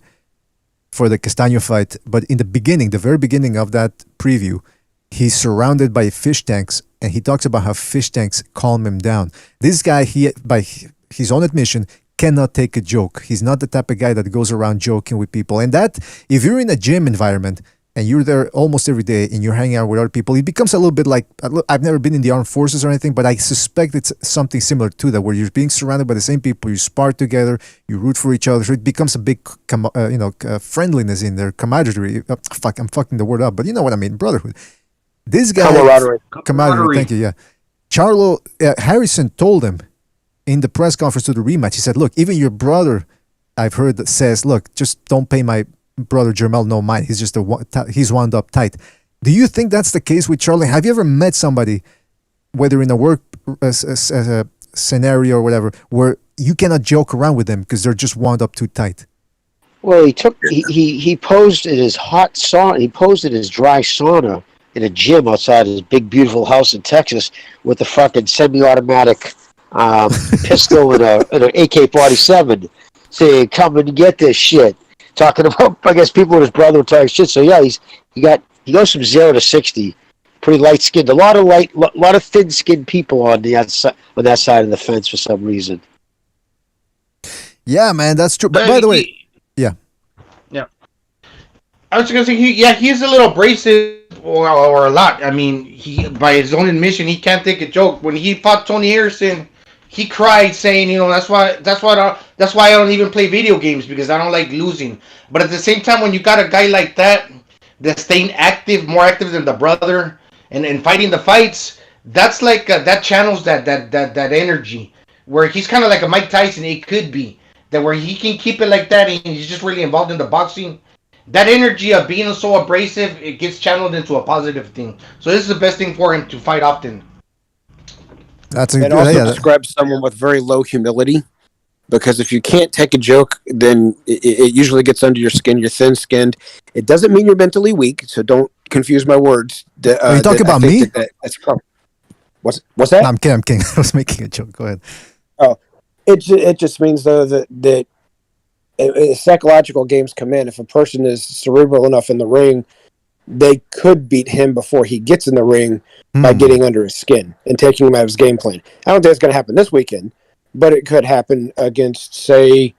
Castano fight, but in the very beginning of that preview, he's surrounded by fish tanks, and he talks about how fish tanks calm him down. This guy, by his own admission, cannot take a joke. He's not the type of guy that goes around joking with people. And that, if you're in a gym environment and you're there almost every day and you're hanging out with other people, it becomes a little bit like, I've never been in the armed forces or anything, but I suspect it's something similar to that, where you're being surrounded by the same people, you spar together, you root for each other, so it becomes a big, friendliness in there, camaraderie. I'm fucking the word up, but you know what I mean, brotherhood. This guy, camaraderie. Thank you. Yeah, Charlo Harrison told him in the press conference to the rematch. He said, "Look, even your brother, I've heard that says, look, just don't pay my brother Jermell no mind. He's just he's wound up tight." Do you think that's the case with Charlo? Have you ever met somebody, whether in a work scenario or whatever, where you cannot joke around with them because they're just wound up too tight? Well, he posed at his hot sauna. He posed at his dry sauna in a gym outside his big beautiful house in Texas with a fucking semi-automatic pistol and an AK-47, saying, "Come and get this shit." Talking about, I guess, people with his brother talking shit. So yeah, he goes from 0 to 60, pretty light skinned. A lot of thin skinned people on that side of the fence for some reason. Yeah, man, that's true. But by the way, yeah. I was gonna say he's a little abrasive or a lot. I mean, he, by his own admission, he can't take a joke. When he fought Tony Harrison, he cried saying, that's why I don't even play video games, because I don't like losing. But at the same time, when you got a guy like that that's staying active, more active than the brother, and fighting the fights, that's like that channels that energy, where he's kind of like a Mike Tyson. It could be that where he can keep it like that, and he's just really involved in the boxing. That energy of being so abrasive, it gets channeled into a positive thing. So this is the best thing for him to fight often. It also describes someone with very low humility, because if you can't take a joke, then it usually gets under your skin. You're thin-skinned. It doesn't mean you're mentally weak, so don't confuse my words. Are you talking about me? That's a problem. What's that? No, I'm kidding. I was making a joke. Go ahead. Oh, it just means though that psychological games come in. If a person is cerebral enough in the ring, they could beat him before he gets in the ring by getting under his skin and taking him out of his game plan. I don't think it's going to happen this weekend, but it could happen against, say,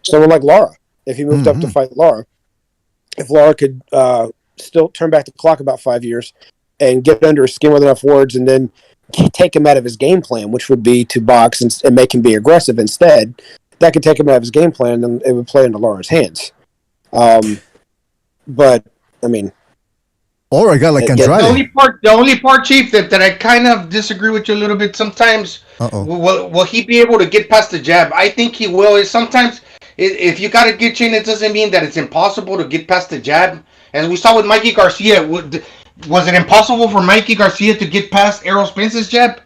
someone like Lara. If he moved up to fight Lara, if Lara could still turn back the clock about 5 years and get under his skin with enough words, and then take him out of his game plan, which would be to box and make him be aggressive instead, that could take him out of his game plan, and it would play into Lara's hands. But I mean, Or a guy like Andrade. The only part, Chief, that I kind of disagree with you a little bit. Sometimes, will he be able to get past the jab? I think he will. Is sometimes, if you got a good chin, it doesn't mean that it's impossible to get past the jab. As we saw with Mikey Garcia, was it impossible for Mikey Garcia to get past Errol Spence's jab?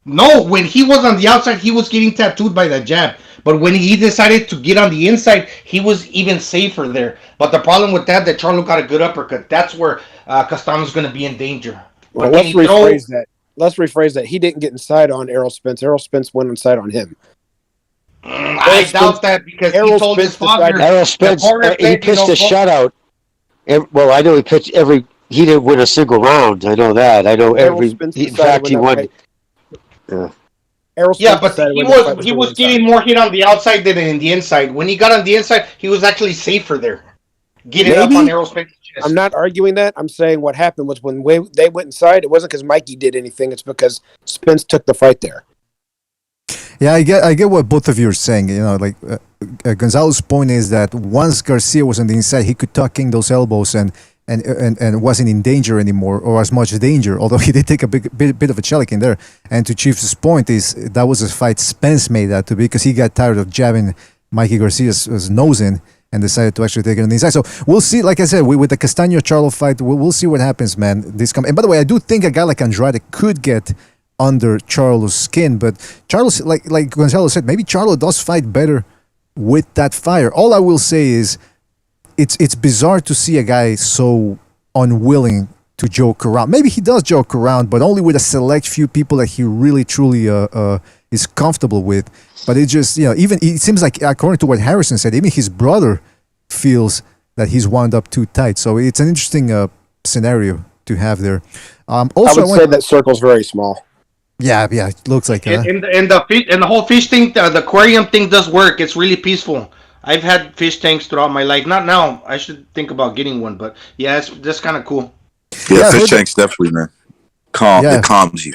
No, when he was on the outside, he was getting tattooed by that jab. But when he decided to get on the inside, he was even safer there. But the problem with that Charlo got a good uppercut. That's where Castano's going to be in danger. Well, let's rephrase that. Let's rephrase that. He didn't get inside on Errol Spence. Errol Spence went inside on him. I doubt that because he told his father. Errol Spence, he pitched a shutout. Well, I know he pitched every. He didn't win a single round. I know that. I know every. In fact, he won. Yeah, but he was getting more hit on the outside than in the inside. When he got on the inside, he was actually safer there. Getting up on Errol Spence's chest. I'm not arguing that. I'm saying what happened was when they went inside, it wasn't because Mikey did anything. It's because Spence took the fight there. Yeah, I get what both of you are saying. You know, like Gonzalo's point is that once Garcia was on the inside, he could tuck in those elbows and wasn't in danger anymore, or as much danger, although he did take a bit of a chelik in there. And to Chief's point is that was a fight Spence made that to be, because he got tired of jabbing Mikey Garcia's nose in and decided to actually take it on the inside. So we'll see, like I said, with the Castano-Charlo fight, we'll see what happens, man. And by the way, I do think a guy like Andrade could get under Charlo's skin, but Charlo, like Gonzalo said, maybe Charlo does fight better with that fire. All I will say is it's bizarre to see a guy so unwilling to joke around. Maybe he does joke around, but only with a select few people that he really truly is comfortable with. But it just, even it seems like, according to what Harrison said, even his brother feels that he's wound up too tight. So it's an interesting scenario to have there. Also, I would say that circle's very small. Yeah, it looks like and the whole fish thing, the aquarium thing does work. It's really peaceful. I've had fish tanks throughout my life. Not now. I should think about getting one, but yeah, that's kind of cool. Yeah, fish tanks definitely, man. It calms you.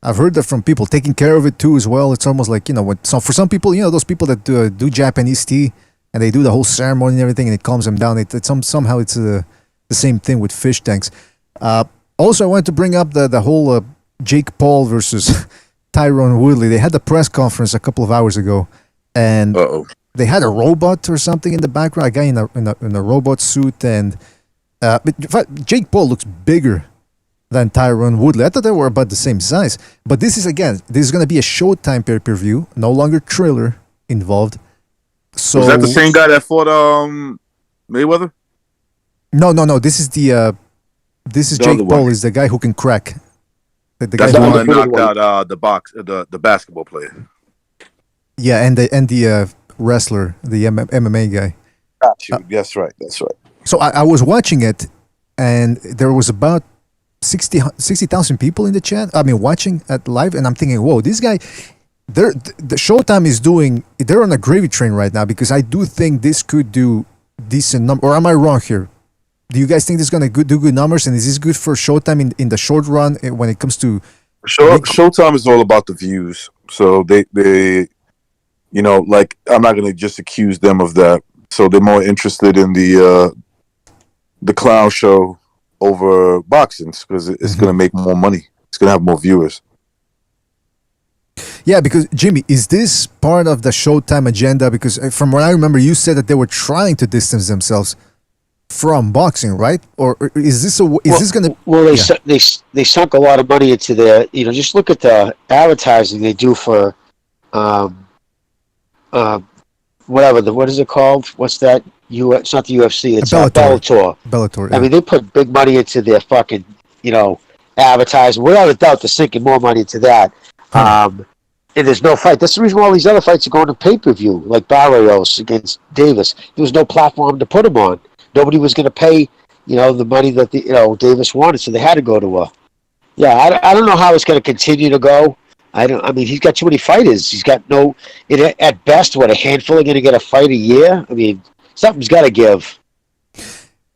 I've heard that from people taking care of it too as well. It's almost like, for some people, those people that do Japanese tea and they do the whole ceremony and everything, and it calms them down. Somehow it's the same thing with fish tanks. Also, I wanted to bring up the whole Jake Paul versus Tyron Woodley. They had the press conference a couple of hours ago, and they had a robot or something in the background, a guy in a robot suit, and but in fact, Jake Paul looks bigger than Tyron Woodley. I thought they were about the same size, but this is going to be a Showtime pay-per-view, no longer Triller involved. So was that the same guy that fought Mayweather? No. This is Jake Paul. Is the guy who can crack. That's the one that knocked out the basketball player. Yeah, and the wrestler, the MMA guy. Got you. That's right. So I was watching it, and there was about 60,000 people in the chat. I mean, watching it live, and I'm thinking, whoa, this guy. The Showtime is they're on a gravy train right now, because I do think this could do decent number. Or am I wrong here? Do you guys think this is going to do good numbers, and is this good for Showtime in the short run when it comes to... Showtime is all about the views. So they like, I'm not going to just accuse them of that. So they're more interested in the clown show over boxing, because it's going to make more money. It's going to have more viewers. Yeah, because Jimmy, is this part of the Showtime agenda? Because from what I remember, you said that they were trying to distance themselves from boxing, right? Or is this going to? Well, they sunk a lot of money into the. Just look at the advertising they do for, whatever what is it called? What's that? It's not the UFC. It's Bellator. Bellator. Yeah. I mean, they put big money into their fucking, advertising. Without a doubt, they're sinking more money into that. And there's no fight. That's the reason why all these other fights are going to pay-per-view, like Barrios against Davis. There was no platform to put them on. Nobody was going to pay, the money that Davis wanted, so they had to go to a. Yeah, I don't know how it's going to continue to go. I mean, he's got too many fighters. He's got at best, a handful are going to get a fight a year. I mean, something's got to give.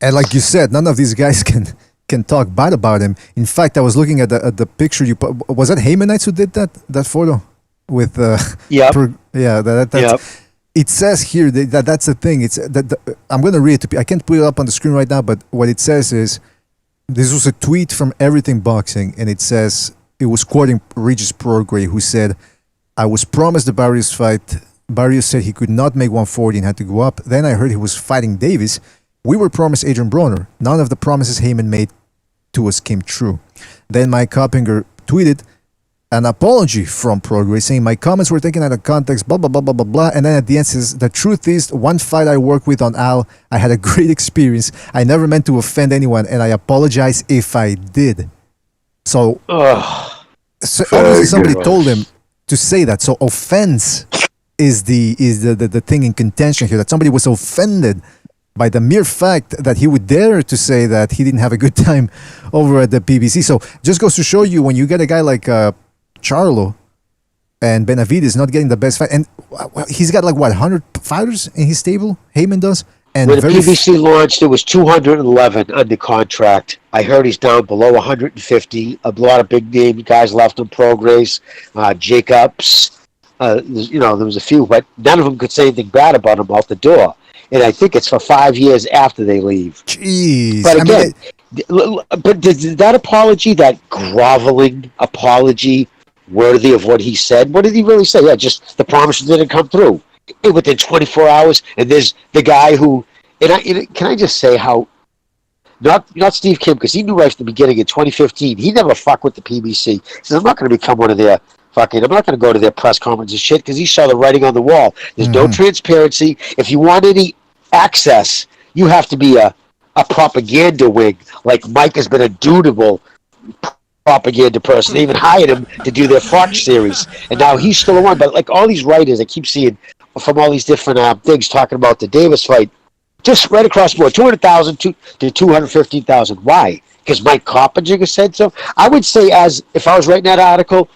And like you said, none of these guys can talk bad about him. In fact, I was looking at the picture you put. Was that Haymanites who did that photo with? Yeah. It says here that's the thing. It's I'm going to read it. I can't put it up on the screen right now, but what it says is This was a tweet from Everything Boxing, and it says, it was quoting Regis Prograis, who said, I was promised the Barrios fight. Barrios said he could not make 140 and had to go up. Then I heard he was fighting Davis. We were promised Adrian Broner. None of the promises Heyman made to us came true. Then Mike Coppinger tweeted an apology from Prograis, saying my comments were taken out of context, blah, blah, blah, blah, blah, blah. And then at the end says, the truth is, one fight I worked with on Al, I had a great experience. I never meant to offend anyone, and I apologize if I did. So, obviously somebody told him to say that. So offense is the thing in contention here, that somebody was offended by the mere fact that he would dare to say that he didn't have a good time over at the PBC. So just goes to show you, when you get a guy like Charlo and Benavidez not getting the best fight, and he's got 100 fighters in his stable, Heyman does. And when the PBC launched, it was 211 under contract. I heard he's down below 150. A lot of big name guys left him. Prograis, Jacobs. There was a few, but none of them could say anything bad about him out the door. And I think it's for 5 years after they leave. Jeez. But again, but did that apology, that groveling apology, worthy of what he said? What did he really say? Yeah, just the promise didn't come through. Within 24 hours, and there's the guy who, can I just say how, not Steve Kim, because he knew right from the beginning in 2015, he never fucked with the PBC. He says, I'm not going to become one of their I'm not going to go to their press conferences and shit, because he saw the writing on the wall. There's no transparency. If you want any access, you have to be a propaganda wing. Like Mike has been a dutiful propaganda person. They even hired him to do their Fox series, and now he's still around. But all these writers, I keep seeing from all these different things talking about the Davis fight, just right across the board, 200,000 to 215,000. Why? Because Mike Coppinger said so. I would say, as if I was writing that article,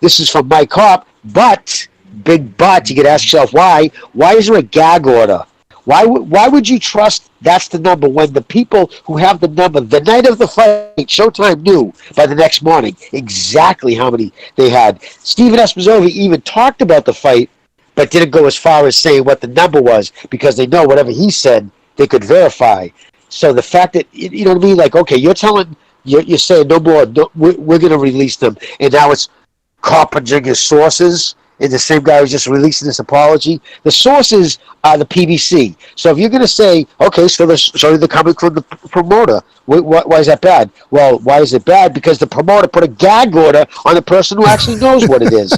this is from Mike Kopp, but big but. You could ask yourself why. Why is there a gag order? Why would you trust that's the number when the people who have the number the night of the fight, Showtime knew by the next morning exactly how many they had. Steven Espinosa even talked about the fight, but didn't go as far as saying what the number was, because they know whatever he said, they could verify. So the fact that, you know what I mean? Okay, you're saying no more, we're going to release them. And now it's Carpenter's sources, and the same guy who's just releasing this apology. The sources are the PBC. So if you're going to say, okay, so they're coming from the promoter, why is that bad? Well, why is it bad? Because the promoter put a gag order on the person who actually knows what it is.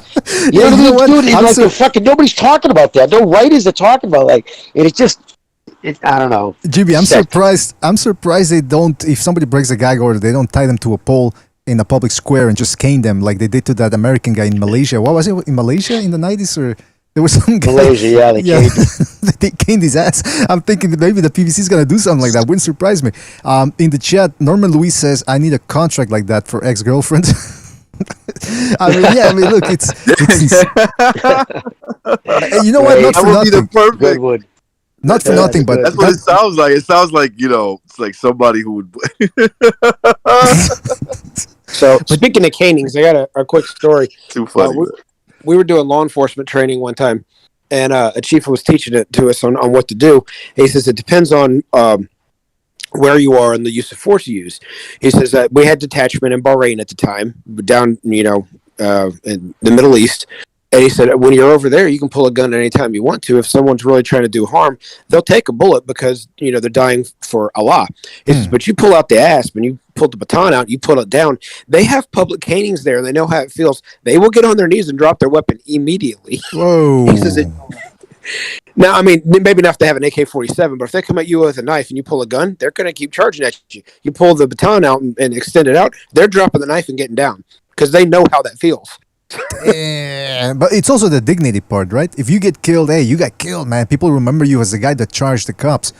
You know what I mean? Dude, nobody's talking about that. No writers are talking about and it's just, I don't know. GB, I'm surprised they don't, if somebody breaks a gag order, they don't tie them to a pole in a public square and just cane them like they did to that American guy in Malaysia. What was it, in Malaysia in the 90s? Or there was some guy. Malaysia, yeah, they caned his ass. I'm thinking that maybe the PBC is going to do something like that. Wouldn't surprise me. In the chat, Norman Luis says, I need a contract like that for ex-girlfriend. Look, it's you know what? Not for nothing. Be the perfect one. Not for nothing, but that's what it sounds like. It sounds like, it's like somebody who would. So, speaking of canings, I got a quick story. Too funny. We were doing law enforcement training one time, and a chief was teaching it to us on what to do. He says it depends on where you are and the use of force you use. He says that we had detachment in Bahrain at the time, down in the Middle East. And he said, when you're over there, you can pull a gun anytime you want to. If someone's really trying to do harm, they'll take a bullet because, they're dying for Allah. He says, but you pull out the asp and you pull the baton out, you pull it down. They have public canings there. They know how it feels. They will get on their knees and drop their weapon immediately. Whoa. He says now, maybe not if they have an AK-47, but if they come at you with a knife and you pull a gun, they're going to keep charging at you. You pull the baton out and extend it out, they're dropping the knife and getting down because they know how that feels. But it's also the dignity part, right? If you get killed, hey, you got killed, man. People remember you as the guy that charged the cops.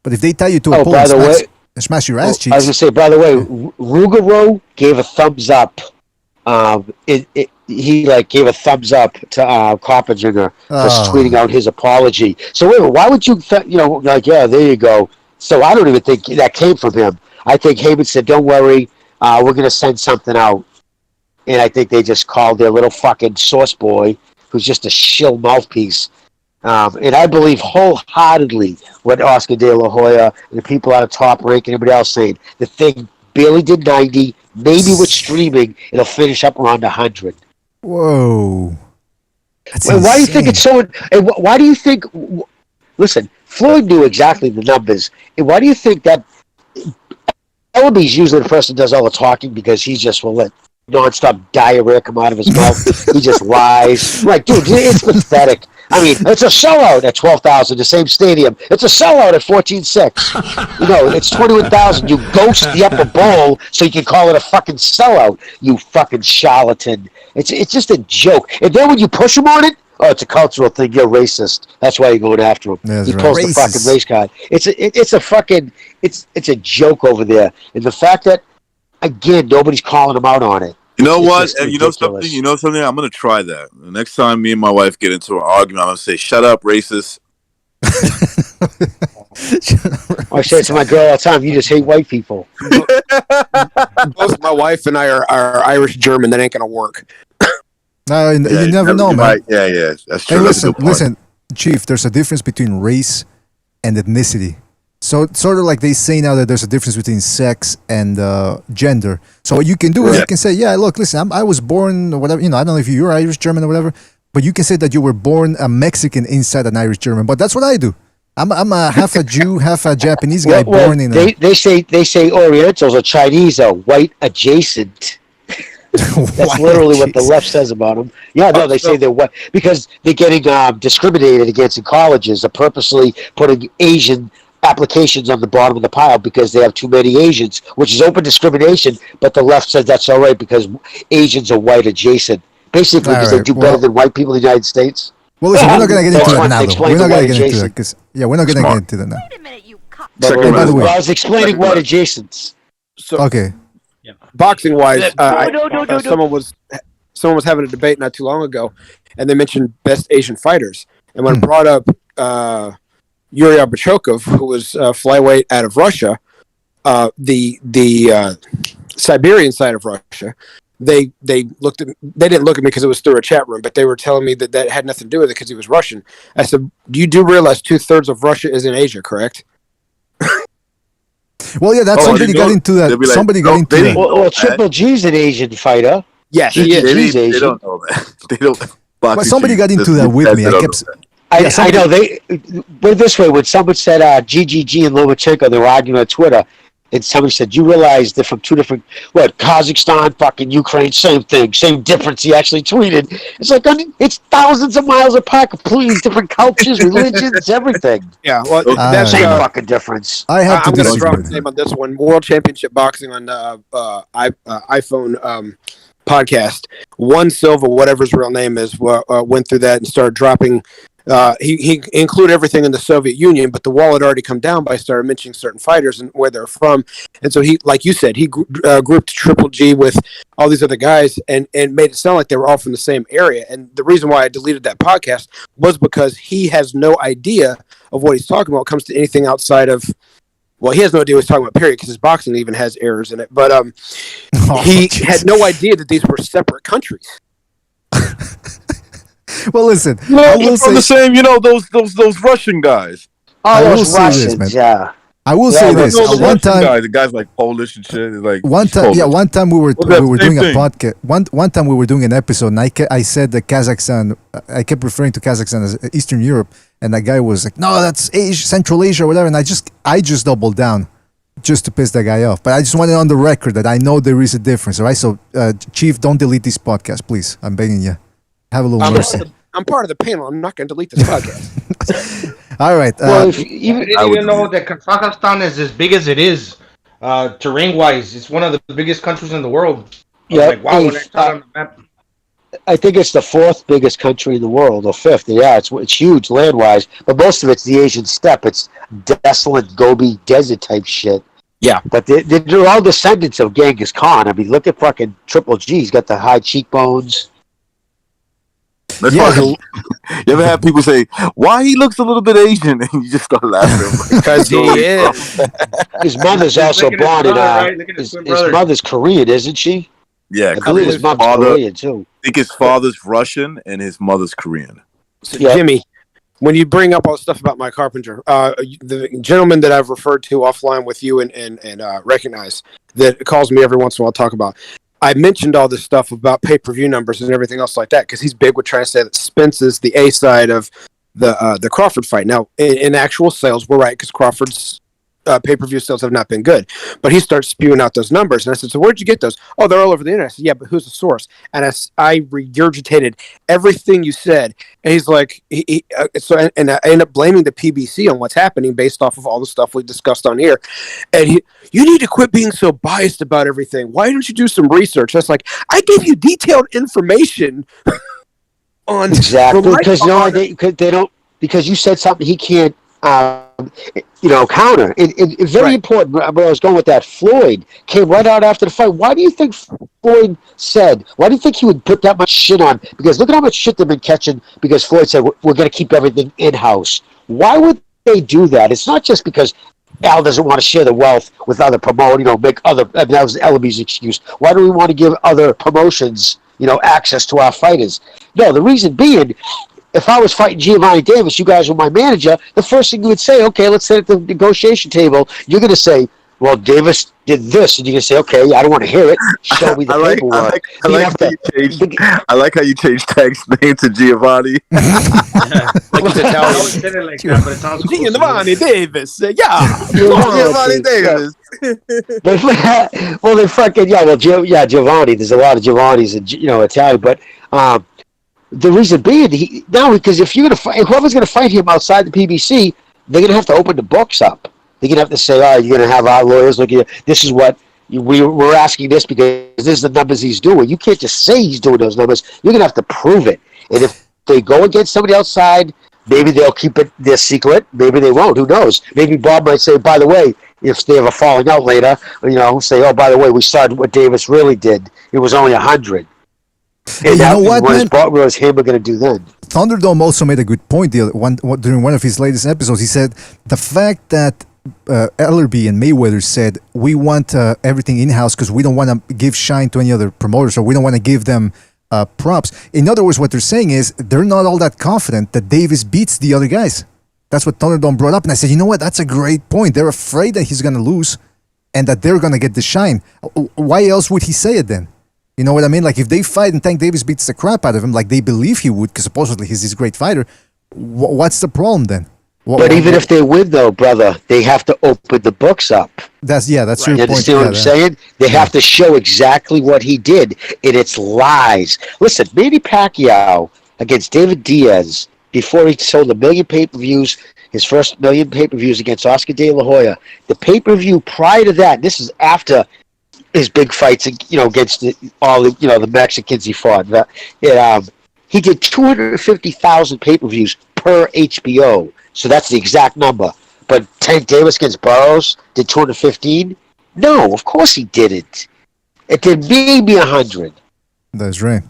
But if they tie you to a pole and smash your ass cheeks. I was going to say, by the way, Ruggiero gave a thumbs up. He gave a thumbs up to Coppinger for tweeting out his apology. So why would you, yeah, there you go. So I don't even think that came from him. I think Heyman said, don't worry, we're going to send something out. And I think they just called their little fucking source boy, who's just a shill mouthpiece, And I believe wholeheartedly what Oscar De La Hoya and the people out of Top Rank and everybody else saying. The thing barely did 90. Maybe with streaming, it'll finish up around 100. Whoa. Why do you think it's so? Why do you think? Listen, Floyd knew exactly the numbers. And why do you think that? Ellaby's usually the person who does all the talking because he just will let nonstop diarrhea come out of his mouth. He just lies. Like, dude, it's pathetic. I mean, it's a sellout at 12,000, the same stadium. It's a sellout at 14.6. You know, it's 21,000. You ghost the upper bowl so you can call it a fucking sellout. You fucking charlatan. It's just a joke. And then when you push him on it, oh, it's a cultural thing. You're racist. That's why you're going after him. That's He right. pulls the fucking race card. It's a joke over there. And the fact that again nobody's calling him out on it. You know It's what? just You know something? ridiculous. You know something? I'm gonna try that. The next time me and my wife get into an argument, I'm gonna say, "Shut up, racist." I say it to my girl all the time. You just hate white people. Both my wife and I are Irish German. That ain't gonna work. No, you never know, man. Yeah, that's true. Hey, That's a good point. listen, Chief. There's a difference between race and ethnicity. So it's sort of like they say now that there's a difference between sex and gender. So what you can do is you can say, yeah, look, listen, I was born or whatever. You know, I don't know if you're Irish German or whatever, but you can say that you were born a Mexican inside an Irish German. But that's what I do. I'm a half a Jew, half a Japanese guy born in. They say Orientals or Chinese are white adjacent. That's literally what the left says about them. Yeah, no, they say they're white because they're getting discriminated against in colleges. They're purposely putting Asian applications on the bottom of the pile because they have too many Asians, which is open discrimination, but the left says that's all right because Asians are white adjacent. Basically, because they do better than white people in the United States. Well, listen, we're not going to get into that now. Explain We're not the going white to get into that adjacent. because we're not going to get into that now. By the way, I was explaining white adjacents. So, okay. Boxing wise, someone was having a debate not too long ago, and they mentioned best Asian fighters, and when I brought up Yuri Abrachokov, who was flyweight out of Russia, the Siberian side of Russia, they didn't look at me because it was through a chat room, but they were telling me that had nothing to do with it because he was Russian. I said, you do realize 2/3 of Russia is in Asia, correct? Well, yeah, that's somebody got into that. Like, somebody got into that. Well, Triple G's an Asian fighter. Yes, he is. He's They Asian. don't know that. They don't. But somebody got into that with me. I know they. Put it this way: when someone said GGG and Lomachenko, they were arguing on Twitter, and somebody said, "You realize they're from two different Kazakhstan, fucking Ukraine, same thing, same difference." He actually tweeted, "It's like it's thousands of miles apart, completely different cultures, religions, everything." Yeah, well, that's same fucking difference. I have to I'm going to disagree. drop the name on this one. World Championship Boxing on iPhone podcast. One Silva, whatever his real name is, went through that and started dropping. He included everything in the Soviet Union, but the wall had already come down by started mentioning certain fighters and where they're from. And so he, like you said, he grouped Triple G with all these other guys and made it sound like they were all from the same area. And the reason why I deleted that podcast was because he has no idea of what he's talking about when it comes to anything outside of. Well, he has no idea what he's talking about, period, because his boxing even has errors in it. But he had no idea that these were separate countries. Well, listen, I will say the same. You know those Russian guys. Oh, will those say this, Russians, man. yeah. I will say this. The One Russian time, the guys like Polish and shit. Like one time we were Well, doing a same thing. podcast. One time we were doing an episode, and I said that Kazakhstan. I kept referring to Kazakhstan as Eastern Europe, and that guy was like, "No, that's Asia, Central Asia, or whatever." And I just doubled down, just to piss that guy off. But I just wanted on the record that I know there is a difference. All right, so Chief, don't delete this podcast, please. I'm begging you. Have a little mercy. I'm part of the panel. I'm not going to delete this podcast. All right. I didn't even know that Kazakhstan is as big as it is, terrain-wise. It's one of the biggest countries in the world. I was like, wow, when I saw it on the map. I think it's the fourth biggest country in the world, or fifth. Yeah, it's huge land-wise, but most of it's the Asian steppe. It's desolate Gobi Desert type shit. Yeah. But they're all descendants of Genghis Khan. I mean, look at fucking Triple G. He's got the high cheekbones. That's why you ever have people say, "Why he looks a little bit Asian?" and you just start laughing because he is. His mother's also blonde, and his mother's Korean, isn't she? Yeah, I believe his mom's Korean too. I think his father's Russian and his mother's Korean. So Jimmy, when you bring up all the stuff about Mike Carpenter, the gentleman that I've referred to offline with you and recognize that calls me every once in a while to talk about, I mentioned all this stuff about pay-per-view numbers and everything else like that because he's big with trying to say that Spence is the A side of the Crawford fight. Now, in actual sales, we're right because Crawford's pay-per-view sales have not been good. But he starts spewing out those numbers. And I said, so where'd you get those? Oh, they're all over the internet. I said, yeah, but who's the source? And I regurgitated everything you said. And he's like, and I end up blaming the PBC on what's happening based off of all the stuff we discussed on here. And you need to quit being so biased about everything. Why don't you do some research? That's like, I gave you detailed information on exactly because they don't, because you said something he can't counter. It's very important. Where I was going with that, Floyd came right out after the fight. Why do you think Floyd said? Why do you think he would put that much shit on? Because look at how much shit they've been catching. Because Floyd said we're going to keep everything in house. Why would they do that? It's not just because Al doesn't want to share the wealth with other make other. I mean, that was Ellaby's excuse. Why do we want to give other promotions, access to our fighters? No, the reason being, if I was fighting Giovanni Davis, you guys were my manager, the first thing you would say, okay, let's sit at the negotiation table. You're going to say, well, Davis did this. And you're going to say, okay, I don't want to hear it. Show me the paperwork. I like how you changed Tag's name to Giovanni. Giovanni Davis. Yeah. Giovanni Davis. Giovanni. There's a lot of Giovannis in, Italian. But the reason being, because if you're going to fight, whoever's going to fight him outside the PBC, they're going to have to open the books up. They're going to have to say, all right, you're going to have our lawyers look at this is what we're asking this because this is the numbers he's doing. You can't just say he's doing those numbers. You're going to have to prove it. And if they go against somebody outside, maybe they'll keep it their secret. Maybe they won't. Who knows? Maybe Bob might say, by the way, if they have a falling out later, say, oh, by the way, we started what Davis really did. It was only 100. And you know what, man? What was him going to do then? Thunderdome also made a good point during one of his latest episodes. He said the fact that Ellerby and Mayweather said we want everything in-house because we don't want to give shine to any other promoters, or we don't want to give them props. In other words, what they're saying is they're not all that confident that Davis beats the other guys. That's what Thunderdome brought up. And I said, you know what? That's a great point. They're afraid that he's going to lose and that they're going to get the shine. Why else would he say it then? You know what I mean? Like, if they fight and Tank Davis beats the crap out of him, like they believe he would, because supposedly he's this great fighter, what's the problem then? But even if they win, though, brother, they have to open the books up. That's your point. You understand what I'm saying? They have to show exactly what he did, and it's lies. Listen, Manny Pacquiao against David Diaz, before he sold 1 million pay-per-views, his first 1 million pay-per-views against Oscar De La Hoya, the pay-per-view prior to that, this is after his big fights, against all the Mexicans he fought. He did 250,000 pay-per-views per HBO. So that's the exact number. But Tank Davis against Burroughs did 215? No, of course he didn't. It did maybe 100. That's right.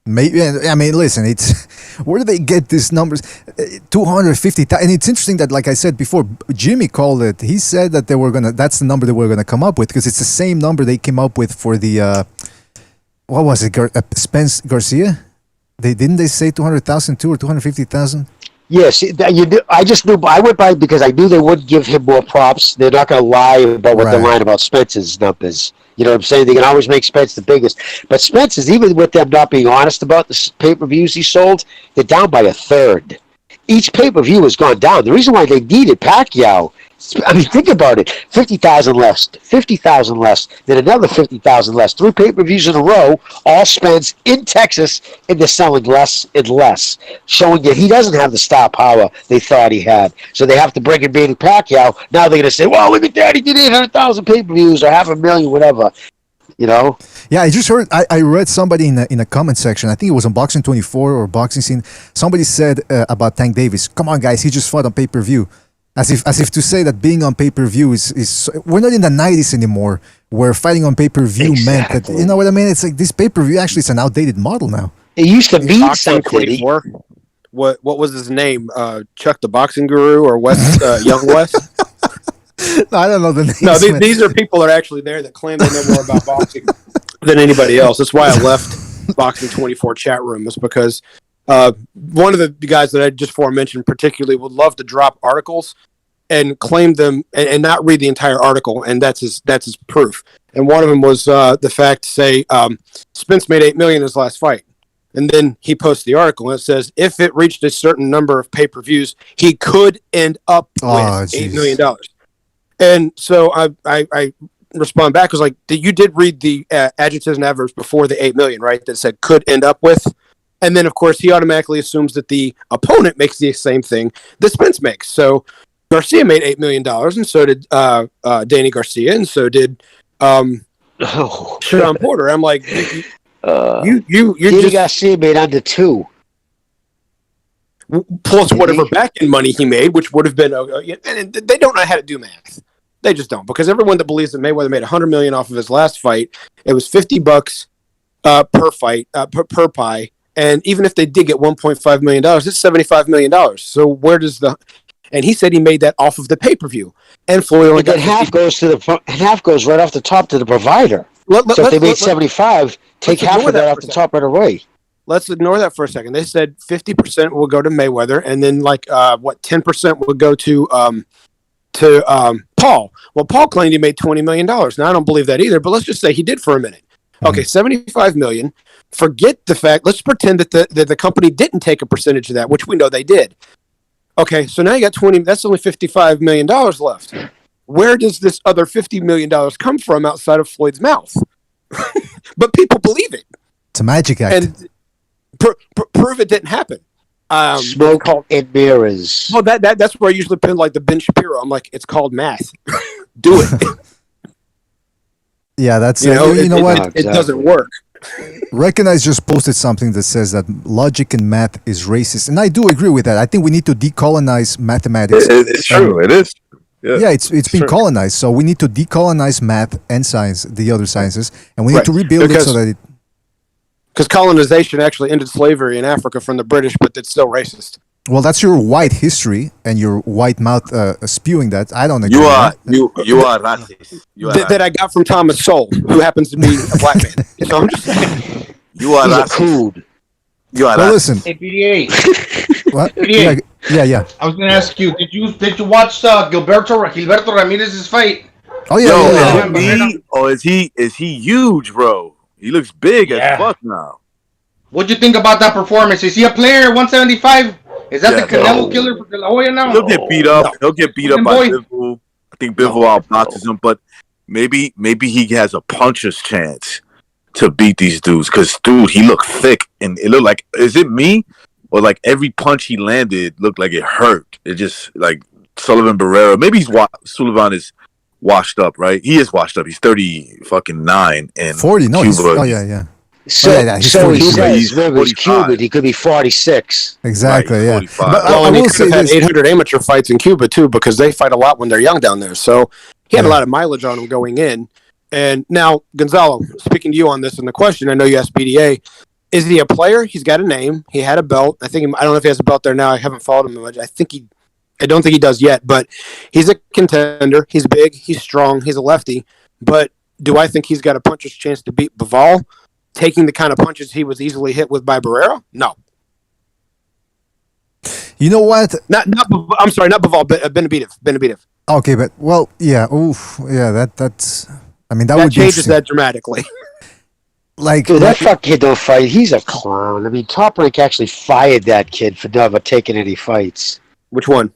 Maybe, I mean, listen, it's where do they get these numbers? 250,000. And it's interesting that, like I said before, Jimmy called it. He said that that's the number that we're gonna come up with, because it's the same number they came up with for the what was it? Spence Garcia. Didn't they say 200,000 too, or 250,000? Yes, I just knew. I went by because I knew they wouldn't give him more props. They're not going to lie about what they're lying about Spence's numbers. You know what I'm saying? They can always make Spence the biggest. But Spence's, even with them not being honest about the pay-per-views he sold, they're down by a third. Each pay-per-view has gone down. The reason why they needed Pacquiao, I mean, think about it. 50,000 less, 50,000 less, then another 50,000 less. 3 pay-per-views in a row, all Spence in Texas, and they're selling less and less, showing that he doesn't have the star power they thought he had. So they have to bring in Manny Pacquiao. Now they're going to say, well, look at that, he did 800,000 pay-per-views or 500,000, whatever. Yeah, I just heard. I read somebody in a comment section. I think it was on Boxing 24 or Boxing Scene. Somebody said about Tank Davis. Come on, guys, he just fought on pay-per-view. As if to say that being on pay-per-view is we're not in the 90s anymore, where fighting on pay-per-view meant that, you know what I mean? It's like this pay-per-view actually is an outdated model now. It used to mean something. What was his name? Chuck the Boxing Guru or West Young West? No, I don't know the names. No, these are people that are actually there that claim they know more about boxing than anybody else. That's why I left Boxing 24 chat room, is because One of the guys that I just mentioned particularly would love to drop articles and claim them and not read the entire article, and that's his proof. And one of them was the fact, say, Spence made $8 million in his last fight. And then he posts the article and it says, if it reached a certain number of pay-per-views, he could end up with $8 million. And so I respond back, was like, you did read the adjectives and adverbs before the $8 million, right? That said could end up with. And then, of course, he automatically assumes that the opponent makes the same thing that Spence makes. So Garcia made $8 million, and so did Danny Garcia, and so did Sean Porter. I'm like, you just Garcia made under 2. Plus whatever back-end money he made, which would have been, and they don't know how to do math. They just don't, because everyone that believes that Mayweather made $100 million off of his last fight, it was $50 per fight, per pie. And even if they did get $1.5 million, it's $75 million. So where does and he said he made that off of the pay-per-view. And Floyd only got half goes right off the top to the provider. So if they made 75, take half of that off the top right away. Let's ignore that for a second. They said 50% will go to Mayweather, and then 10% will go to Paul. Well, Paul claimed he made $20 million. Now I don't believe that either, but let's just say he did for a minute. Okay, $75 million. Forget the fact. Let's pretend that the company didn't take a percentage of that, which we know they did. Okay, so now you got 20. That's only $55 million left. Where does this other $50 million come from outside of Floyd's mouth? But people believe it. It's a magic act. And prove it didn't happen. Smoke and mirrors. Well, that's where I usually pin like the Ben Shapiro. I'm like, it's called math. Do it. Yeah, that's you know what? It doesn't work. Recognize just posted something that says that logic and math is racist, and I do agree with that. I think we need to decolonize mathematics. It's true. It is. Yeah, it's been colonized, so we need to decolonize math and science, the other sciences, and we need to rebuild it so that it. Because colonization actually ended slavery in Africa from the British, but it's still racist. Well, that's your white history and your white mouth spewing that. I don't agree. You are racist. That I got from Thomas Sowell, who happens to be a black man. So I'm just saying. You are racist. You are racist. Listen. Hey, BDA. What? BDA. Yeah. I was going to ask you, did you watch Gilberto Ramirez's fight? Oh yeah. Is he huge, bro? He looks big as fuck now. What'd you think about that performance? Is he a player 175? Is that the Canelo killer for De La Hoya now? He'll get beat up. He'll get beat up by Bivol. I think Bivol outboxes him, but maybe he has a puncher's chance to beat these dudes. Because, dude, he looked thick, and it looked like, is it me? Or like every punch he landed looked like it hurt. It just, like, Sullivan Barrera. Maybe Sullivan is washed up, right? He is washed up. He's 39 and 40. No, Cuba, yeah. So he says, remember, he's Cuban. He could be 46. Exactly, right, yeah. And he could have had 800 amateur fights in Cuba, too, because they fight a lot when they're young down there. So he had a lot of mileage on him going in. And now, Gonzalo, speaking to you on this and the question, I know you asked BDA, is he a player? He's got a name. He had a belt. I don't know if he has a belt there now. I haven't followed him much. I don't think he does yet, but he's a contender. He's big. He's strong. He's a lefty. But do I think he's got a puncher's chance to beat Bivol? Taking the kind of punches he was easily hit with by Barrera? No. You know what? I'm sorry, not Bivol, but Benavidez. Okay, but that's. I mean, that would changes that dramatically. Like, dude, that fuck kid don't fight. He's a clown. I mean, Top Rank actually fired that kid for never taking any fights. Which one?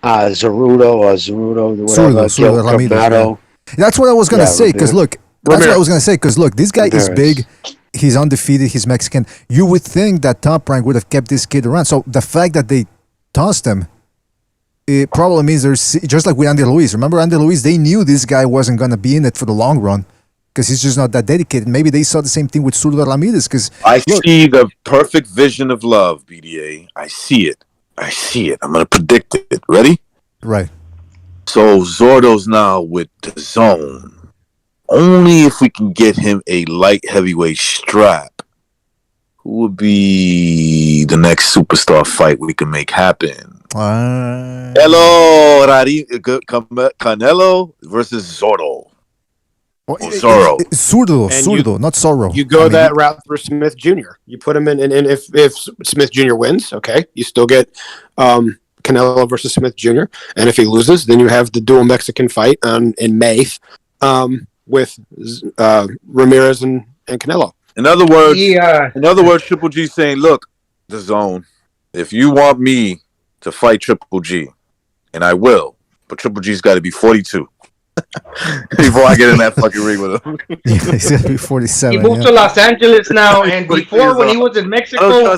Zerudo, whatever. Ramirez. That's what I was gonna say. Because look. That's what I was going to say, because look, this guy is big, he's undefeated, he's Mexican. You would think that Top Rank would have kept this kid around. So the fact that they tossed him, it probably means there's, just like with Andy Ruiz. Remember Andy Ruiz? They knew this guy wasn't going to be in it for the long run, because he's just not that dedicated. Maybe they saw the same thing with Zurdo Ramirez. See the perfect vision of love, BDA. I see it. I'm going to predict it. Ready? Right. So Zordo's now with the zone. Only if we can get him a light heavyweight strap, who would be the next superstar fight we can make happen? Hello, Canelo versus Zordo. Zorro. Zurdo, not Zorro. You go that route for Smith Jr. You put him in, and if Smith Jr. wins, okay, you still get Canelo versus Smith Jr. And if he loses, then you have the dual Mexican fight in May with Ramirez and Canelo. In other words, Triple G saying, "Look, the zone. If you want me to fight Triple G, and I will, but Triple G's got to be 42 before I get in that fucking ring with him." He's got to be 47. He moved to Los Angeles now, and before when he was in Mexico,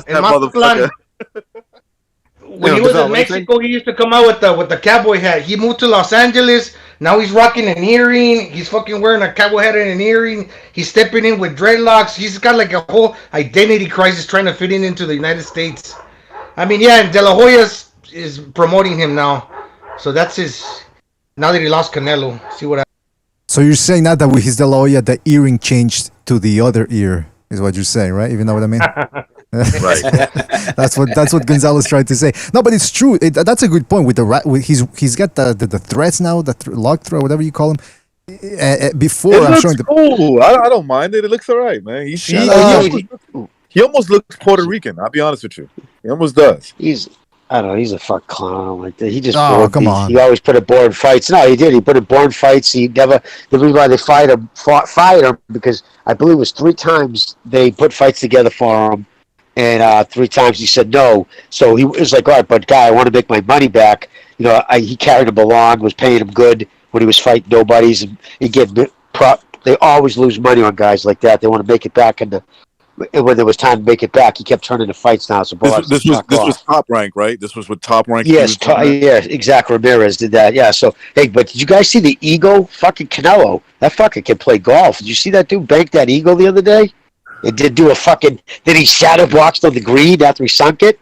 when he was in Mexico, he used to come out with the cowboy hat. He moved to Los Angeles. Now he's rocking an earring. He's fucking wearing a cowboy hat and an earring. He's stepping in with dreadlocks. He's got like a whole identity crisis trying to fit into the United States. I mean, yeah, and De La Hoya is promoting him now. So that's his... Now that he lost Canelo. See what happens. So you're saying now that with his De La Hoya, the earring changed to the other ear, is what you're saying, right? You know what I mean? Right. That's what Gonzalo's trying to say. No, but it's true. That's a good point. With he's got the threads now, the lock thread, whatever you call them. Before I'm showing the. Cool. I don't mind it. It looks all right, man. He almost looks Puerto Rican. I'll be honest with you. He almost does. I don't know. He's a fuck clown like that. He just come on. He always put a board fights. No, he did. He put a board fights. He never. The reason why they fired him because I believe it was 3 times they put fights together for him. And 3 times he said no. So he was like, all right, but guy, I want to make my money back. You know, he carried him along, was paying him good when he was fighting nobodies. And they always lose money on guys like that. They want to make it back. And when there was time to make it back, he kept turning the fights now. So this was Top Rank, right? This was with Top Rank. Yes, exactly. Ramirez did that. Yeah. So, hey, but did you guys see the Eagle? Fucking Canelo. That fucking can play golf. Did you see that dude bank that Eagle the other day? It did do a fucking... Then he shadow boxed on the green after he sunk it.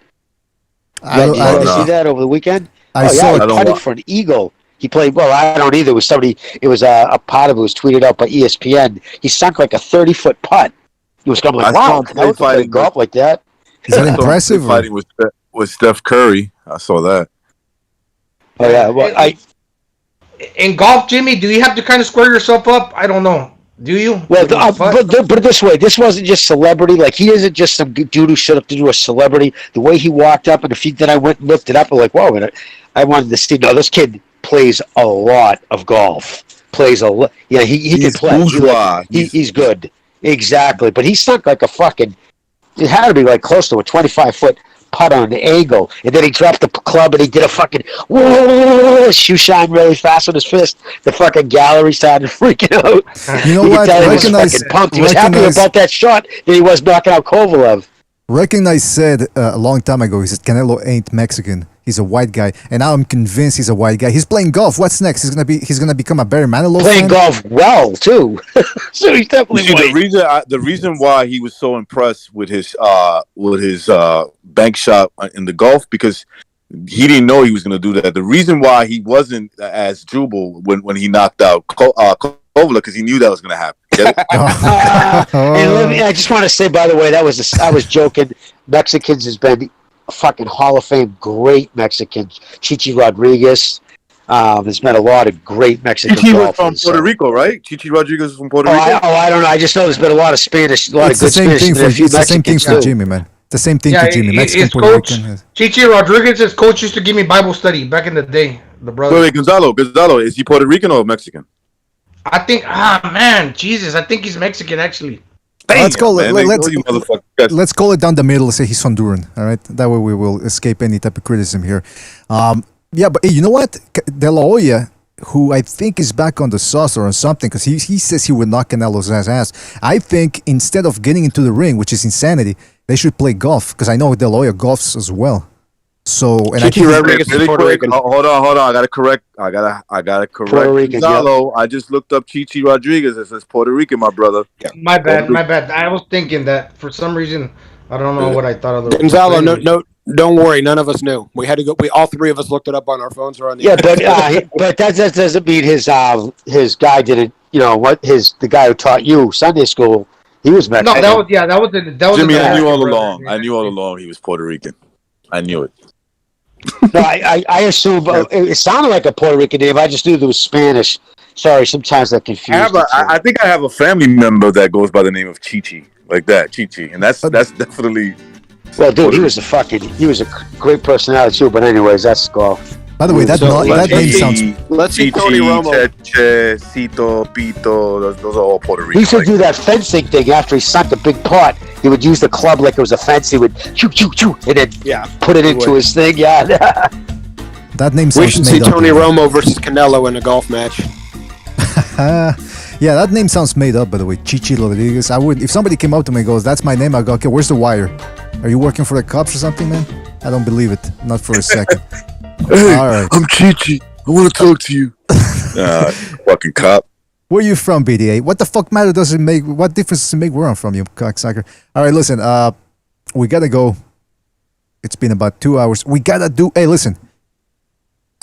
Did you see that over the weekend? I saw it. He putted for an eagle. He played... Well, I don't either. It was somebody... It was a part of it was tweeted out by ESPN. He sunk like a 30-foot putt. He was going like, wow, can I play golf like that? Is that impressive? Fighting with Steph Curry. I saw that. Oh, yeah. Well, in golf, Jimmy, do you have to kind of square yourself up? I don't know. Do you? Well, put it this way. This wasn't just celebrity. Like, he isn't just some dude who showed up to do a celebrity. The way he walked up and the feet that I went and lifted up, I'm like, whoa. I wanted to see. No, this kid plays a lot of golf. Plays a lot. Yeah, he can play. He's good. Exactly. But he sunk like a fucking... It had to be like close to a 25-foot putt on an angle, and then he dropped the club and he did a fucking shoe shine really fast with his fist. The fucking gallery started freaking out. You know what? He was fucking pumped. He was happier about that shot than he was knocking out Kovalev. Recognize said a long time ago, he said Canelo ain't Mexican. He's a white guy, and now I'm convinced he's a white guy. He's playing golf. What's next? He's gonna become a Barry Manilow playing golf well too. So he's definitely white. The reason why he was so impressed with his bank shot in the golf, because he didn't know he was gonna do that. The reason why he wasn't as jubilant when he knocked out Kovalev, because he knew that was gonna happen. And I just want to say, by the way, I was joking. Mexicans has been fucking Hall of Fame great Mexicans. Chichi Rodriguez. There's been a lot of great Mexican Chichi golfers. was from Puerto Rico, right? Chichi Rodriguez is from Puerto Rico. I don't know. I just know there's been a lot of Spanish, a lot of good Spanish. It's the same thing for Jimmy, man. The same thing for Jimmy. Mexican, Puerto Rican. Chichi Rodriguez's coach used to give me Bible study back in the day. The brother. Wait, Gonzalo, is he Puerto Rican or Mexican? I think, Jesus, I think he's Mexican actually. Let's call it down the middle. Say he's Honduran. All right, that way we will escape any type of criticism here. Yeah, but hey, you know what? De La Hoya, who I think is back on the sauce or on something, because he says he would knock Canelo's ass. I think instead of getting into the ring, which is insanity, they should play golf, because I know De La Hoya golfs as well. So, and Chichi Rodriguez is Puerto Rican. Hold on. I gotta correct Puerto Rican, Gonzalo. I just looked up Chichi Rodriguez. It says Puerto Rican, my brother. Yeah. My bad. I was thinking that for some reason. I don't know what I thought of the Gonzalo. No, don't worry. None of us knew. We had to go. All three of us looked it up on our phones or on the. Yeah, but that doesn't mean his guy didn't. You know what? The guy who taught you Sunday school. He was Mexican. No, that was Jimmy. I knew all along. I knew all along he was Puerto Rican. I knew it. No, I assume it sounded like a Puerto Rican name. I just knew there was Spanish. Sorry, sometimes I confuse. I think I have a family member that goes by the name of Chi-Chi, like that, Chi-Chi, and that's definitely. Well, dude, he was a great personality too. But anyways, that's golf. By the way, that name sounds. Let's see Tony Romo. Cheche, Cito, Pito, those are all Puerto Rican. He used to do that fencing thing after he sunk a big pot. He would use the club like it was a fence. He would choo choo choo, and then put it into his thing. Yeah. That name sounds. We should see Tony Romo versus Canelo in a golf match. Yeah, that name sounds made up. By the way, Chichi Rodriguez. I would, if somebody came up to me and goes, "That's my name," I go, "Okay, where's the wire? Are you working for the cops or something, man?" I don't believe it, not for a second. Hey, all right. I'm Chi-Chi. I want to talk to you. Fucking cop. Where you from, BDA? What the fuck matter does it make? What difference does it make where I'm from, you cocksucker? All right, listen. We gotta go. It's been about 2 hours. We gotta do. Hey, listen.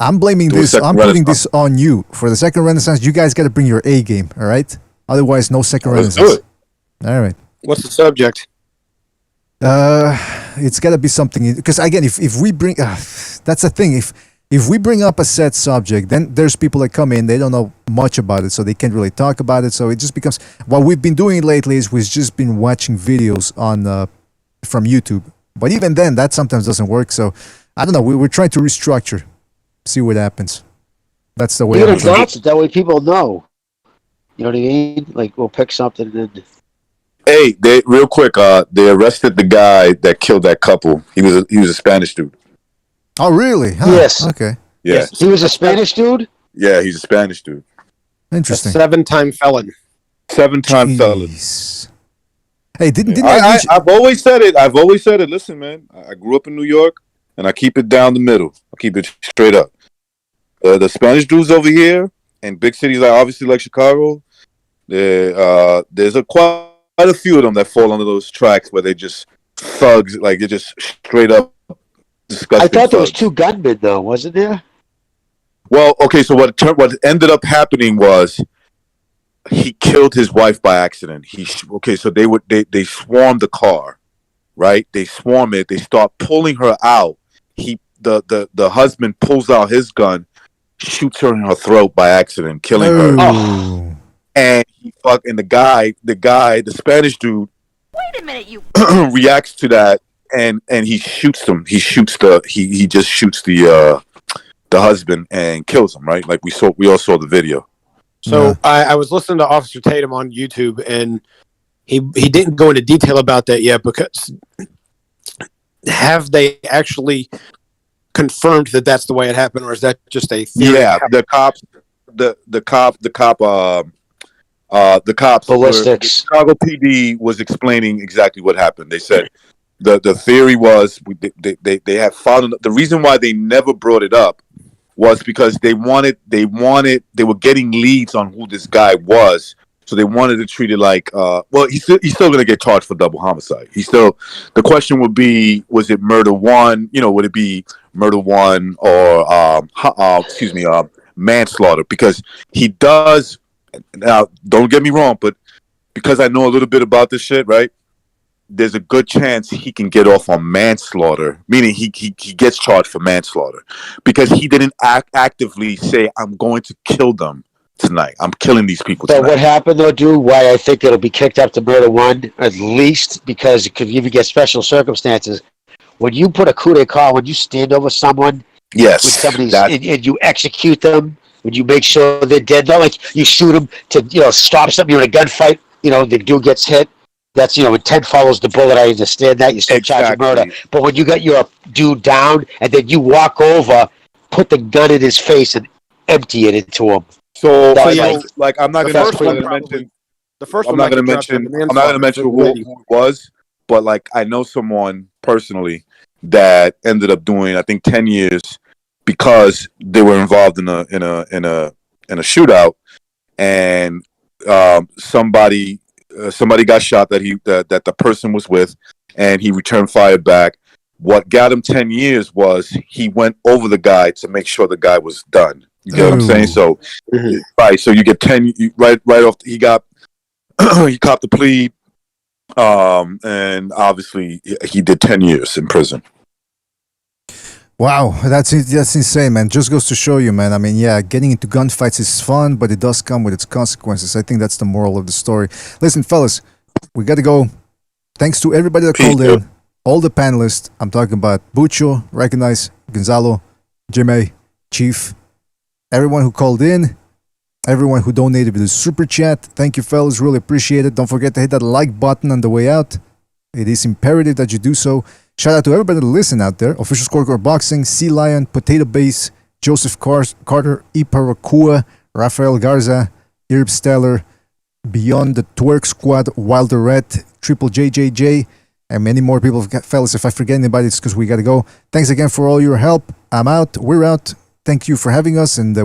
I'm blaming this. I'm putting this on you for the second Renaissance. You guys gotta bring your A game. All right. Otherwise, no second Renaissance. Do it. All right. What's the subject? It's got to be something, because again, if we bring, that's the thing. If we bring up a set subject, then there's people that come in, they don't know much about it, so they can't really talk about it. So it just becomes, what we've been doing lately is we've just been watching videos on from YouTube. But even then, that sometimes doesn't work. So I don't know. We're trying to restructure, see what happens. That's the way. That way people know. You know what I mean? Like we'll pick something and. Hey, real quick. They arrested the guy that killed that couple. He was a Spanish dude. Oh, really? Huh. Yes. Okay. Yeah. He was a Spanish dude? Yeah, he's a Spanish dude. Interesting. A 7-time felon. 7-time felon. Hey, didn't I've always said it. Listen, man. I grew up in New York, and I keep it down the middle. I keep it straight up. The Spanish dudes over here, in big cities obviously like Chicago, there's quite a few of them that fall under those tracks where they just thugs, like they're just straight up disgusting. I thought there was thugs. 2 gunmen though, wasn't there? Well, okay, so what ended up happening was he killed his wife by accident. So they swarmed the car, right? They swarm it. They start pulling her out. The husband pulls out his gun, shoots her in her throat by accident, killing her. Oh. And the Spanish dude. Wait a minute, you. Reacts to that, and he shoots them. He just shoots the husband and kills him. Right, like we all saw the video. So I was listening to Officer Tatum on YouTube, and he didn't go into detail about that yet, because have they actually confirmed that that's the way it happened, or is that just a theory? Yeah, the cops, ballistics. Chicago PD was explaining exactly what happened. They said the theory was they have found the reason why they never brought it up was because they were getting leads on who this guy was, so they wanted to treat it like he's still going to get charged for double homicide. The question would be, was it murder one? Would it be murder one or manslaughter? Because he does. Now, don't get me wrong, but because I know a little bit about this shit, right? There's a good chance he can get off on manslaughter, meaning he gets charged for manslaughter because he didn't actively say, "I'm going to kill them tonight. I'm killing these people tonight." But what happened though, dude? Why I think it'll be kicked up to murder one, at least, because it could even get special circumstances. When you put a coup d'etat, when you stand over someone, yes, with somebody's, and you execute them. Would you make sure they're dead? Not like you shoot them to stop something. You're in a gunfight. The dude gets hit. That's intent follows the bullet. I understand that. You still charge of murder. But when you got your dude down and then you walk over, put the gun in his face and empty it into him. So I'm not going to mention. The first I'm one. not going to mention who it was, but I know someone personally that ended up doing, I think, 10 years. Because they were involved in a shootout, and somebody got shot that the person was with, and he returned fire back. What got him 10 years was he went over the guy to make sure the guy was done. You get what I'm saying? So right, so you get 10 right off. He copped the plea, and obviously he did 10 years in prison. Wow, that's insane, man. Just goes to show you, man. I mean, yeah, getting into gunfights is fun, but it does come with its consequences. I think that's the moral of the story. Listen, fellas, we got to go. Thanks to everybody that called in, all the panelists. I'm talking about Bucho, Recognize, Gonzalo, Jimmy, Chief, everyone who called in, everyone who donated with the super chat. Thank you, fellas. Really appreciate it. Don't forget to hit that like button on the way out. It is imperative that you do so. Shout out to everybody that listen out there. Official Scorecard Boxing, Sea Lion, Potato Base, Joseph Carter, Iparakua, Rafael Garza, Irb Steller, Beyond the Twerk Squad, Wilder Red, Triple JJJ, and many more people. Fellas, if I forget anybody, it's because we got to go. Thanks again for all your help. I'm out. We're out. Thank you for having us, and